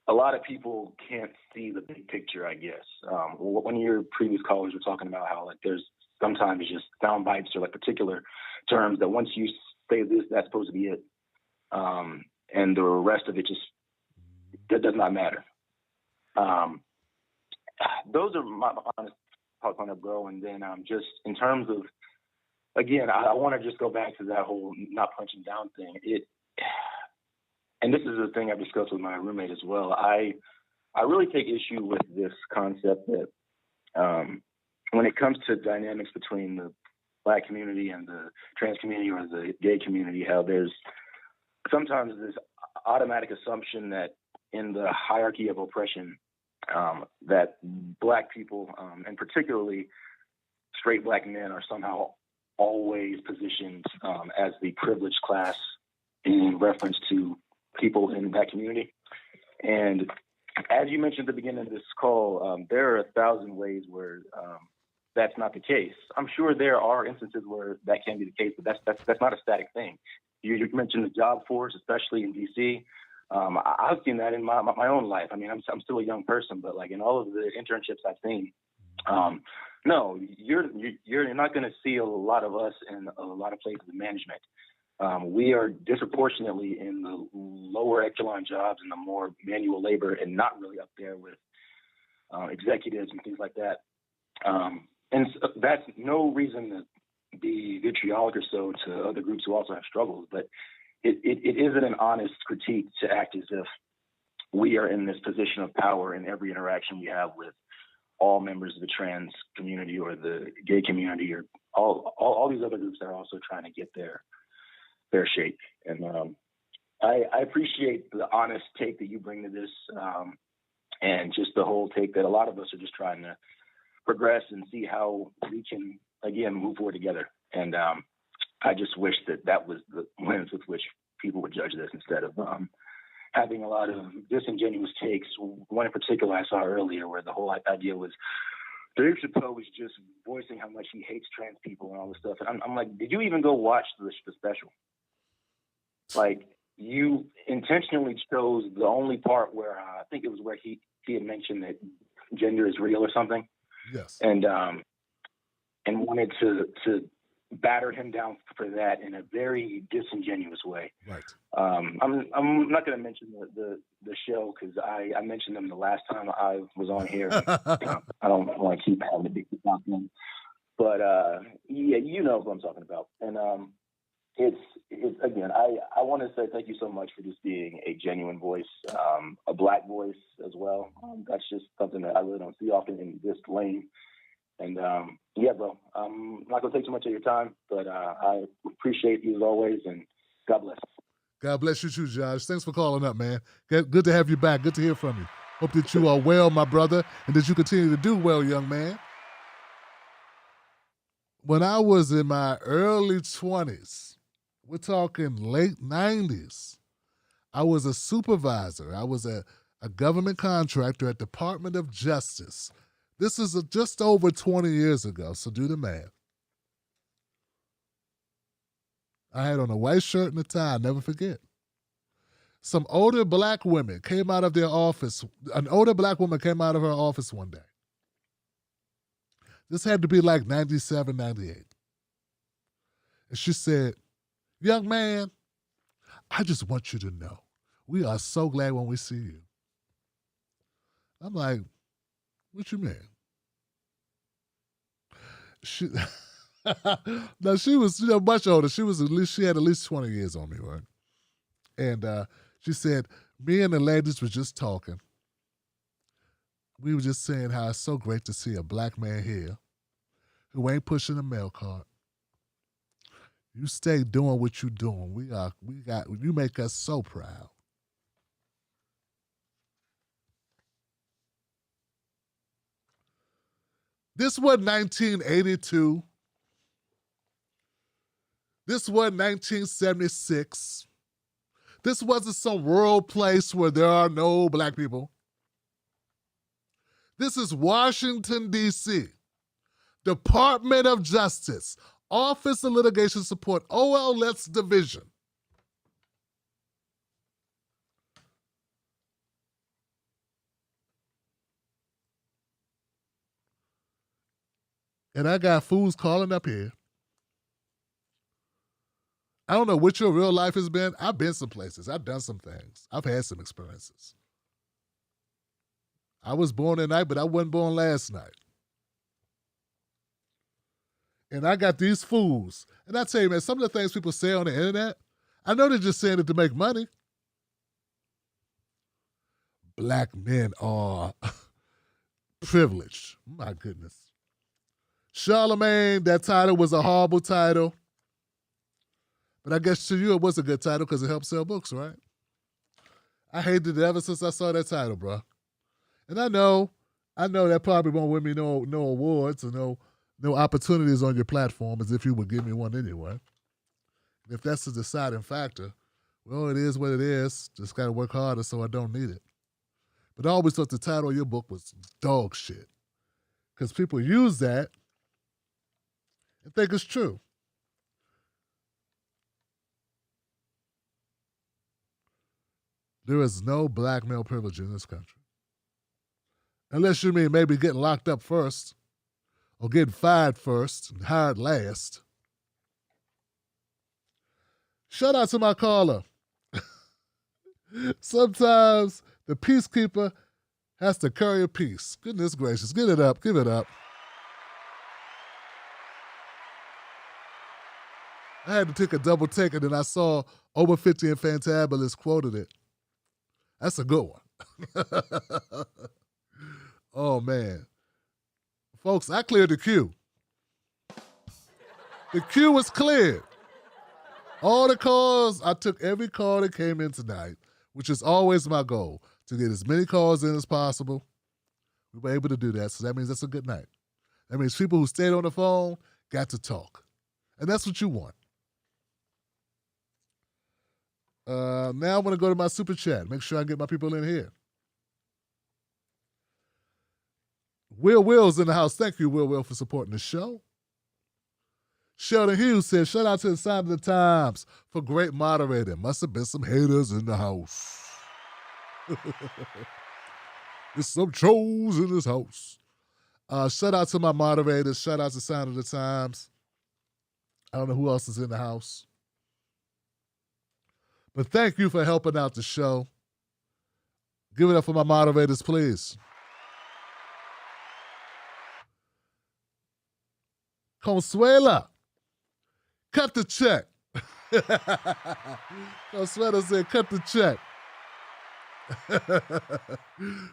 a lot of people can't see the big picture, I guess. One of your previous callers were talking about how, like, there's sometimes just sound bites or, like, particular terms that once you say this, that's supposed to be it. And the rest of it just, that does not matter. Those are my honest thoughts on it, bro. And then just in terms of, again, I want to just go back to that whole not punching down thing. And this is the thing I've discussed with my roommate as well. I really take issue with this concept that when it comes to dynamics between the Black community and the trans community or the gay community, how there's sometimes this automatic assumption that in the hierarchy of oppression, that Black people, and particularly straight Black men, are somehow always positioned as the privileged class in reference to people in that community. And as you mentioned at the beginning of this call, there are 1,000 ways where that's not the case. I'm sure there are instances where that can be the case, but that's not a static thing. You mentioned the job force, especially in DC. I've seen that in my own life. I mean, I'm still a young person, but like in all of the internships I've seen, no, you're not going to see a lot of us in a lot of places in management. We are disproportionately in the lower echelon jobs and the more manual labor, and not really up there with executives and things like that. And so that's no reason to be vitriolic or so to other groups who also have struggles, but it isn't an honest critique to act as if we are in this position of power in every interaction we have with all members of the trans community or the gay community or all these other groups that are also trying to get their shake. And I appreciate the honest take that you bring to this, and just the whole take that a lot of us are just trying to progress and see how we can, again, move forward together. And I just wish that was the lens with which people would judge this instead of having a lot of disingenuous takes. One in particular I saw earlier where the whole idea was Dave Chappelle was just voicing how much he hates trans people and all this stuff. And I'm like, did you even go watch the special? Like, you intentionally chose the only part where I think it was where he had mentioned that gender is real or something. Yes. And wanted to batter him down for that in a very disingenuous way. Right. I'm not going to mention the show because I mentioned them the last time I was on here. I don't want to keep having a big talking, but yeah, you know what I'm talking about. And it's again, I want to say thank you so much for just being a genuine voice, a Black voice as well. That's just something that I really don't see often in this lane. And yeah, bro, I'm not going to take too much of your time, but I appreciate you as always, and God bless. God bless you too, Josh. Thanks for calling up, man. Good to have you back. Good to hear from you. Hope that you are well, my brother, and that you continue to do well, young man. When I was in my early 20s, we're talking late 90s, I was a supervisor. I was a government contractor at Department of Justice. This is just over 20 years ago, so do the math. I had on a white shirt and a tie, I'll never forget. Some older black women came out of their office. An older black woman came out of her office one day. This had to be like 97, 98. And she said, young man, I just want you to know, we are so glad when we see you. I'm like, what you mean? She, no, she was much older. She had at least 20 years on me, right? And she said, me and the ladies were just talking. We were just saying how it's so great to see a black man here who ain't pushing a mail cart. You stay doing what you're doing. You make us so proud. This was 1982. This was 1976. This wasn't some rural place where there are no black people. This is Washington, D.C., Department of Justice, Office of Litigation Support, OLS Division. And I got fools calling up here. I don't know what your real life has been. I've been some places. I've done some things. I've had some experiences. I was born tonight, but I wasn't born last night. And I got these fools. And I tell you, man, some of the things people say on the internet, I know they're just saying it to make money. Black men are privileged. My goodness. Charlemagne, that title was a horrible title. But I guess to you it was a good title because it helped sell books, right? I hated it ever since I saw that title, bro. And I know that probably won't win me no awards or no opportunities on your platform, as if you would give me one anyway. And if that's the deciding factor, well, it is what it is. Just got to work harder so I don't need it. But I always thought the title of your book was dog shit. Because people use that and think it's true. There is no black male privilege in this country. Unless you mean maybe getting locked up first or getting fired first and hired last. Shout out to my caller. Sometimes the peacekeeper has to carry a peace. Goodness gracious. Give it up. Give it up. I had to take a double take, and then I saw Over 50 and Fantabulous quoted it. That's a good one. Oh, man. Folks, I cleared the queue. The queue was cleared. All the calls, I took every call that came in tonight, which is always my goal, to get as many calls in as possible. We were able to do that, so that means that's a good night. That means people who stayed on the phone got to talk. And that's what you want. Now I'm going to go to my super chat. Make sure I get my people in here. Will's in the house. Thank you, Will, for supporting the show. Sheldon Hughes says, shout out to the Sign of the Times for great moderating. Must have been some haters in the house. There's some trolls in this house. Shout out to my moderators. Shout out to Sign of the Times. I don't know who else is in the house. But thank you for helping out the show. Give it up for my moderators, please. Consuela, cut the check. Consuela said, cut the check.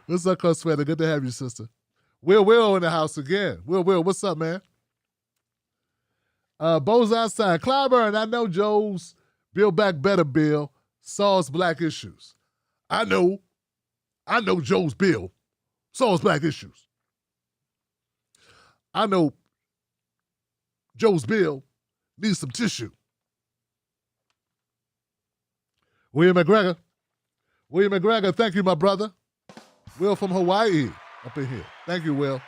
What's up, Consuela? Good to have you, sister. Will in the house again. Will, what's up, man? Bo's outside. Clyburn, I know Joe's Build Back Better bill solves black issues. I know. I know Joe's bill solves black issues. I know Joe's bill needs some tissue. William McGregor, thank you, my brother. Will from Hawaii up in here. Thank you, Will.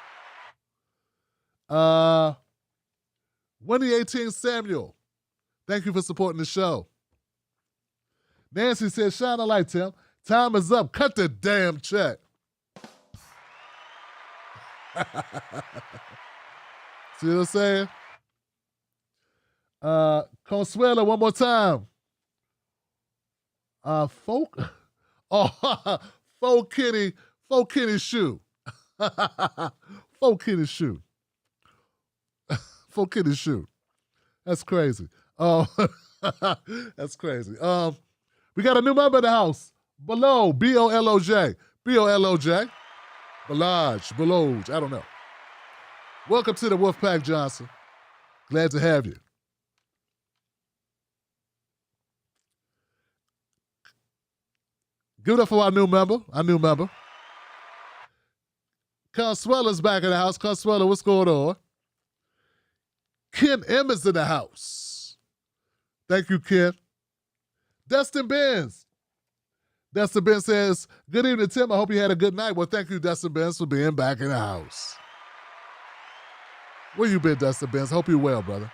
Wendy 18 Samuel, thank you for supporting the show. Nancy says, shine a light, Tim. Time is up. Cut the damn check. See what I'm saying? Consuelo, one more time. Folk Kenny shoe. Folk Kenny shoe. Folk Kenny shoe. That's crazy. That's crazy. We got a new member in the house. Below, B-O-L-O-J. B-O-L-O-J. Beloj, I don't know. Welcome to the Wolfpack, Johnson. Glad to have you. Give it up for our new member. Consuela's back in the house. Consuela, what's going on? Ken M is in the house. Thank you, Ken. Dustin Benz. Dustin Benz says, good evening, Tim. I hope you had a good night. Well, thank you, Dustin Benz, for being back in the house. Where you been, Dustin Benz? Hope you're well, brother.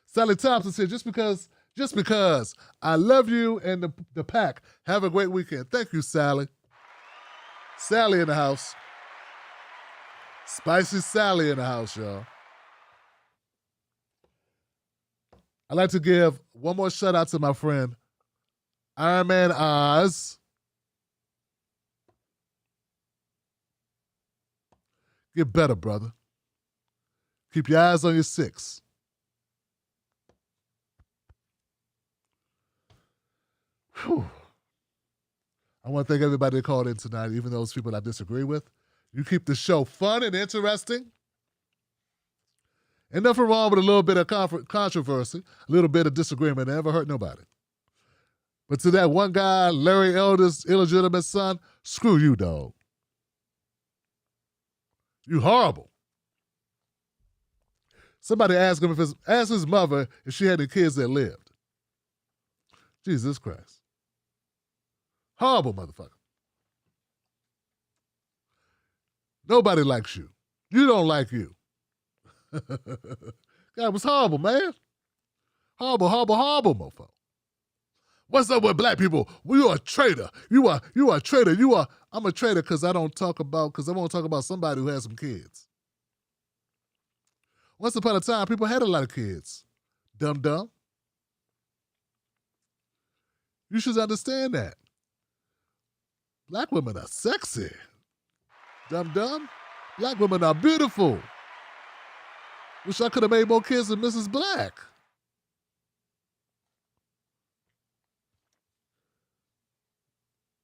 Sally Thompson said, just because I love you and the pack. Have a great weekend. Thank you, Sally. Sally in the house. Spicy Sally in the house, y'all. I'd like to give one more shout out to my friend, Iron Man Oz. Get better, brother. Keep your eyes on your six. Whew. I want to thank everybody that called in tonight, even those people I disagree with. You keep the show fun and interesting. Ain't nothing wrong with a little bit of controversy, a little bit of disagreement. It never hurt nobody. But to that one guy, Larry Elder's illegitimate son, screw you, dog. You horrible. Somebody asked him asked his mother if she had any kids that lived. Jesus Christ. Horrible motherfucker. Nobody likes you. You don't like you. God, it was horrible, man. Horrible, mofo. What's up with black people? Well, you are a traitor. You are a traitor. I'm a traitor because I won't talk about somebody who has some kids. Once upon a time, people had a lot of kids. Dumb. You should understand that. Black women are sexy. Dumb. Black women are beautiful. Wish I could have made more kids than Mrs. Black.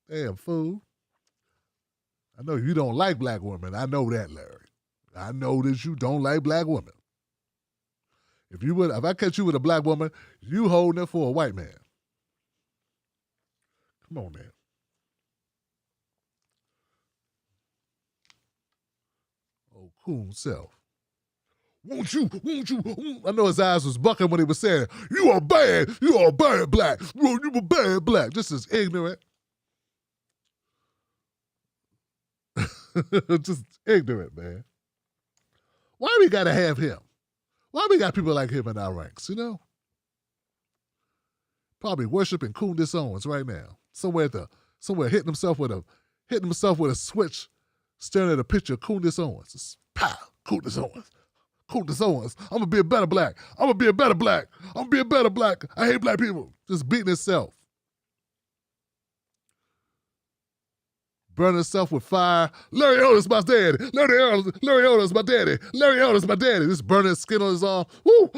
Damn fool. I know you don't like black women. I know that, Larry. I know that you don't like black women. If I catch you with a black woman, you holding it for a white man. Come on, man. Oh, cool self. Won't you? I know his eyes was bucking when he was saying, you are bad black. You a bad black. Just as ignorant. Just ignorant, man. Why we gotta have him? Why we got people like him in our ranks, you know? Probably worshiping Kundis Owens right now. Somewhere hitting himself with a switch, staring at a picture of Kundis Owens. Just, pow, Kundis Owens. I'm gonna be a better black. I hate black people. Just beating himself. Burning himself with fire. Larry Elder's my daddy. Larry Elder's my daddy. Larry Elder's my daddy. Just burning his skin on his arm. Woo,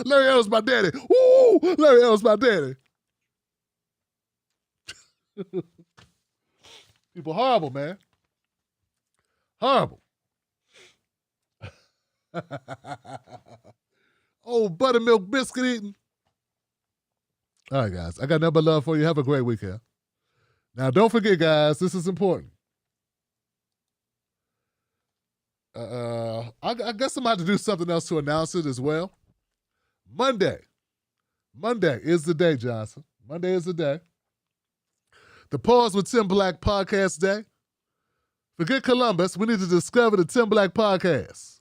Larry Elder's my daddy. Woo, Larry Elder's my daddy. People horrible, man. Horrible. Oh, buttermilk biscuit eating. All right, guys. I got nothing but love for you. Have a great weekend. Now, don't forget, guys, this is important. I guess I'm about to do something else to announce it as well. Monday is the day, Johnson. Monday is the day. The Pause with Tim Black podcast day. Forget Columbus. We need to discover the Tim Black podcast.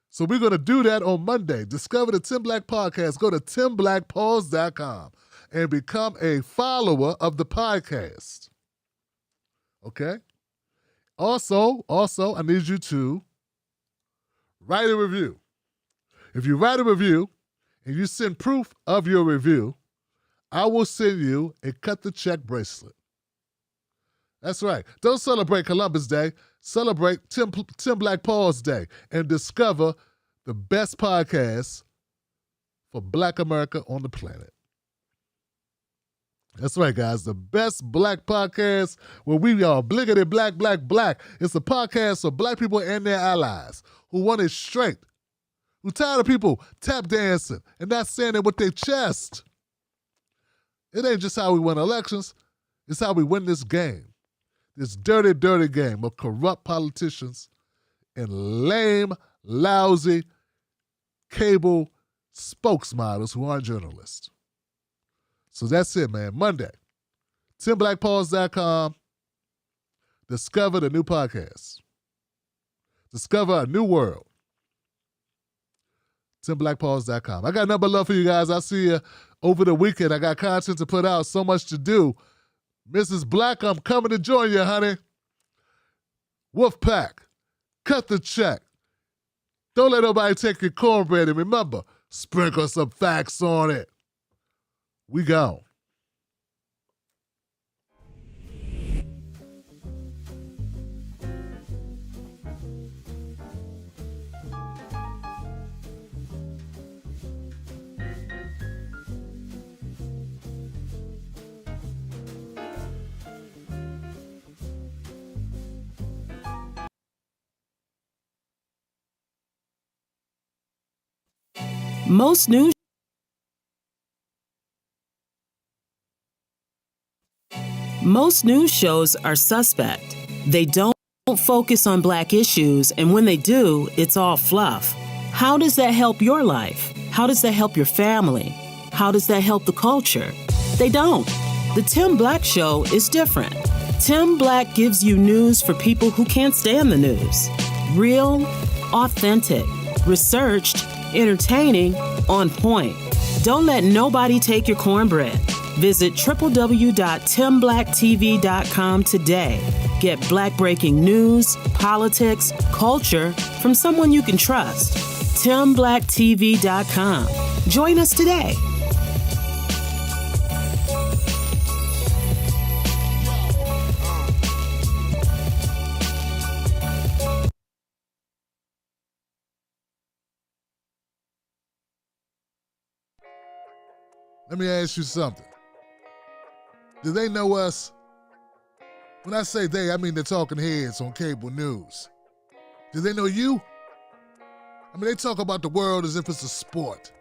So we're going to do that on Monday. Discover the Tim Black podcast. Go to timblackpause.com and become a follower of the podcast. Okay? Also, I need you to write a review. If you write a review and you send proof of your review, I will send you a Cut the Check bracelet. That's right. Don't celebrate Columbus Day. Celebrate Tim Black Pause Day and discover the best podcast for Black America on the planet. That's right, guys. The best Black podcast where we are bliggity black, black, black. It's a podcast for Black people and their allies who want it straight, who tired of people tap dancing and not saying it with their chest. It ain't just how we win elections. It's how we win this game. This dirty, dirty game of corrupt politicians and lame, lousy cable spokesmodels who aren't journalists. So that's it, man. Monday, timblackpause.com. Discover the new podcast. Discover a new world. timblackpause.com. I got nothing but love for you guys. I'll see you over the weekend. I got content to put out, so much to do. Mrs. Black, I'm coming to join you, honey. Wolfpack, cut the check. Don't let nobody take your cornbread, and remember, sprinkle some facts on it. We gone. Most news shows are suspect. They don't focus on Black issues, and when they do, it's all fluff. How does that help your life? How does that help your family? How does that help the culture? They don't. The Tim Black Show is different. Tim Black gives you news for people who can't stand the news. Real, authentic, researched, entertaining, on point. Don't let nobody take your cornbread. Visit www.timblacktv.com today. Get Black breaking news, politics, culture from someone you can trust. timblacktv.com. Join us today. Let me ask you something. Do they know us? When I say they, I mean the talking heads on cable news. Do they know you? I mean, they talk about the world as if it's a sport.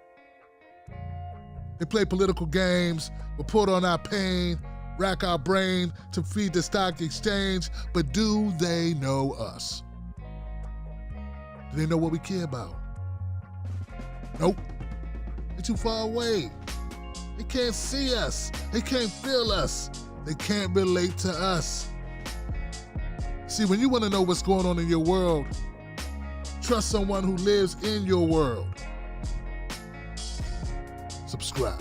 They play political games, report on our pain, rack our brain to feed the stock exchange, but do they know us? Do they know what we care about? Nope. They're too far away. They can't see us. They can't feel us. They can't relate to us. See, when you want to know what's going on in your world, trust someone who lives in your world. Subscribe.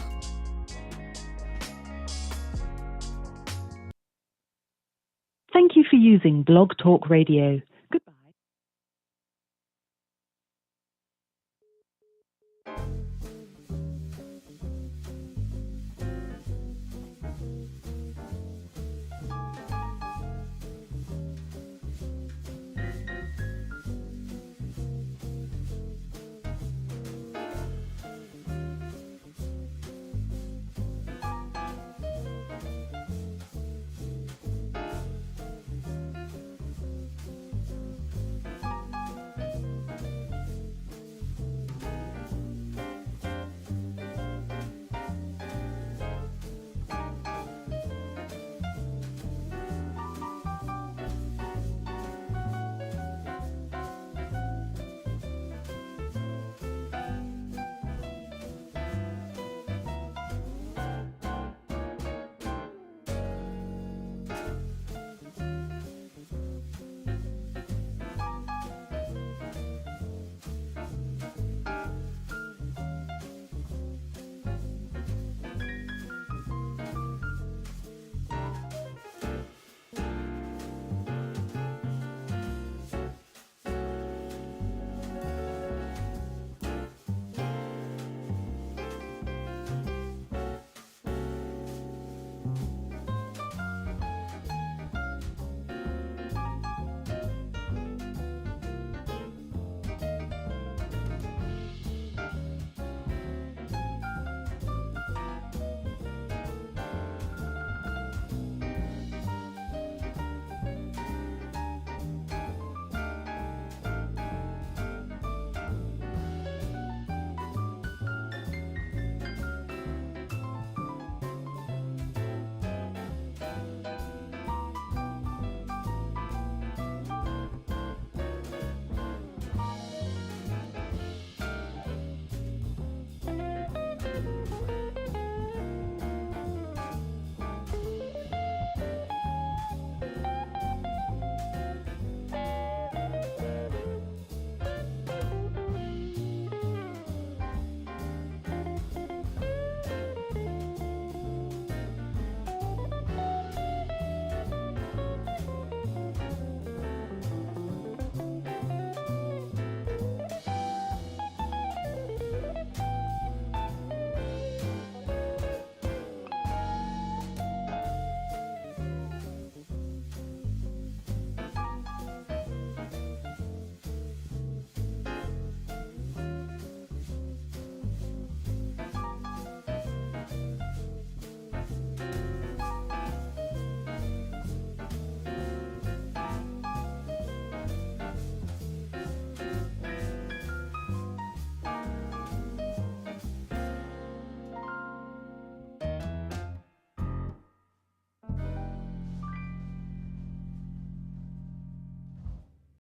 Thank you for using Blog Talk Radio.